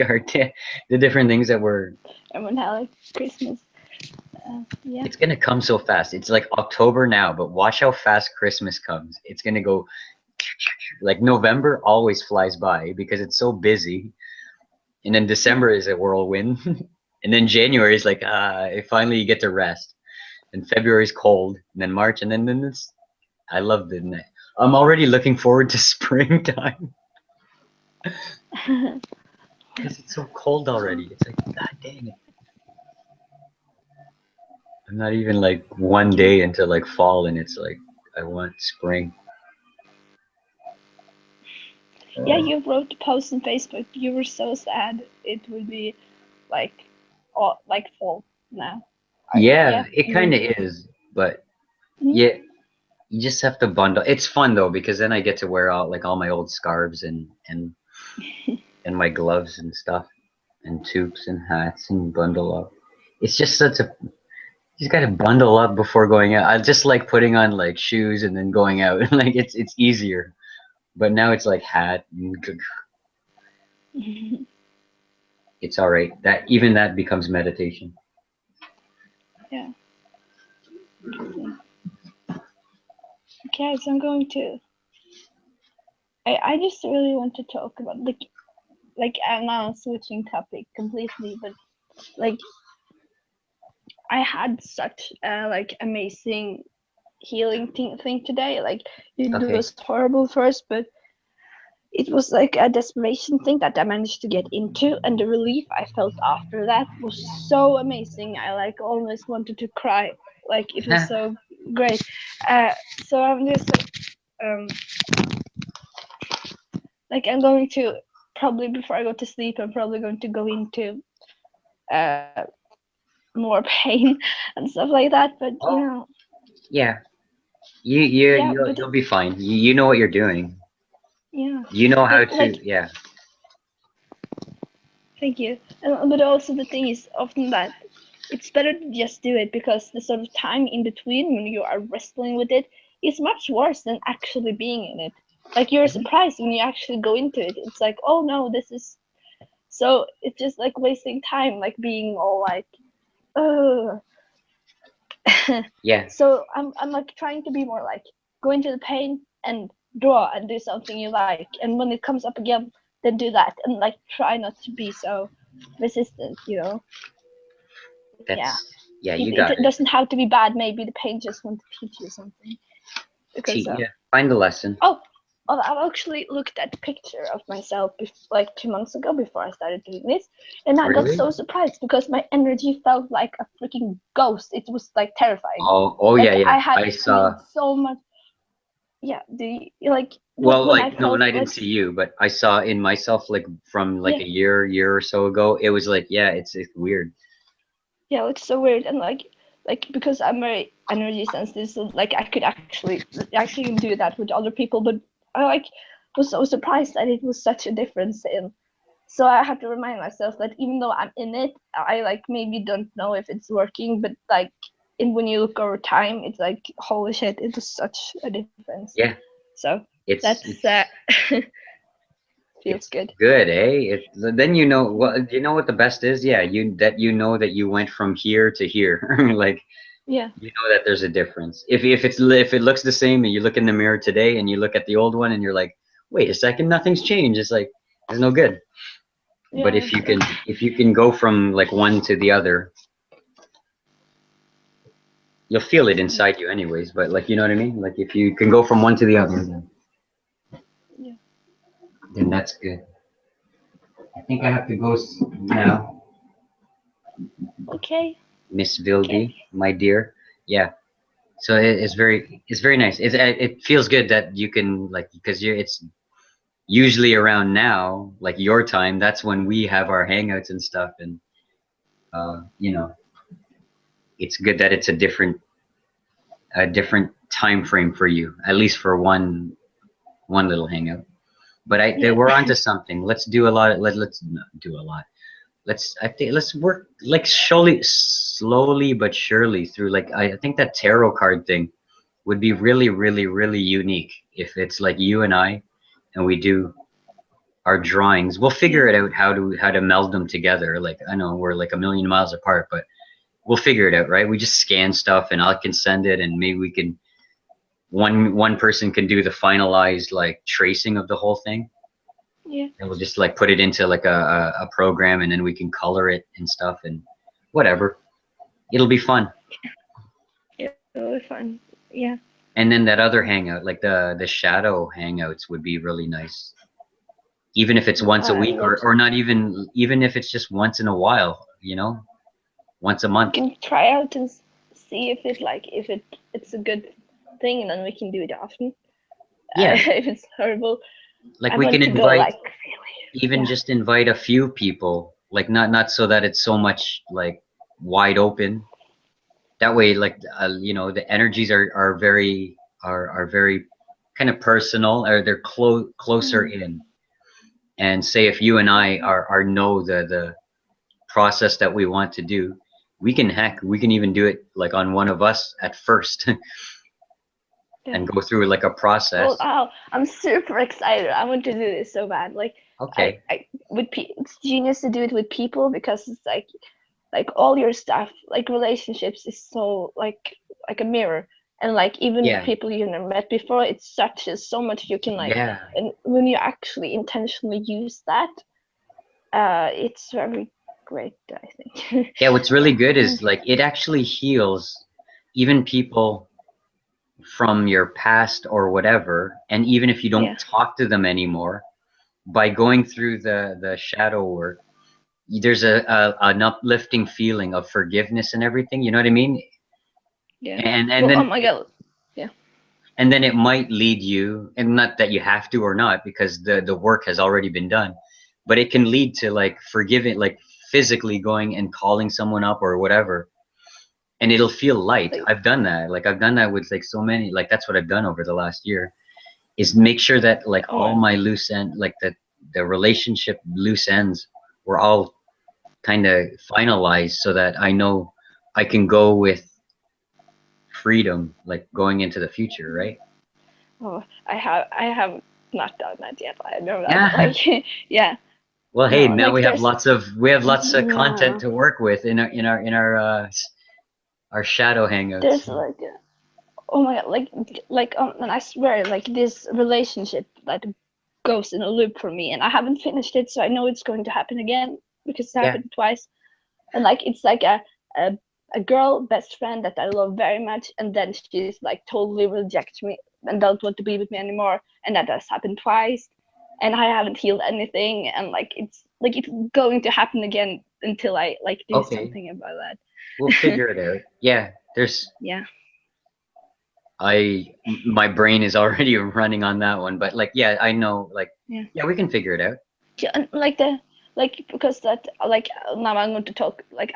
the different things that we're. Everyone had like Christmas. Yeah. It's gonna come so fast. It's like October now, but watch how fast Christmas comes. It's gonna go like November always flies by because it's so busy, and then Yeah. December is a whirlwind, and then January is like finally you get to rest, and February is cold, and then March, and then it's. I love the. I'm already looking forward to springtime because it's so cold already. It's like God dang it. I'm not even like one yeah. day into like fall, and it's like I want spring. Yeah, you wrote a post on Facebook. You were so sad it would be like, like fall now. Yeah, Yeah, it you were. kind of is, but Mm, yeah, you just have to bundle. It's fun though because then I get to wear out like all my old scarves and my gloves and stuff and toques and hats and bundle up. It's just such a you just gotta bundle up before going out. I just like putting on like shoes and then going out. Like it's easier. But now it's like hat and it's all right. That even that becomes meditation. yeah, interesting. Okay, so I'm going to. I just really want to talk about like I'm now switching topic completely, but like I had such like amazing. healing thing today. Like it Okay. was horrible first, but it was like a desperation thing that I managed to get into, and the relief I felt after that was so amazing. I like almost wanted to cry. Like it was so great. Uh, so I'm just like I'm going to probably before I go to sleep, I'm probably going to go into uh more pain and stuff like that. But you Oh, know, yeah. yeah, but You'll be fine. You know what you're doing. yeah, You know how but to. like Yeah. thank you. But also the thing is often that it's better to just do it because the sort of time in between when you are wrestling with it is much worse than actually being in it. Like you're Mhm. surprised when you actually go into it. It's like, oh no, this is so it's just like wasting time, like being all like, oh. Yeah. So I'm like trying to be more like go into the pain and draw and do something you like, and when it comes up again, then do that and like try not to be so resistant, you know. Yeah, Yeah. You it got it. doesn't have to be bad. Maybe the pain just want to teach you something. Because Yeah. Find the lesson. oh, I've actually looked at a picture of myself like 2 months ago before I started doing this, and I got Really? so surprised because my energy felt like a freaking ghost. It was like terrifying. Oh. Oh yeah. Like Yeah. I had I made saw. so much. Yeah, like Well, when like I no, and felt I didn't like see you, but I saw in myself like from like yeah, a year or so ago. It was like, yeah, it's weird. yeah, it's so weird and like because I'm very energy sensitive, so like I could actually do that with other people, but I like was so surprised that it was such a difference in. So I have to remind myself that even though I'm in it, I like maybe don't know if it's working, but like in when you look over time, it's like holy shit, it was such a difference. Yeah. So It's that's it's feels it's good. good, eh? Then you know what you know what the best is? Yeah, you know that you went from here to here. Like Yeah, you know that there's a difference. If it looks the same and you look in the mirror today and you look at the old one and you're like, wait a second, nothing's changed. It's like it's no good. But yeah, true. if you can go from like one to the other, you'll feel it inside you anyways. But like you know what I mean? Like if you can go from one to the other, Yeah. then that's good. I think I have to go now, Okay. Miss Okay. Vildi, my dear. Yeah. So it's very nice. It feels good that you can like because you it's usually around now like your time. That's when we have our hangouts and stuff, and you know it's good that it's a different time frame for you, at least for one little hangout. But Yeah. we're onto something. Let's do a lot. Let's not do a lot. I think let's work like slowly but surely through like I think that tarot card thing would be really unique if it's like you and I and we do our drawings. We'll Yeah. figure it out how to meld them together. Like I know we're like a million miles apart, but we'll figure it out, right? We just scan stuff and I can send it and maybe we can one person can do the finalized like tracing of the whole thing. Yeah. And we'll just like put it into like a program and then we can color it and stuff and whatever. It'll be fun. It'll be fun. Yeah. And then that other hangout, like the shadow hangouts would be really nice. Even if it's once a I week love. or not even if it's just once in a while, you know, once a We month. can try out and see if it like if it's a good thing, and then we can do it often. Yeah, If it's horrible, like I we can want to go invite like really. even Yeah. just invite a few people, like not so that it's so much like wide open. That way, like you know, the energies are very kind of personal, or they're closer Mm. in. And say if you and I are know the process that we want to do, we can even do it like on one of us at first Yeah. and go through like a Well, process. oh, I'm super excited. I want to do this so bad. Like, Okay. I it's genius to do it with people because it's like all your stuff, like relationships, is so like a mirror, and like even with Yeah. people you never met before, it touches so much you can like, Yeah. and when you actually intentionally use that, it's very great, I think. Yeah. What's really good Mm. is like it actually heals even people from your past or whatever, and even if you don't Yeah. talk to them anymore, by going through the shadow work, there's an uplifting feeling of forgiveness and everything. You know what I mean? Yeah. And Well, oh then my God. Yeah. and then it might lead you, and not that you have to or not, because the work has already been done, but it can lead to like forgiving, like physically going and calling someone up or whatever, and it'll feel light. Like, I've done that with like so many, like that's what I've done over the last year, is make sure that like oh all my. my loose end, like the relationship loose ends were all kind of finalized, so that I know I can go with freedom, like going into the future, right? Oh, I have not done that yet. I know that. Yeah. Like, yeah. Well, hey, No, now like there's we have lots of content no. to work with in our shadow hangouts. There's like oh my God, and I swear, like this relationship that goes in a loop for me, and I haven't finished it, so I know it's going to happen again because it's Yeah. happened twice. And like it's like a a girl best friend that I love very much, and then she's like totally rejects me and don't want to be with me anymore, and that has happened twice, and I haven't healed anything, and like it's going to happen again until I like do Okay. something about We'll that. figure it out. Yeah. There's Yeah, my brain is already running on that one, but like yeah, I know like yeah. yeah, we can figure it out. Yeah, and like because that like now I'm going to talk like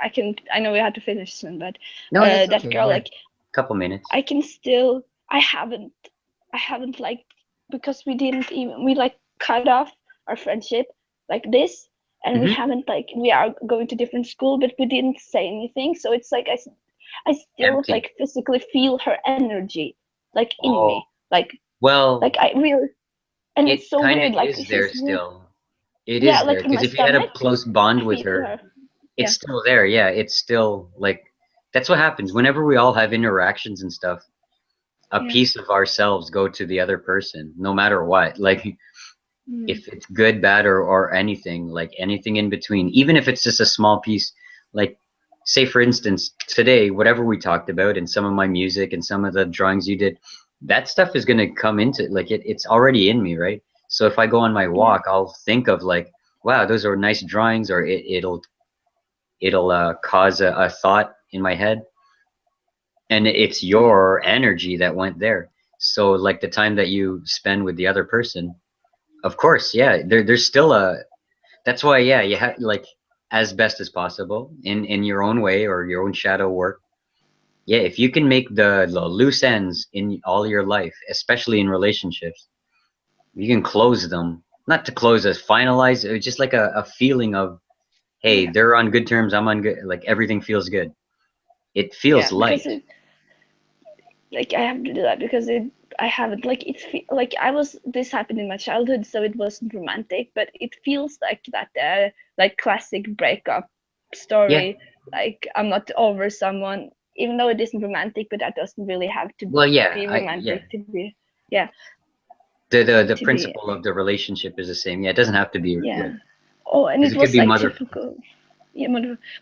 I know we have to finish soon, but No, that's that okay. girl Yeah. like Couple minutes. I can still I haven't like because we didn't even we like cut off our friendship like this, and we Hmm. haven't like we are going to different school, but we didn't say anything, so it's like I still Empty. like physically feel her energy like in me, Oh, like well, I really, and it it's so kind of weird like is there she's still. It yeah, is there like in because my if you had a stomach close bond I with feel her, her. it's Yeah, still there. Yeah, it's still like that's what happens whenever we all have interactions and stuff. A yeah. piece of ourselves go to the other person, no matter what. Like Mm. if it's good, bad, or anything, like anything in between, even if it's just a small piece. Like say for instance, today, whatever we talked about, and some of my music and some of the drawings you did, that stuff is gonna come into like it's already in me, right? So if I go on my Yeah, walk, I'll think of like, wow, those are nice drawings, or it'll cause a thought in my head, and it's your energy that went there. So like the time that you spend with the other person, of course, yeah, there's still a, that's why, yeah, you have like as best as possible in your own way or your own shadow work. Yeah, if you can make the loose ends in all your life, especially in relationships, you can close them. Not to close as finalize, just like a feeling of, hey, yeah, they're on good terms, I'm on good, like everything feels good. It yeah. feels Because light. like I have to do that because I haven't like like I was this happened in my childhood, so it wasn't romantic, but it feels like that like classic breakup Yeah. story. Like I'm not over someone, even though it isn't romantic, but that doesn't really have to Well, yeah, be yeah. romantic to be yeah The to be principle of the relationship is the same. Yeah, it doesn't have to be yeah. like Oh, and because it it could was be like mother. typical. Yeah,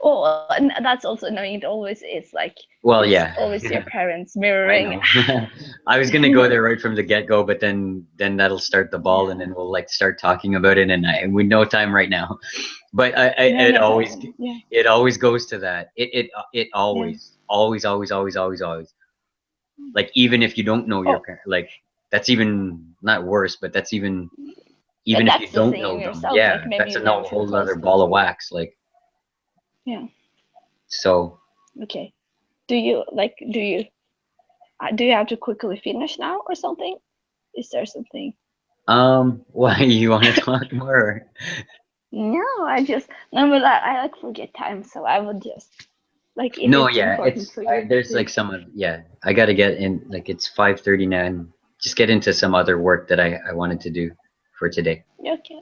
oh, and that's also annoying. It always is like Well, it's yeah. always your parents I mirroring. know. I was gonna go there right from the get-go, but then that'll start the ball, and Yeah. then we'll like start talking about it, and we no time right now. But No, it no always time. Yeah, it always goes to that. It yeah. always, like even if you don't know your Oh, parent, like that's even not worse, but that's even but if you that's the don't thing in know them, yourself. yeah, Like maybe that's you a never no feel whole close other to ball of them. wax. Like Yeah. so. Okay. Do you have to quickly finish now or something? Is there something? Why you want to talk more? No, I just no, but I like forget time, so I would just like if No, it's yeah, important for you. there's like some of, yeah, I gotta get in, like it's 5:39. Just get into some other work that I wanted to do for today Yeah, okay.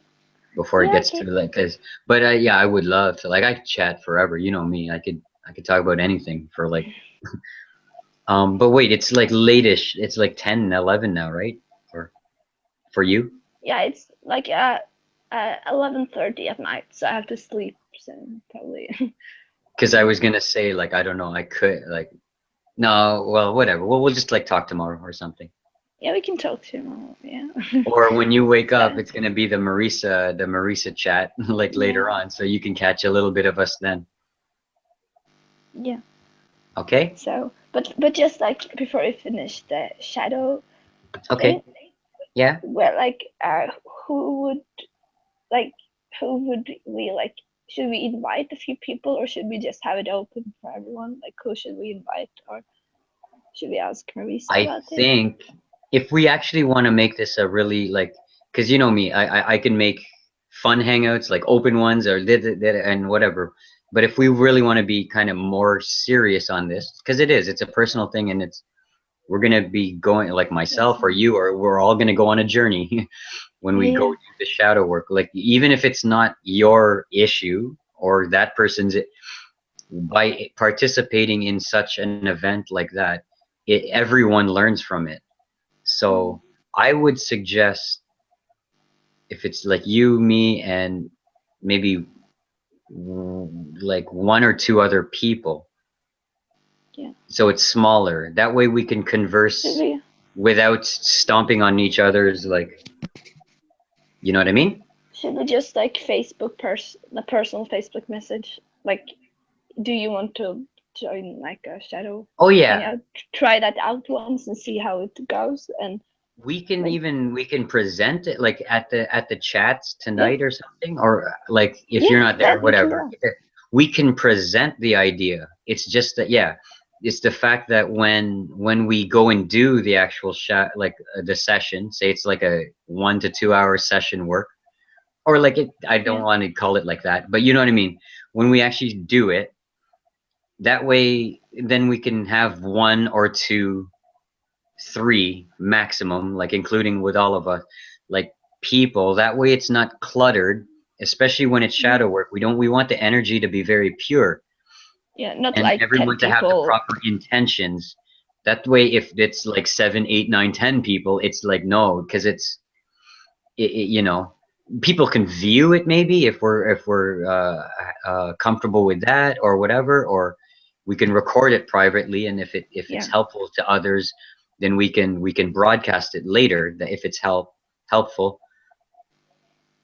before it Yeah, gets okay. to like, cause, but yeah, I would love to, like I could chat forever, you know me, I could talk about anything for like, but wait, it's like late-ish, it's like 10, 11 now, right? Or for you? Yeah, it's like 11:30 at night, so I have to sleep soon probably. Cause I was gonna say like, I don't know, I could like, No, well, whatever. We'll just like talk tomorrow or something. Yeah, we can talk tomorrow. Yeah. Or when you wake up, So it's gonna be the Marisa chat like later yeah, on, so you can catch a little bit of us then. yeah. Okay? So, but just like before we finish the shadow thing, Okay. Yeah. well, like, who would like, who would we like? Should we invite a few people, or should we just have it open for everyone? Like, who should we invite, or should we ask Marisa I about it? think if we actually want to make this a really like, because you know me, I can make fun hangouts like open ones or and whatever. But if we really want to be kind of more serious on this, because it's a personal thing, and we're gonna be going like Yes. myself or you, or we're all gonna go on a journey when we go Yeah. do the shadow work. Like even if it's not your issue or that person's, by participating in such an event like that, everyone learns from it. Mm. So I would suggest if it's like you, me, and maybe like one or two other people. Yeah. So it's smaller. That way we can Should converse we? without stomping on each other's like, you know what I mean? Should we just like Facebook the personal Facebook message? Like, do you want to join like a shadow Oh yeah, hangout? Try that out once and see how it goes. And like, we can present it like at the chats yeah, tonight or something, or like if yeah, you're not there, that we can whatever. do. We can present the idea. It's just that yeah, it's the fact that when we go and do the actual shot like the session, say it's like a 1 to 2 hour session work, or like it. I don't Yeah, want to call it like that, but you know what I mean. When we actually do it, that way, then we can have one or two three maximum, like including with all of us, like people. That way it's not cluttered, especially when it's yeah, shadow work. We want the energy to be very pure yeah. Not and like ten everyone to have the people. proper intentions. That way, if it's like seven, eight, nine, 10 people, it's like no, because you know, people can view it maybe if we're comfortable with that or whatever, or we can record it privately, and if it's Yeah, helpful to others, then we can broadcast it later if it's helpful.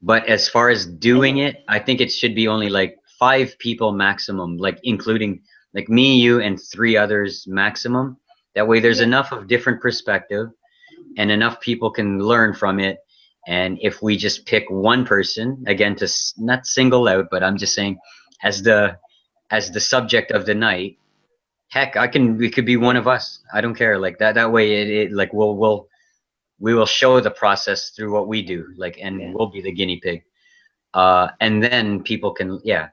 But as far as doing yeah, it, I think it should be only like 5 people maximum, like including like me, you, and 3 others maximum. That way, there's yeah, enough of different perspective and enough people can learn from it. And if we just pick one person, again, to not single out, but I'm just saying, as the subject of the night, heck, we could be one yeah, of us. I don't care. Like that way, it like we will show the process through what we do, like, and yeah, we'll be the guinea pig. And then people can, yeah,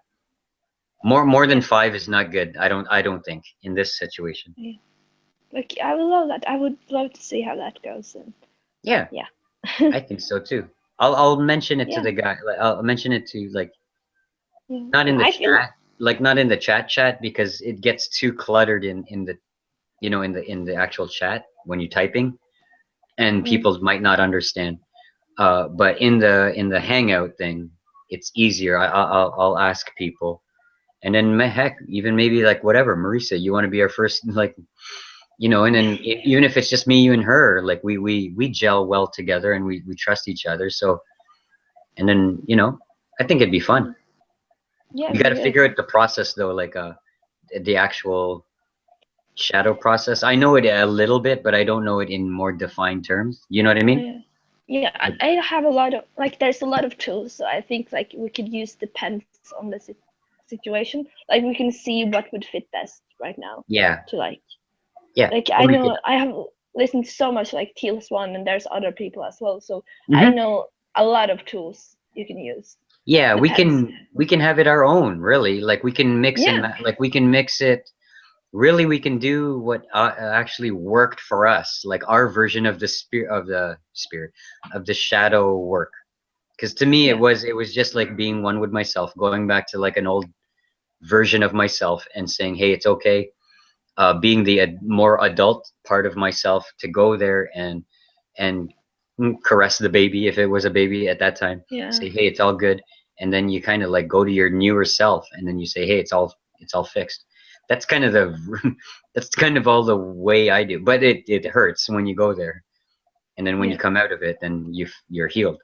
more than yeah, 5 is not good. I don't think in this situation. yeah. Like, I would love that. I would love to see how that goes. And Yeah, yeah, I think so too. I'll mention it to yeah, the guy. Like, I'll mention it to like yeah. not in And the I feel, chat, like not in the chat because it gets too cluttered in the in the actual chat when you're typing, and mm, people might not understand. But in the hangout thing, it's easier. I'll ask people, and then heck, even maybe like whatever, Marisa, you want to be our first like and then even if it's just me, you, and her, like we gel well together and we trust each other. So and then I think it'd be fun. mm, yeah, We it'd got be to really figure fun. out the process though, like the actual shadow process. I know it a little bit, but I don't know it in more defined terms. You know what I mean? Yeah. Yeah, Like, I have a lot of like there's a lot of tools, so I think like we could use depends on the situation. Like we can see what would fit best right now yeah, to yeah. like I Or we could. know I have listened so much like Teals One and there's other people as well, so I Hmm. know a lot of tools you can use. Yeah, Depends. we can have it our own, really. Like we can mix and Yeah, like we can mix it. Really, we can do what actually worked for us, like our version of the spirit of the shadow work. Because to me, yeah, it was just like being one with myself, going back to like an old version of myself and saying, hey, it's okay. Being the more adult part of myself to go there and caress the baby if it was a baby at that time. yeah, Say, hey, it's all good, and then you kind of like go to your newer self, and then you say, hey, it's all fixed. That's kind of the that's kind of all the way I do. But it hurts when you go there, and then when you Yeah. come out of it, then you're healed.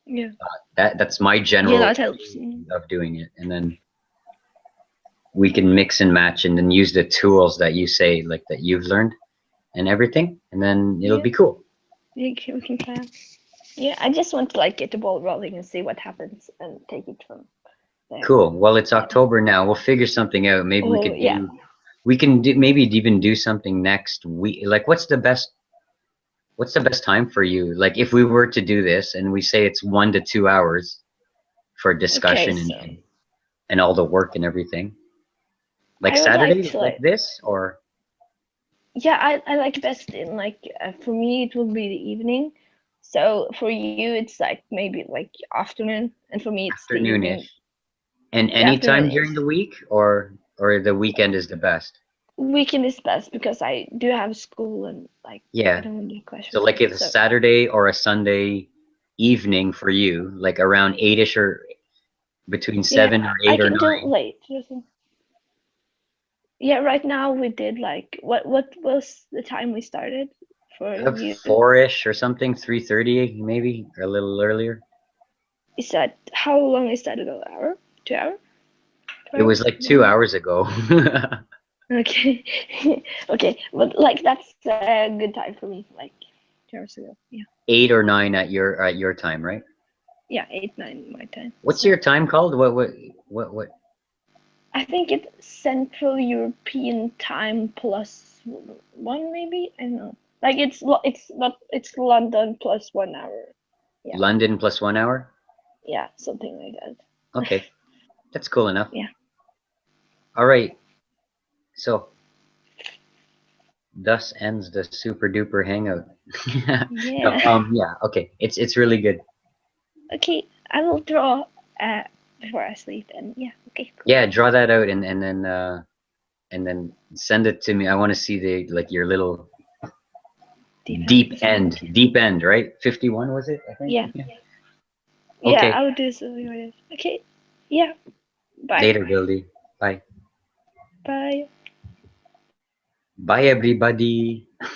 Yeah. That's my Yeah, general that helps. way of doing it, and then we can mix and match, and then use the tools that you say like that you've learned and everything, and then it'll Yeah. be cool. We can plan. Yeah, I just want to like get the ball rolling and see what happens and take it from there. Cool. Well, it's Yeah. October now. We'll figure something out. Maybe Oh yeah. we can do maybe even do something next week. Like, what's the best time for you? Like, if we were to do this and we say it's 1 to 2 hours for Okay, discussion so and all the work and everything. Like I would like Saturday, to like like this, or yeah, I like best in like for me it will be the evening. So for you it's like maybe like afternoon, and for me it's the evening. afternoonish, and The any afternoon time during is the week, or the weekend is the best. weekend is best because I do have school and like I Yeah. don't want to do So questions. like if a So Saturday or a Sunday evening for you, like around 8ish or between yeah, 7 or 8 I or can do 9. late. Yeah, right now we did like what was the time we started for you? 4ish or something, 3:30 maybe, or a little earlier. Is that how long is that ago? Hour? 2 hour? It was 2 hours? like 1 hour? 2 hours ago. Okay. Okay, but like that's a good time for me. Like 2 hours ago. Yeah. 8 or 9 at your time, right? Yeah, 8, 9 my time. What's So your time called? What? I think it's Central European time plus one, maybe. I don't know. Like it's not it's London plus 1 hour. Yeah, London plus 1 hour? yeah, something like that. Okay, that's cool enough. Yeah, All right, so thus ends the super duper hangout. No, yeah. yeah, okay, it's really good. Okay, I will draw before I sleep, and yeah. Okay, cool. Yeah, draw that out and then send it to me. I want to see the like your little Defense. deep end, right? 51 was it? I think. Yeah, Yeah. yeah. Okay. I will do something like that. Okay. Yeah. Bye. Later, Goldie. Bye. Bye. Bye, everybody. I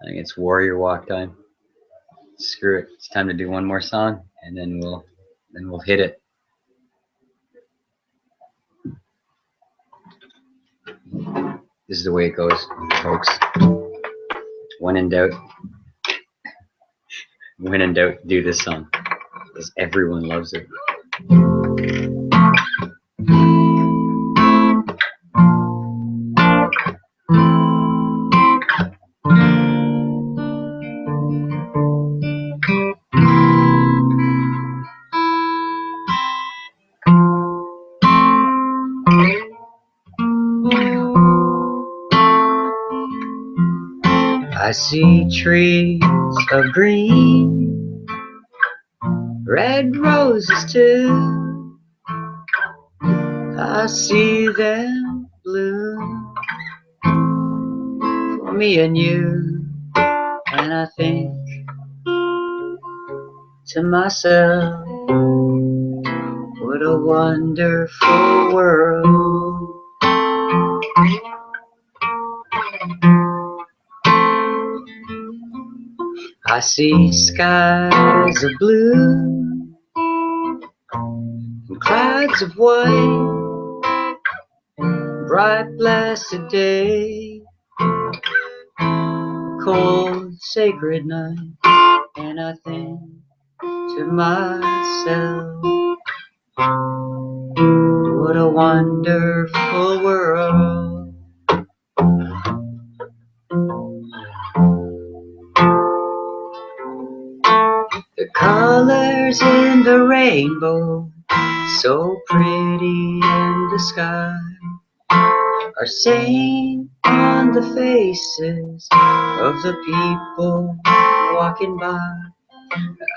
think it's Warrior Walk time. Screw it. It's time to do one more song, and then we'll hit it. This is the way it goes, folks. When in doubt, do this song because everyone loves it. I see trees of green, red roses too. I see them bloom for me and you, and I think to myself, what a wonderful world. I see skies of blue and clouds of white, bright blessed day, cold sacred night, and I think to myself, what a wonderful world. The colors in the rainbow, so pretty in the sky, are saying on the faces of the people walking by.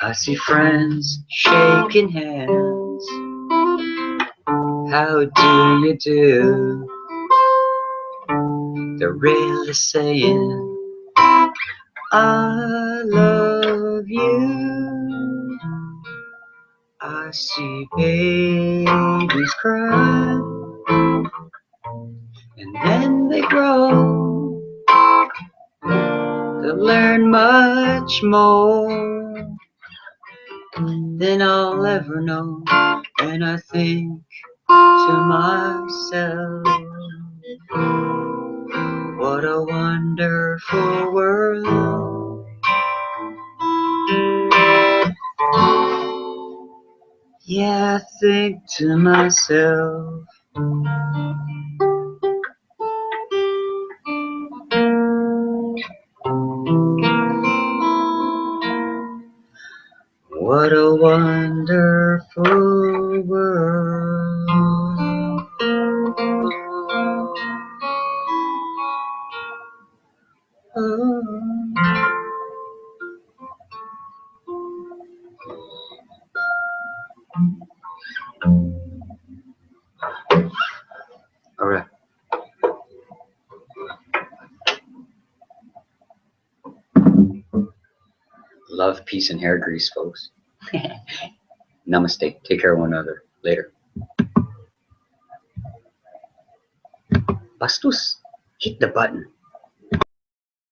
I see friends shaking hands. How do you do? They're really saying, I love you. I I see babies cry, and then they grow to learn much more than I'll ever know. And I think to myself, what a wonderful world. Yeah, I think to myself, what a wonderful world. Oh. All right. Love, peace, and hair grease, folks. Namaste. Take care of one another. Later. Bastos, hit the button.